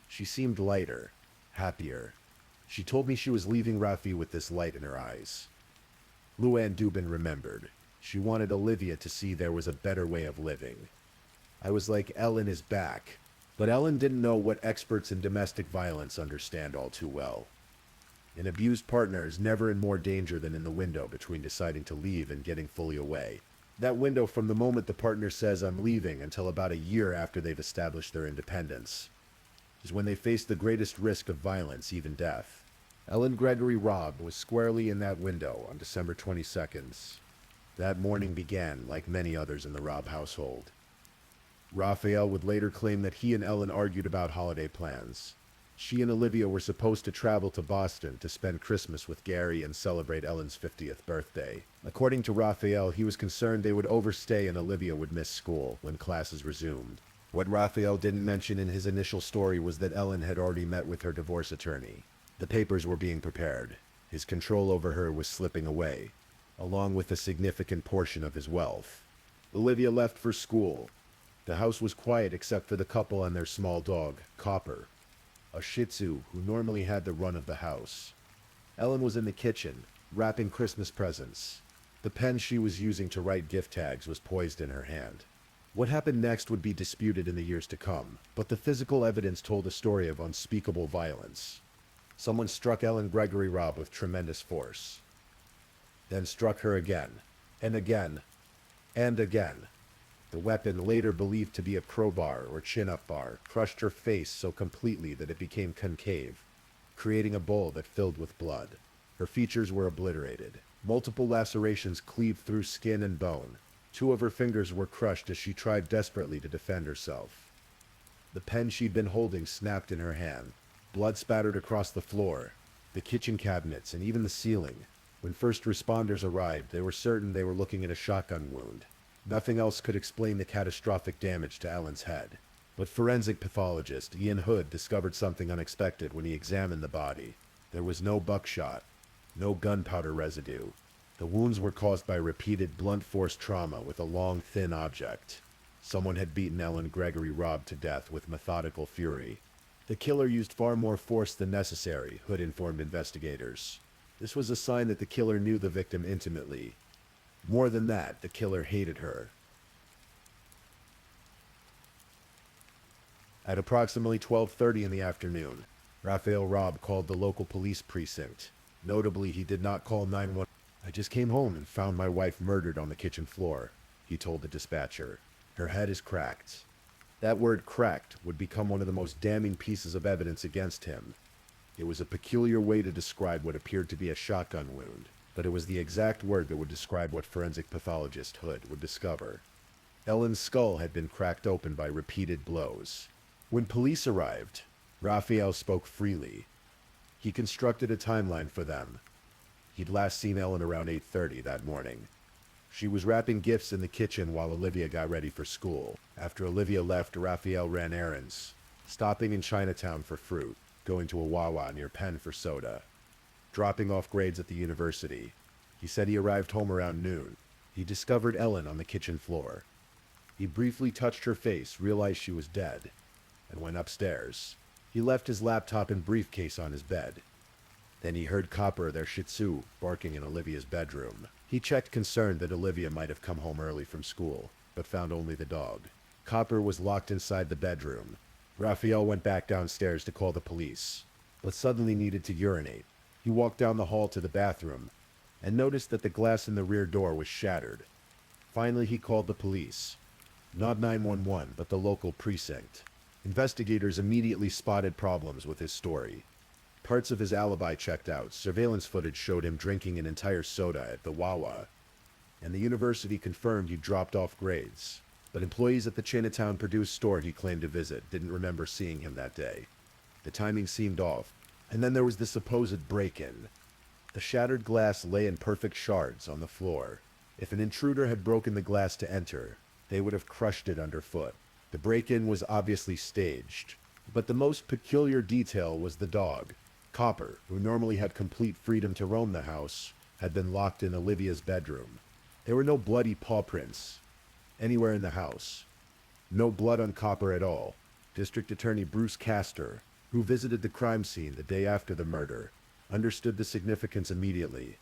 She seemed lighter, happier. She told me she was leaving Rafi with this light in her eyes. Luann Dubin remembered. She wanted Olivia to see there was a better way of living. I was like, Ellen is back. But Ellen didn't know what experts in domestic violence understand all too well. An abused partner is never in more danger than in the window between deciding to leave and getting fully away. That window from the moment the partner says, "I'm leaving," until about a year after they've established their independence, is when they face the greatest risk of violence, even death. Ellen Gregory Robb was squarely in that window on December 22nd. That morning began like many others in the Robb household. Raphael would later claim that he and Ellen argued about holiday plans. She and Olivia were supposed to travel to Boston to spend Christmas with Gary and celebrate Ellen's 50th birthday. According to Raphael, he was concerned they would overstay and Olivia would miss school when classes resumed. What Raphael didn't mention in his initial story was that Ellen had already met with her divorce attorney. The papers were being prepared. His control over her was slipping away, along with a significant portion of his wealth. Olivia left for school. The house was quiet except for the couple and their small dog, Copper, a Shih Tzu who normally had the run of the house. Ellen was in the kitchen, wrapping Christmas presents. The pen she was using to write gift tags was poised in her hand. What happened next would be disputed in the years to come, but the physical evidence told a story of unspeakable violence. Someone struck Ellen Gregory Robb with tremendous force, then struck her again, and again, and again. The weapon, later believed to be a crowbar or chin-up bar, crushed her face so completely that it became concave, creating a bowl that filled with blood. Her features were obliterated. Multiple lacerations cleaved through skin and bone. 2 of her fingers were crushed as she tried desperately to defend herself. The pen she'd been holding snapped in her hand. Blood spattered across the floor, the kitchen cabinets, and even the ceiling. When first responders arrived, they were certain they were looking at a shotgun wound. Nothing else could explain the catastrophic damage to Ellen's head. But forensic pathologist Ian Hood discovered something unexpected when he examined the body. There was no buckshot, no gunpowder residue. The wounds were caused by repeated blunt force trauma with a long, thin object. Someone had beaten Ellen Gregory Robb to death with methodical fury. The killer used far more force than necessary, Hood informed investigators. This was a sign that the killer knew the victim intimately. More than that, the killer hated her. At approximately 12:30 in the afternoon, Raphael Robb called the local police precinct. Notably, he did not call 911. "I just came home and found my wife murdered on the kitchen floor," he told the dispatcher. "Her head is cracked." That word "cracked" would become one of the most damning pieces of evidence against him. It was a peculiar way to describe what appeared to be a shotgun wound. but it was the exact word that would describe what forensic pathologist Hood would discover. Ellen's skull had been cracked open by repeated blows. When police arrived, Raphael spoke freely. He constructed a timeline for them. He'd last seen Ellen around 8:30 that morning. She was wrapping gifts in the kitchen while Olivia got ready for school. After Olivia left, Raphael ran errands, stopping in Chinatown for fruit, going to a Wawa near Penn for soda, dropping off grades at the university. He said he arrived home around noon. He discovered Ellen on the kitchen floor. He briefly touched her face, realized she was dead, and went upstairs. He left his laptop and briefcase on his bed. Then he heard Copper, their Shih Tzu, barking in Olivia's bedroom. He checked, concerned that Olivia might have come home early from school, but found only the dog. Copper was locked inside the bedroom. Raphael went back downstairs to call the police, but suddenly needed to urinate. He walked down the hall to the bathroom and noticed that the glass in the rear door was shattered. Finally, he called the police. Not 911, but the local precinct. Investigators immediately spotted problems with his story. Parts of his alibi checked out. Surveillance footage showed him drinking an entire soda at the Wawa, and the university confirmed he dropped off grades. But employees at the Chinatown Purdue store he claimed to visit didn't remember seeing him that day. The timing seemed off. And then there was the supposed break-in. The shattered glass lay in perfect shards on the floor. If an intruder had broken the glass to enter, they would have crushed it underfoot. The break-in was obviously staged. But the most peculiar detail was the dog. Copper, who normally had complete freedom to roam the house, had been locked in Olivia's bedroom. There were no bloody paw prints anywhere in the house. No blood on Copper at all. District Attorney Bruce Castor, who visited the crime scene the day after the murder, understood the significance immediately.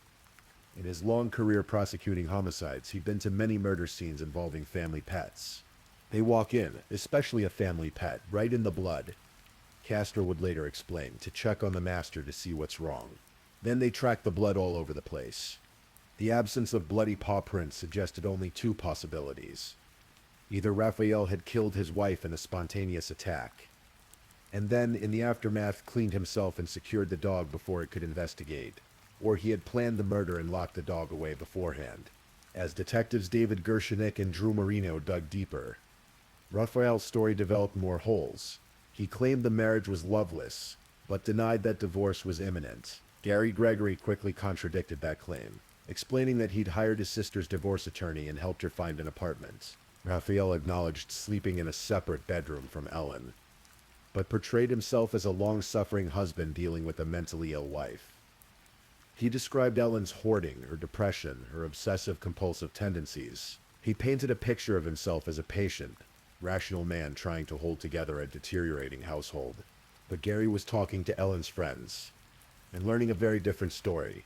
In his long career prosecuting homicides, he'd been to many murder scenes involving family pets. They walk in, especially a family pet, right in the blood. Castor would later explain, to check on the master to see what's wrong. Then they track the blood all over the place. The absence of bloody paw prints suggested only two possibilities. Either Raphael had killed his wife in a spontaneous attack, and then, in the aftermath, cleaned himself and secured the dog before it could investigate, or he had planned the murder and locked the dog away beforehand. As detectives David Gershonik and Drew Marino dug deeper, Raphael's story developed more holes. He claimed the marriage was loveless, but denied that divorce was imminent. Gary Gregory quickly contradicted that claim, explaining that he'd hired his sister's divorce attorney and helped her find an apartment. Raphael acknowledged sleeping in a separate bedroom from Ellen, but portrayed himself as a long-suffering husband dealing with a mentally ill wife. He described Ellen's hoarding, her depression, her obsessive-compulsive tendencies. He painted a picture of himself as a patient, rational man trying to hold together a deteriorating household. But Gary was talking to Ellen's friends and learning a very different story.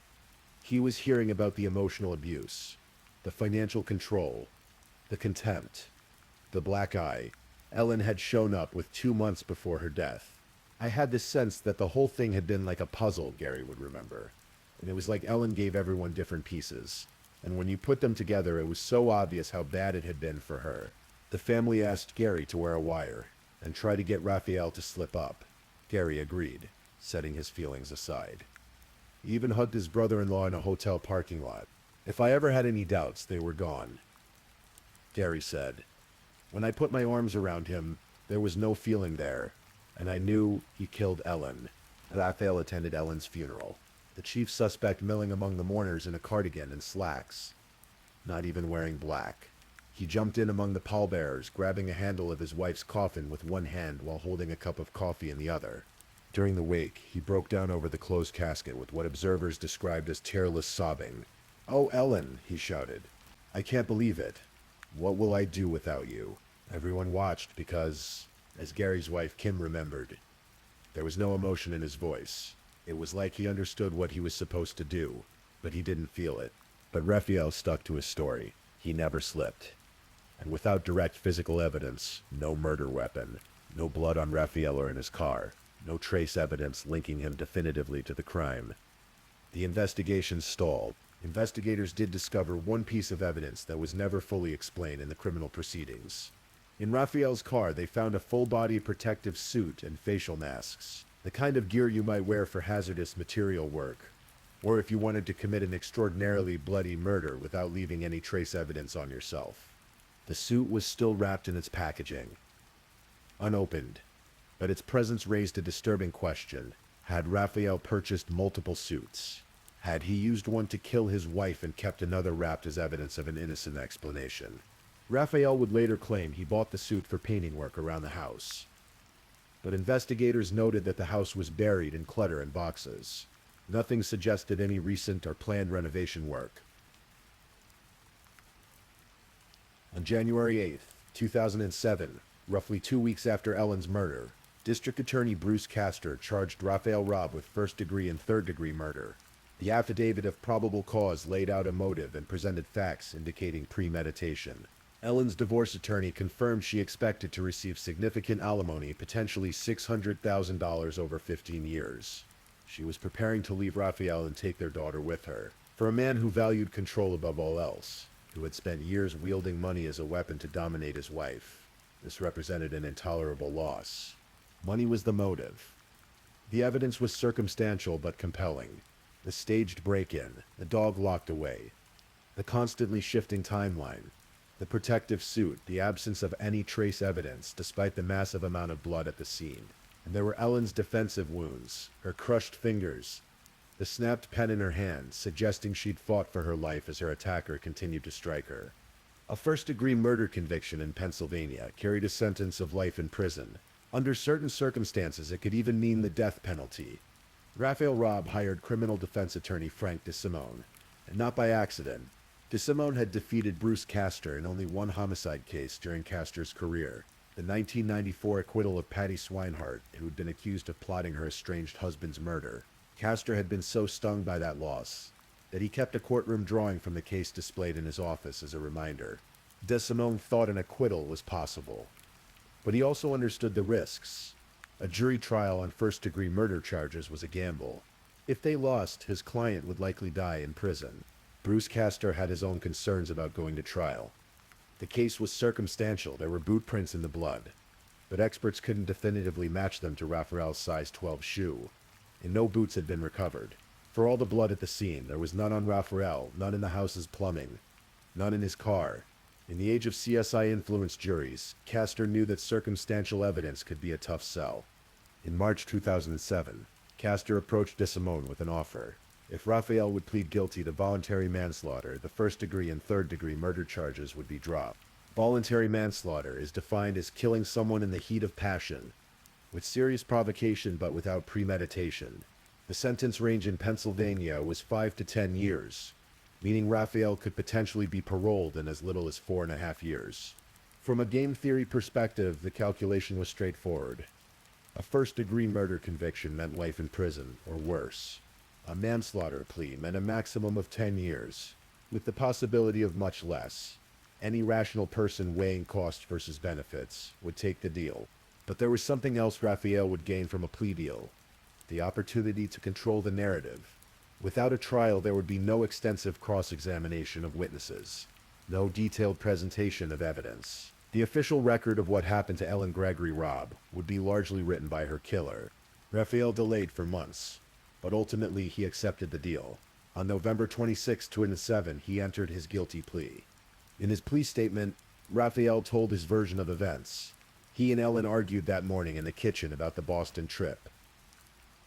He was hearing about the emotional abuse, the financial control, the contempt, the black eye. Ellen had shown up with 2 months before her death. I had this sense that the whole thing had been like a puzzle, Gary would remember. And it was like Ellen gave everyone different pieces. And when you put them together, it was so obvious how bad it had been for her. The family asked Gary to wear a wire and try to get Raphael to slip up. Gary agreed, setting his feelings aside. He even hugged his brother-in-law in a hotel parking lot. If I ever had any doubts, they were gone. Gary said, "When I put my arms around him, there was no feeling there, and I knew he killed Ellen." Raphael attended Ellen's funeral, the chief suspect milling among the mourners in a cardigan and slacks, not even wearing black. He jumped in among the pallbearers, grabbing a handle of his wife's coffin with one hand while holding a cup of coffee in the other. During the wake, he broke down over the closed casket with what observers described as tearless sobbing. "Oh, Ellen," he shouted. "I can't believe it. What will I do without you?" Everyone watched because, as Gary's wife Kim remembered, there was no emotion in his voice. It was like he understood what he was supposed to do, but he didn't feel it. But Raphael stuck to his story. He never slipped. And without direct physical evidence, no murder weapon, no blood on Raphael or in his car, no trace evidence linking him definitively to the crime, the investigation stalled. Investigators did discover one piece of evidence that was never fully explained in the criminal proceedings. In Raphael's car, they found a full-body protective suit and facial masks, the kind of gear you might wear for hazardous material work, or if you wanted to commit an extraordinarily bloody murder without leaving any trace evidence on yourself. The suit was still wrapped in its packaging, unopened, but its presence raised a disturbing question. Had Raphael purchased multiple suits? Had he used one to kill his wife and kept another wrapped as evidence of an innocent explanation? Raphael would later claim he bought the suit for painting work around the house, but investigators noted that the house was buried in clutter and boxes. Nothing suggested any recent or planned renovation work. On January 8th, 2007, roughly 2 weeks after Ellen's murder, District Attorney Bruce Castor charged Raphael Robb with first-degree and third-degree murder. The affidavit of probable cause laid out a motive and presented facts indicating premeditation. Ellen's divorce attorney confirmed she expected to receive significant alimony, potentially $600,000 over 15 years. She was preparing to leave Raphael and take their daughter with her. For a man who valued control above all else, who had spent years wielding money as a weapon to dominate his wife, this represented an intolerable loss. Money was the motive. The evidence was circumstantial but compelling. The staged break-in, the dog locked away, the constantly shifting timeline, the protective suit, the absence of any trace evidence despite the massive amount of blood at the scene. And there were Ellen's defensive wounds, her crushed fingers, the snapped pen in her hand, suggesting she'd fought for her life as her attacker continued to strike her. A first-degree murder conviction in Pennsylvania carried a sentence of life in prison. Under certain circumstances, it could even mean the death penalty. Raphael Robb hired criminal defense attorney Frank DeSimone, and not by accident. DeSimone had defeated Bruce Castor in only one homicide case during Castor's career, the 1994 acquittal of Patty Swinehart, who had been accused of plotting her estranged husband's murder. Castor had been so stung by that loss that he kept a courtroom drawing from the case displayed in his office as a reminder. DeSimone thought an acquittal was possible, but he also understood the risks. A jury trial on first-degree murder charges was a gamble. If they lost, his client would likely die in prison. Bruce Castor had his own concerns about going to trial. The case was circumstantial. There were boot prints in the blood, but experts couldn't definitively match them to Raphael's size 12 shoe, and no boots had been recovered. For all the blood at the scene, there was none on Raphael, none in the house's plumbing, none in his car. In the age of CSI-influenced juries, Castor knew that circumstantial evidence could be a tough sell. In March 2007, Castor approached DeSimone with an offer. If Raphael would plead guilty to voluntary manslaughter, the first-degree and third-degree murder charges would be dropped. Voluntary manslaughter is defined as killing someone in the heat of passion, with serious provocation but without premeditation. The sentence range in Pennsylvania was 5 to 10 years, meaning Raphael could potentially be paroled in as little as 4.5 years. From a game theory perspective, the calculation was straightforward. A first-degree murder conviction meant life in prison, or worse. A manslaughter plea meant a maximum of 10 years, with the possibility of much less. Any rational person weighing costs versus benefits would take the deal. But there was something else Raphael would gain from a plea deal: the opportunity to control the narrative. Without a trial, there would be no extensive cross-examination of witnesses, no detailed presentation of evidence. The official record of what happened to Ellen Gregory Robb would be largely written by her killer. Raphael delayed for months, but ultimately he accepted the deal. On November 26, 2007, he entered his guilty plea. In his plea statement, Raphael told his version of events. He and Ellen argued that morning in the kitchen about the Boston trip.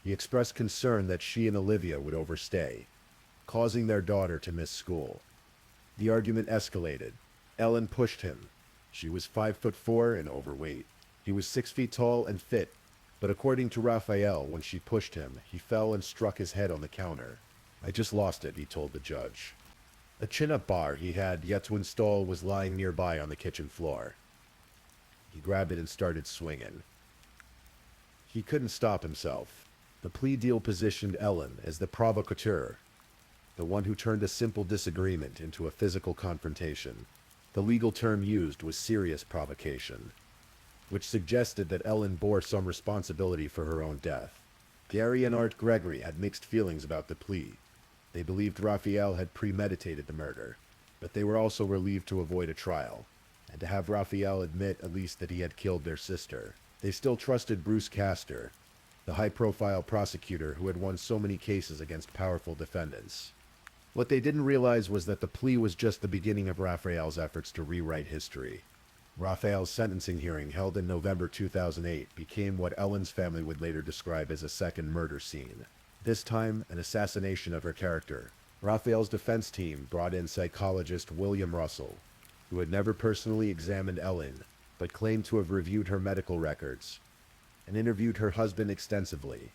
He expressed concern that she and Olivia would overstay, causing their daughter to miss school. The argument escalated. Ellen pushed him. She was 5'4" and overweight. He was 6 feet tall and fit, but according to Raphael, when she pushed him, he fell and struck his head on the counter. "I just lost it," he told the judge. A chin-up bar he had yet to install was lying nearby on the kitchen floor. He grabbed it and started swinging. He couldn't stop himself. The plea deal positioned Ellen as the provocateur, the one who turned a simple disagreement into a physical confrontation. The legal term used was serious provocation, which suggested that Ellen bore some responsibility for her own death. Gary and Art Gregory had mixed feelings about the plea. They believed Raphael had premeditated the murder, but they were also relieved to avoid a trial, and to have Raphael admit at least that he had killed their sister. They still trusted Bruce Castor, the high-profile prosecutor who had won so many cases against powerful defendants. What they didn't realize was that the plea was just the beginning of Raphael's efforts to rewrite history. Raphael's sentencing hearing, held in November 2008, became what Ellen's family would later describe as a second murder scene. This time, an assassination of her character. Raphael's defense team brought in psychologist William Russell, who had never personally examined Ellen, but claimed to have reviewed her medical records and interviewed her husband extensively.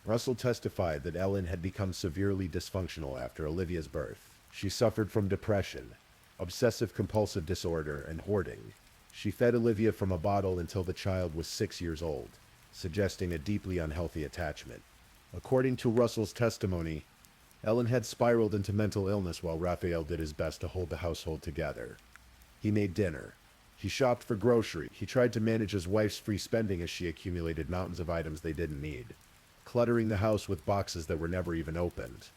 Russell testified that Ellen had become severely dysfunctional after Olivia's birth. She suffered from depression, obsessive-compulsive disorder, and hoarding. She fed Olivia from a bottle until the child was 6 years old, suggesting a deeply unhealthy attachment. According to Russell's testimony, Ellen had spiraled into mental illness while Raphael did his best to hold the household together. He made dinner. He shopped for groceries. He tried to manage his wife's free spending as she accumulated mountains of items they didn't need, cluttering the house with boxes that were never even opened.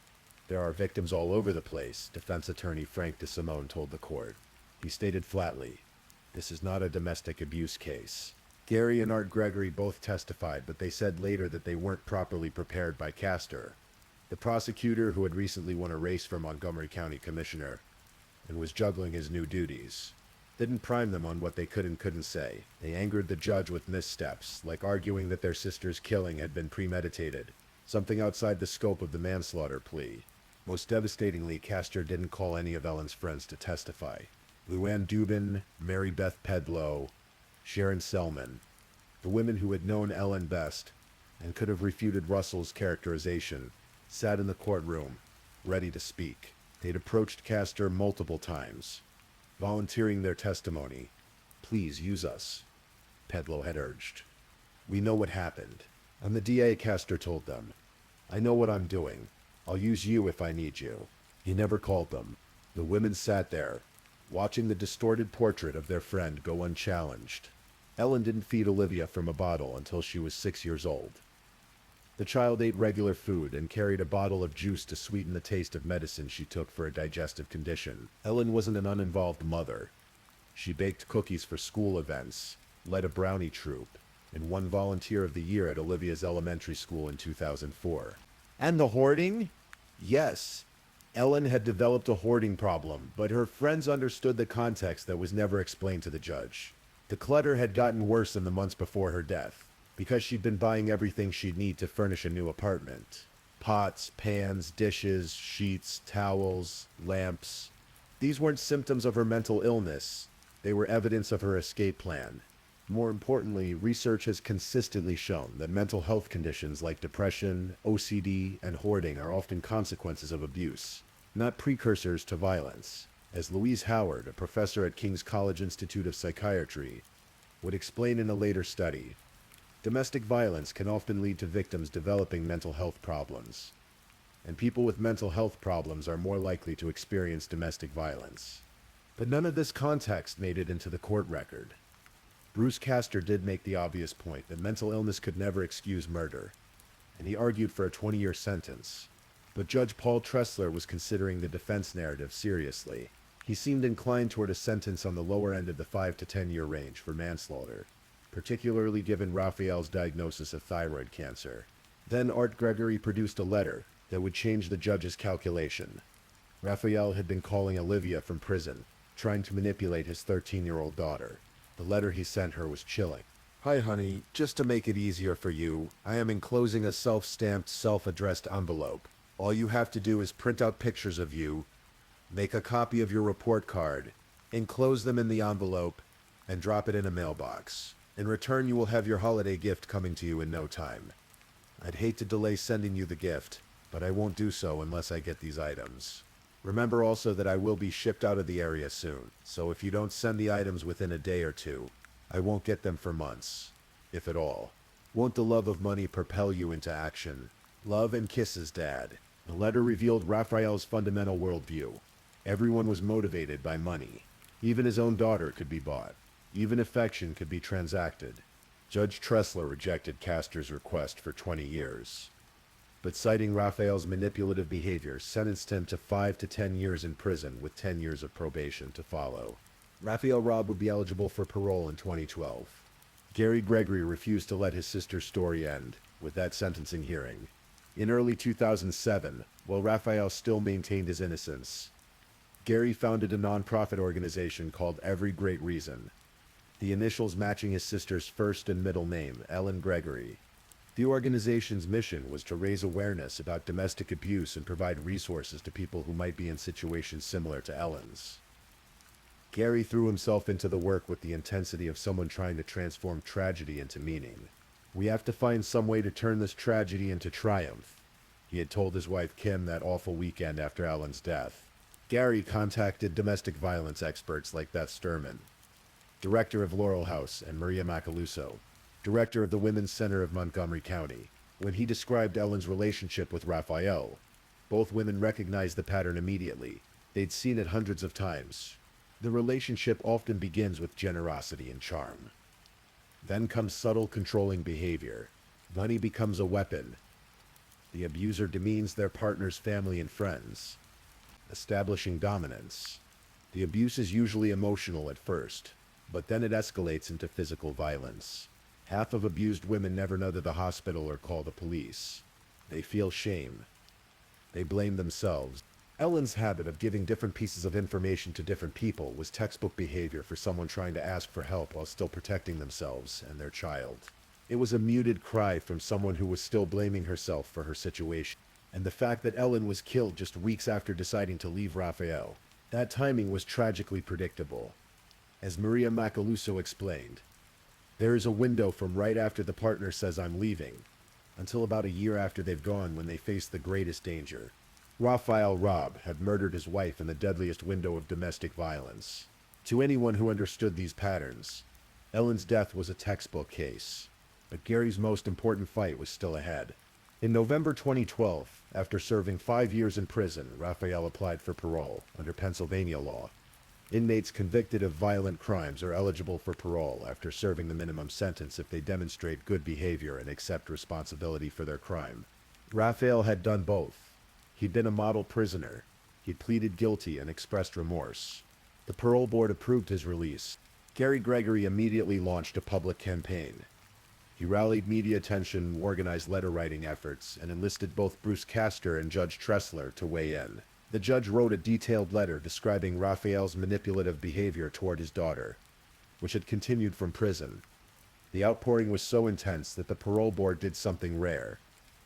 "There are victims all over the place," defense attorney Frank DeSimone told the court. He stated flatly, "This is not a domestic abuse case." Gary and Art Gregory both testified, but they said later that they weren't properly prepared by Castor, the prosecutor who had recently won a race for Montgomery County Commissioner and was juggling his new duties. Didn't prime them on what they could and couldn't say. They angered the judge with missteps, like arguing that their sister's killing had been premeditated, something outside the scope of the manslaughter plea. Most devastatingly, Castor didn't call any of Ellen's friends to testify. Luann Dubin, Mary Beth Pedlow, Sharon Selman, the women who had known Ellen best and could have refuted Russell's characterization, sat in the courtroom, ready to speak. They'd approached Castor multiple times, volunteering their testimony. "Please use us," Pedlow had urged. "We know what happened. I'm the DA," Castor told them. "I know what I'm doing. I'll use you if I need you." He never called them. The women sat there, watching the distorted portrait of their friend go unchallenged. Ellen didn't feed Olivia from a bottle until she was 6 years old. The child ate regular food and carried a bottle of juice to sweeten the taste of medicine she took for a digestive condition. Ellen wasn't an uninvolved mother. She baked cookies for school events, led a brownie troupe, and won Volunteer of the Year at Olivia's elementary school in 2004. And the hoarding? Yes. Ellen had developed a hoarding problem, but her friends understood the context that was never explained to the judge. The clutter had gotten worse in the months before her death, because she'd been buying everything she'd need to furnish a new apartment. Pots, pans, dishes, sheets, towels, lamps. These weren't symptoms of her mental illness. They were evidence of her escape plan. More importantly, research has consistently shown that mental health conditions like depression, OCD, and hoarding are often consequences of abuse, not precursors to violence. As Louise Howard, a professor at King's College Institute of Psychiatry, would explain in a later study, domestic violence can often lead to victims developing mental health problems, and people with mental health problems are more likely to experience domestic violence. But none of this context made it into the court record. Bruce Castor did make the obvious point that mental illness could never excuse murder, and he argued for a 20-year sentence. But Judge Paul Tressler was considering the defense narrative seriously. He seemed inclined toward a sentence on the lower end of the 5 to 10-year range for manslaughter, particularly given Raphael's diagnosis of thyroid cancer. Then Art Gregory produced a letter that would change the judge's calculation. Raphael had been calling Olivia from prison, trying to manipulate his 13-year-old daughter. The letter he sent her was chilling. "Hi, honey. Just to make it easier for you, I am enclosing a self-stamped, self-addressed envelope. All you have to do is print out pictures of you, make a copy of your report card, enclose them in the envelope, and drop it in a mailbox. In return, you will have your holiday gift coming to you in no time. I'd hate to delay sending you the gift, but I won't do so unless I get these items. Remember also that I will be shipped out of the area soon, so if you don't send the items within a day or two, I won't get them for months, if at all. Won't the love of money propel you into action? Love and kisses, Dad." The letter revealed Raphael's fundamental worldview. Everyone was motivated by money. Even his own daughter could be bought. Even affection could be transacted. Judge Tressler rejected Castor's request for 20 years. But citing Raphael's manipulative behavior, sentenced him to 5 to 10 years in prison with 10 years of probation to follow. Raphael Robb would be eligible for parole in 2012. Gary Gregory refused to let his sister's story end. with that sentencing hearing. In early 2007, while Raphael still maintained his innocence, Gary founded a nonprofit organization called Every Great Reason, the initials matching his sister's first and middle name, Ellen Gregory. The organization's mission was to raise awareness about domestic abuse and provide resources to people who might be in situations similar to Ellen's. Gary threw himself into the work with the intensity of someone trying to transform tragedy into meaning. "We have to find some way to turn this tragedy into triumph," he had told his wife Kim that awful weekend after Ellen's death. Gary contacted domestic violence experts like Beth Sturman, director of Laurel House, and Maria Macaluso, director of the Women's Center of Montgomery County. When he described Ellen's relationship with Raphael, both women recognized the pattern immediately. They'd seen it hundreds of times. The relationship often begins with generosity and charm. Then comes subtle, controlling behavior. Money becomes a weapon. The abuser demeans their partner's family and friends, establishing dominance. The abuse is usually emotional at first, but then it escalates into physical violence. Half of abused women never know to the hospital or call the police. They feel shame. They blame themselves. Ellen's habit of giving different pieces of information to different people was textbook behavior for someone trying to ask for help while still protecting themselves and their child. It was a muted cry from someone who was still blaming herself for her situation. And the fact that Ellen was killed just weeks after deciding to leave Raphael, that timing was tragically predictable. As Maria Macaluso explained, there is a window from right after the partner says "I'm leaving" until about a year after they've gone, when they face the greatest danger. Raphael Robb had murdered his wife in the deadliest window of domestic violence. To anyone who understood these patterns, Ellen's death was a textbook case. But Gary's most important fight was still ahead. In November 2012, after serving 5 years in prison, Raphael applied for parole under Pennsylvania law. Inmates convicted of violent crimes are eligible for parole after serving the minimum sentence if they demonstrate good behavior and accept responsibility for their crime. Raphael had done both. He'd been a model prisoner. He'd pleaded guilty and expressed remorse. The parole board approved his release. Gary Gregory immediately launched a public campaign. He rallied media attention, organized letter-writing efforts, and enlisted both Bruce Castor and Judge Tressler to weigh in. The judge wrote a detailed letter describing Raphael's manipulative behavior toward his daughter, which had continued from prison. The outpouring was so intense that the parole board did something rare.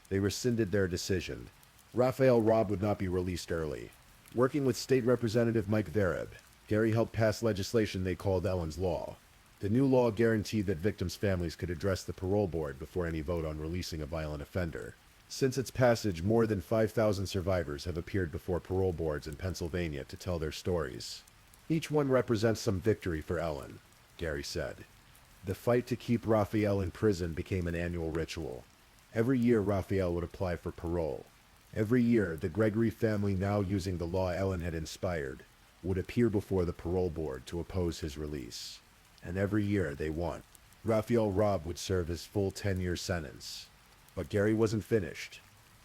They rescinded their decision. Raphael Robb would not be released early. Working with State Representative Mike Vereb, Gary helped pass legislation they called Ellen's Law. The new law guaranteed that victims' families could address the parole board before any vote on releasing a violent offender. Since its passage, more than 5,000 survivors have appeared before parole boards in Pennsylvania to tell their stories. Each one represents some victory for Ellen, Gary said. The fight to keep Raphael in prison became an annual ritual. Every year, Raphael would apply for parole. Every year, the Gregory family, now using the law Ellen had inspired, would appear before the parole board to oppose his release. And every year, they won. Raphael Robb would serve his full 10-year sentence. But Gary wasn't finished.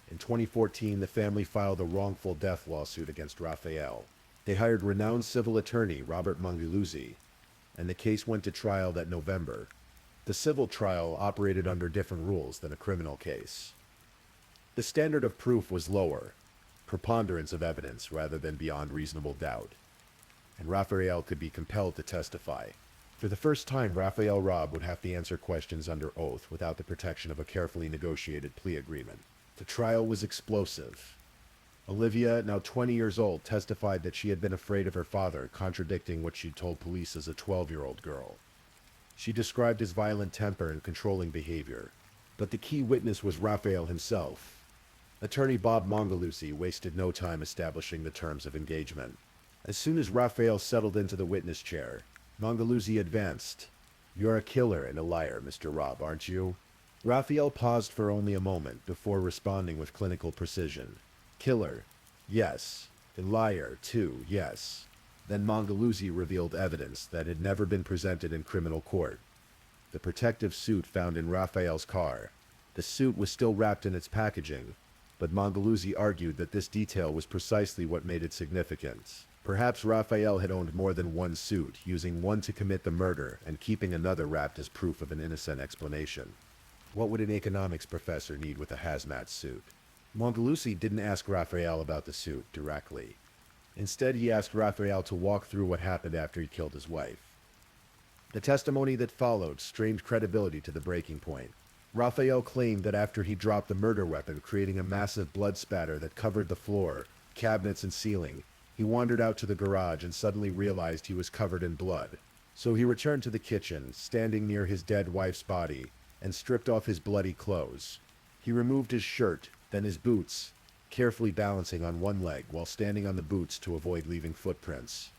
In 2014, the family filed a wrongful death lawsuit against Raphael. They hired renowned civil attorney Robert Mongaluzzi, and the case went to trial that November. The civil trial operated under different rules than a criminal case. The standard of proof was lower, preponderance of evidence rather than beyond reasonable doubt, and Raphael could be compelled to testify. For the first time, Raphael Robb would have to answer questions under oath without the protection of a carefully negotiated plea agreement. The trial was explosive. Olivia, now 20 years old, testified that she had been afraid of her father, contradicting what she'd told police as a 12-year-old girl. She described his violent temper and controlling behavior. But the key witness was Raphael himself. Attorney Bob Mongaluzzi wasted no time establishing the terms of engagement. As soon as Raphael settled into the witness chair, Mongaluzzi advanced. "You're a killer and a liar, Mr. Robb, aren't you?" Raphael paused for only a moment before responding with clinical precision. "Killer, yes. A liar, too, yes." Then Mongaluzzi revealed evidence that had never been presented in criminal court. The protective suit found in Raphael's car. The suit was still wrapped in its packaging, but Mongaluzzi argued that this detail was precisely what made it significant. Perhaps Raphael had owned more than one suit, using one to commit the murder and keeping another wrapped as proof of an innocent explanation. What would an economics professor need with a hazmat suit? Mongalusi didn't ask Raphael about the suit directly. Instead, he asked Raphael to walk through what happened after he killed his wife. The testimony that followed strained credibility to the breaking point. Raphael claimed that after he dropped the murder weapon, creating a massive blood spatter that covered the floor, cabinets, and ceiling, he wandered out to the garage and suddenly realized he was covered in blood. So he returned to the kitchen, standing near his dead wife's body, and stripped off his bloody clothes. He removed his shirt, then his boots, carefully balancing on one leg while standing on the boots to avoid leaving footprints.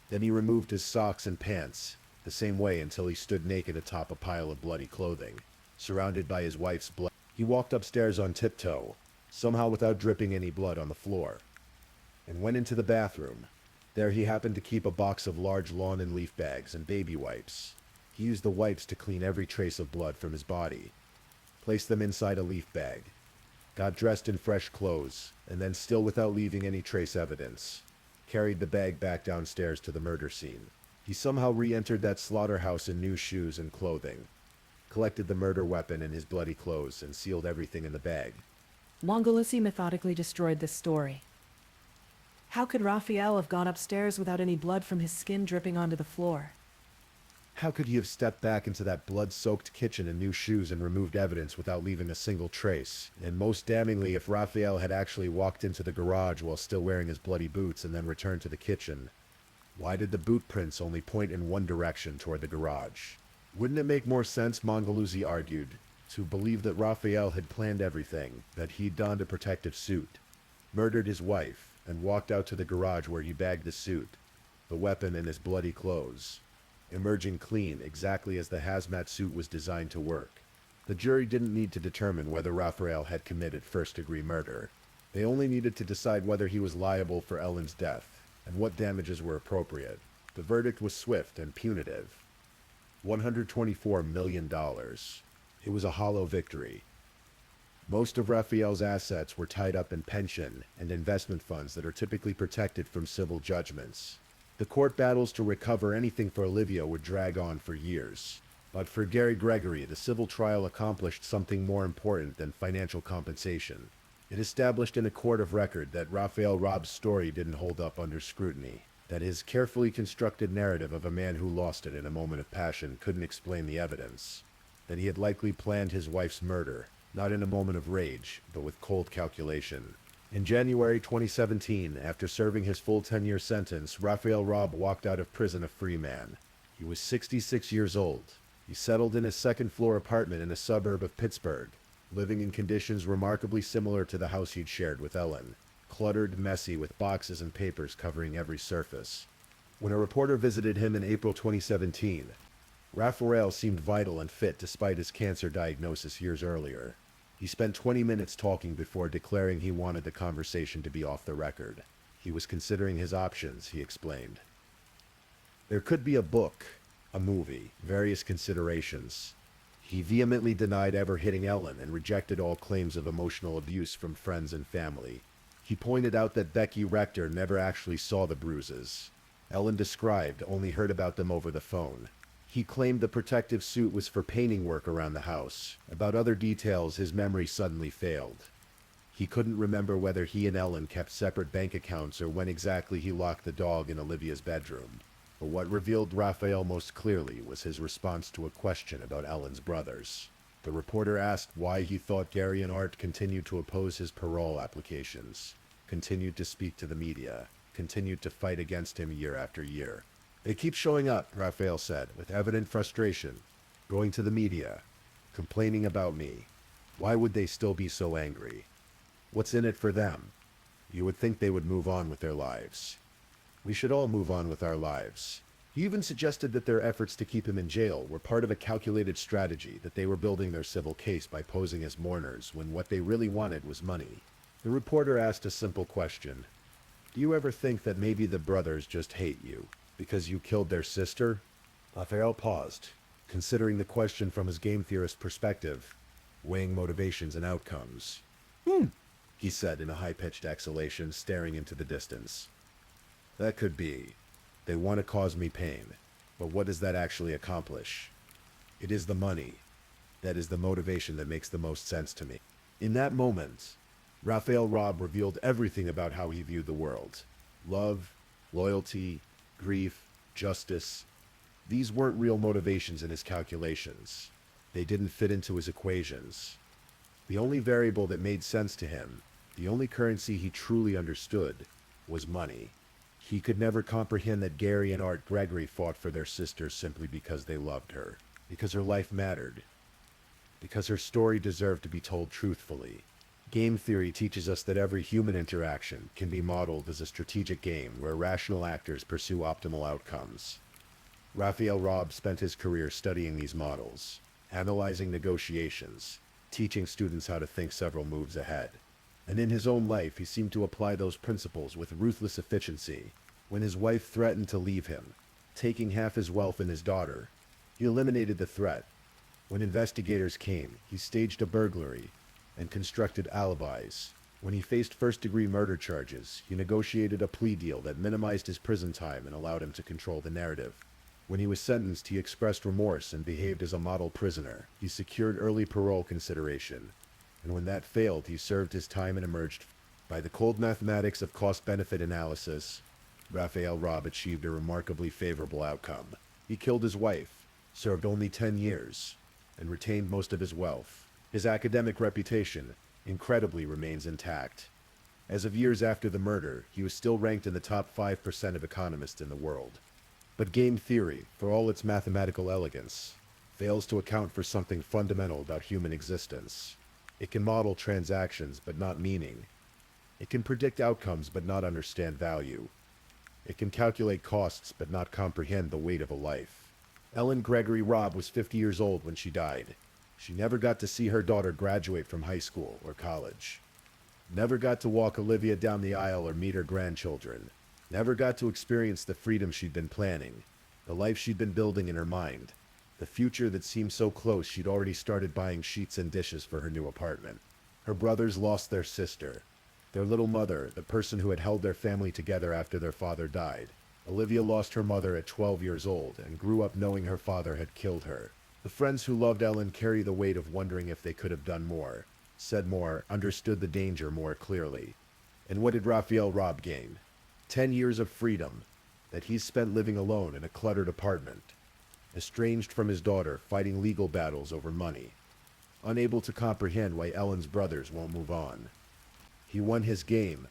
Then he removed his socks and pants, the same way until he stood naked atop a pile of bloody clothing, surrounded by his wife's blood. He walked upstairs on tiptoe, somehow without dripping any blood on the floor, and went into the bathroom. There he happened to keep a box of large lawn and leaf bags and baby wipes. He used the wipes to clean every trace of blood from his body, placed them inside a leaf bag, got dressed in fresh clothes, and then, still without leaving any trace evidence, carried the bag back downstairs to the murder scene. He somehow re-entered that slaughterhouse in new shoes and clothing, collected the murder weapon in his bloody clothes, and sealed everything in the bag. Mongalusi methodically destroyed this story. How could Raphael have gone upstairs without any blood from his skin dripping onto the floor? How could he have stepped back into that blood-soaked kitchen in new shoes and removed evidence without leaving a single trace? And most damningly, if Raphael had actually walked into the garage while still wearing his bloody boots and then returned to the kitchen, why did the boot prints only point in one direction toward the garage? Wouldn't it make more sense, Mongalusi argued, to believe that Raphael had planned everything, that he'd donned a protective suit, murdered his wife, and walked out to the garage where he bagged the suit, the weapon, and his bloody clothes, emerging clean exactly as the hazmat suit was designed to work? The jury didn't need to determine whether Raphael had committed first-degree murder. They only needed to decide whether he was liable for Ellen's death, and what damages were appropriate. The verdict was swift and punitive. $124 million. It was a hollow victory. Most of Raphael's assets were tied up in pension and investment funds that are typically protected from civil judgments. The court battles to recover anything for Olivia would drag on for years. But for Gary Gregory, the civil trial accomplished something more important than financial compensation. It established in a court of record that Raphael Robb's story didn't hold up under scrutiny, that his carefully constructed narrative of a man who lost it in a moment of passion couldn't explain the evidence, that he had likely planned his wife's murder, not in a moment of rage, but with cold calculation. In January 2017, after serving his full 10-year sentence, Raphael Robb walked out of prison a free man. He was 66 years old. He settled in his second-floor apartment in a suburb of Pittsburgh, living in conditions remarkably similar to the house he'd shared with Ellen, cluttered, messy, with boxes and papers covering every surface. When a reporter visited him in April 2017, Raphael seemed vital and fit despite his cancer diagnosis years earlier. He spent 20 minutes talking before declaring he wanted the conversation to be off the record. He was considering his options, he explained. There could be a book, a movie, various considerations. He vehemently denied ever hitting Ellen and rejected all claims of emotional abuse from friends and family. He pointed out that Becky Rector never actually saw the bruises. Ellen described, only heard about them over the phone. He claimed the protective suit was for painting work around the house. About other details, his memory suddenly failed. He couldn't remember whether he and Ellen kept separate bank accounts or when exactly he locked the dog in Olivia's bedroom. But what revealed Raphael most clearly was his response to a question about Ellen's brothers. The reporter asked why he thought Gary and Art continued to oppose his parole applications, continued to speak to the media, continued to fight against him year after year. They keep showing up, Raphael said, with evident frustration, going to the media, complaining about me. Why would they still be so angry? What's in it for them? You would think they would move on with their lives. We should all move on with our lives. He even suggested that their efforts to keep him in jail were part of a calculated strategy, that they were building their civil case by posing as mourners when what they really wanted was money. The reporter asked a simple question. Do you ever think that maybe the brothers just hate you because you killed their sister? Raphael paused, considering the question from his game theorist perspective, weighing motivations and outcomes. He said in a high-pitched exhalation, staring into the distance. That could be. They want to cause me pain. But what does that actually accomplish? It is the money. That is the motivation that makes the most sense to me. In that moment, Raphael Robb revealed everything about how he viewed the world. Love, loyalty, grief, justice. These weren't real motivations in his calculations. They didn't fit into his equations. The only variable that made sense to him, the only currency he truly understood, was money. He could never comprehend that Gary and Art Gregory fought for their sister simply because they loved her, because her life mattered, because her story deserved to be told truthfully. Game theory teaches us that every human interaction can be modeled as a strategic game where rational actors pursue optimal outcomes. Raphael Robb spent his career studying these models, analyzing negotiations, teaching students how to think several moves ahead. And in his own life, he seemed to apply those principles with ruthless efficiency. When his wife threatened to leave him, taking half his wealth and his daughter, he eliminated the threat. When investigators came, he staged a burglary and constructed alibis. When he faced first-degree murder charges, he negotiated a plea deal that minimized his prison time and allowed him to control the narrative. When he was sentenced, he expressed remorse and behaved as a model prisoner. He secured early parole consideration. And when that failed, he served his time and emerged. By the cold mathematics of cost-benefit analysis, Raphael Robb achieved a remarkably favorable outcome. He killed his wife, served only 10 years, and retained most of his wealth. His academic reputation, incredibly, remains intact. As of years after the murder, he was still ranked in the top 5% of economists in the world. But game theory, for all its mathematical elegance, fails to account for something fundamental about human existence. It can model transactions, but not meaning. It can predict outcomes, but not understand value. It can calculate costs, but not comprehend the weight of a life. Ellen Gregory Robb was 50 years old when she died. She never got to see her daughter graduate from high school or college. Never got to walk Olivia down the aisle or meet her grandchildren. Never got to experience the freedom she'd been planning, the life she'd been building in her mind, the future that seemed so close she'd already started buying sheets and dishes for her new apartment. Her brothers lost their sister, their little mother, the person who had held their family together after their father died. Olivia lost her mother at 12 years old and grew up knowing her father had killed her. The friends who loved Ellen carry the weight of wondering if they could have done more, said more, understood the danger more clearly. And what did Raphael Robb gain? 10 years of freedom that he's spent living alone in a cluttered apartment, estranged from his daughter, fighting legal battles over money, unable to comprehend why Ellen's brothers won't move on. He won his game,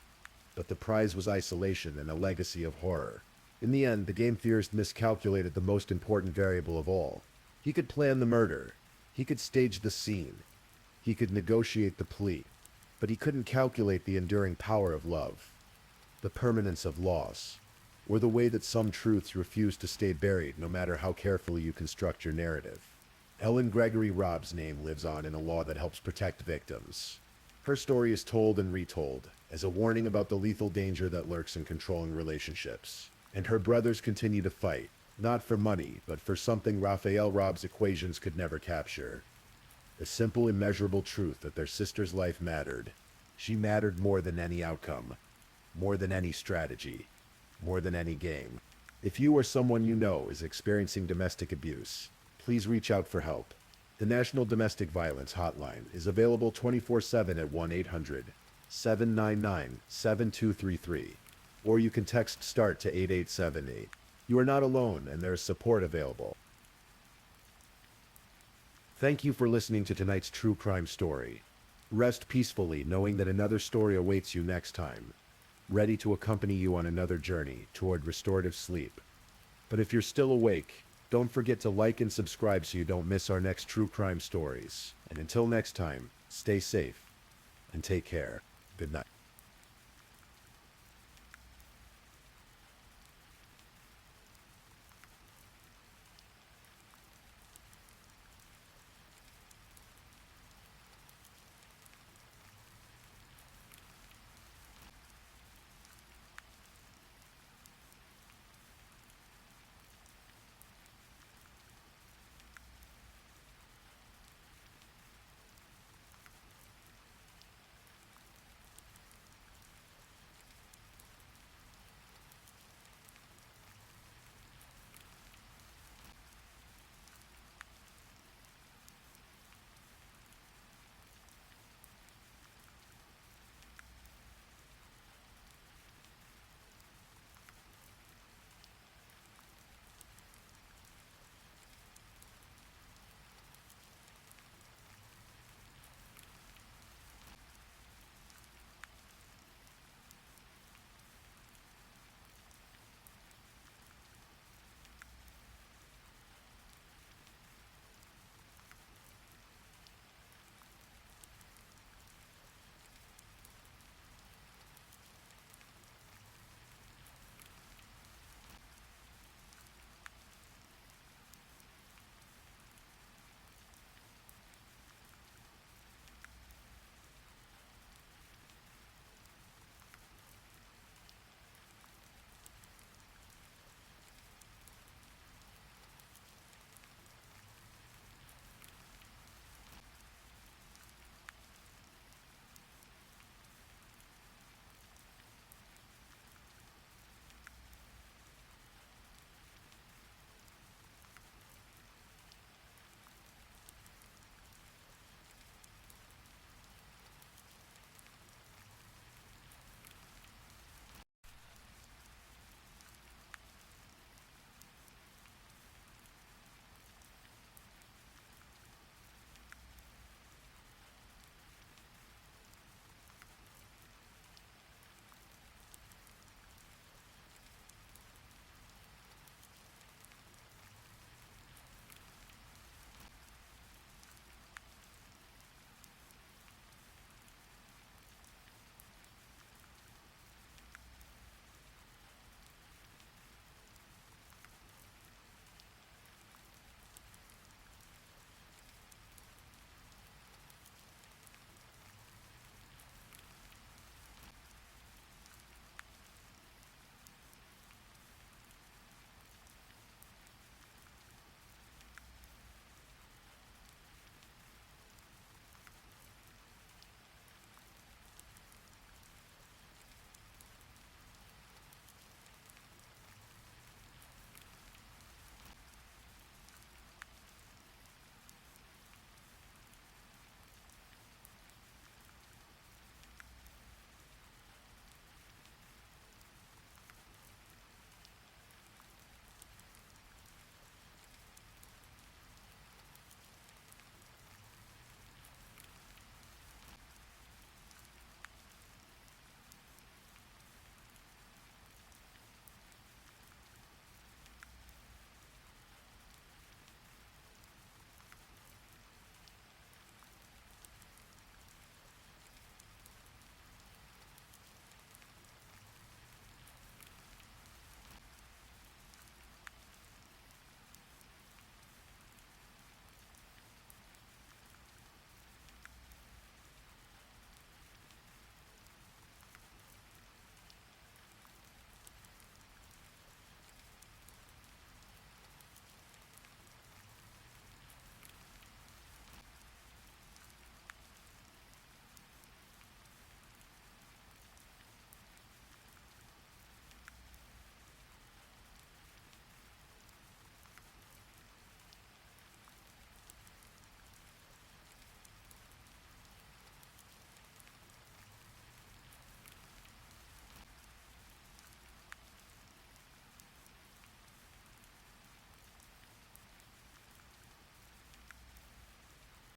but the prize was isolation and a legacy of horror. In the end, the game theorist miscalculated the most important variable of all. He could plan the murder, he could stage the scene, he could negotiate the plea, but he couldn't calculate the enduring power of love, the permanence of loss, or the way that some truths refuse to stay buried no matter how carefully you construct your narrative. Ellen Gregory Robb's name lives on in a law that helps protect victims. Her story is told and retold as a warning about the lethal danger that lurks in controlling relationships. And her brothers continue to fight, not for money, but for something Raphael Robb's equations could never capture. The simple, immeasurable truth that their sister's life mattered. She mattered more than any outcome, more than any strategy, more than any game. If you or someone you know is experiencing domestic abuse, please reach out for help. The National Domestic Violence Hotline is available 24/7 at 1-800-799-7233, or you can text START to 8878. You are not alone, and there is support available. Thank you for listening to tonight's true crime story. Rest peacefully knowing that another story awaits you next time, ready to accompany you on another journey toward restorative sleep. But if you're still awake, don't forget to like and subscribe so you don't miss our next true crime stories. And until next time, stay safe and take care. Good night.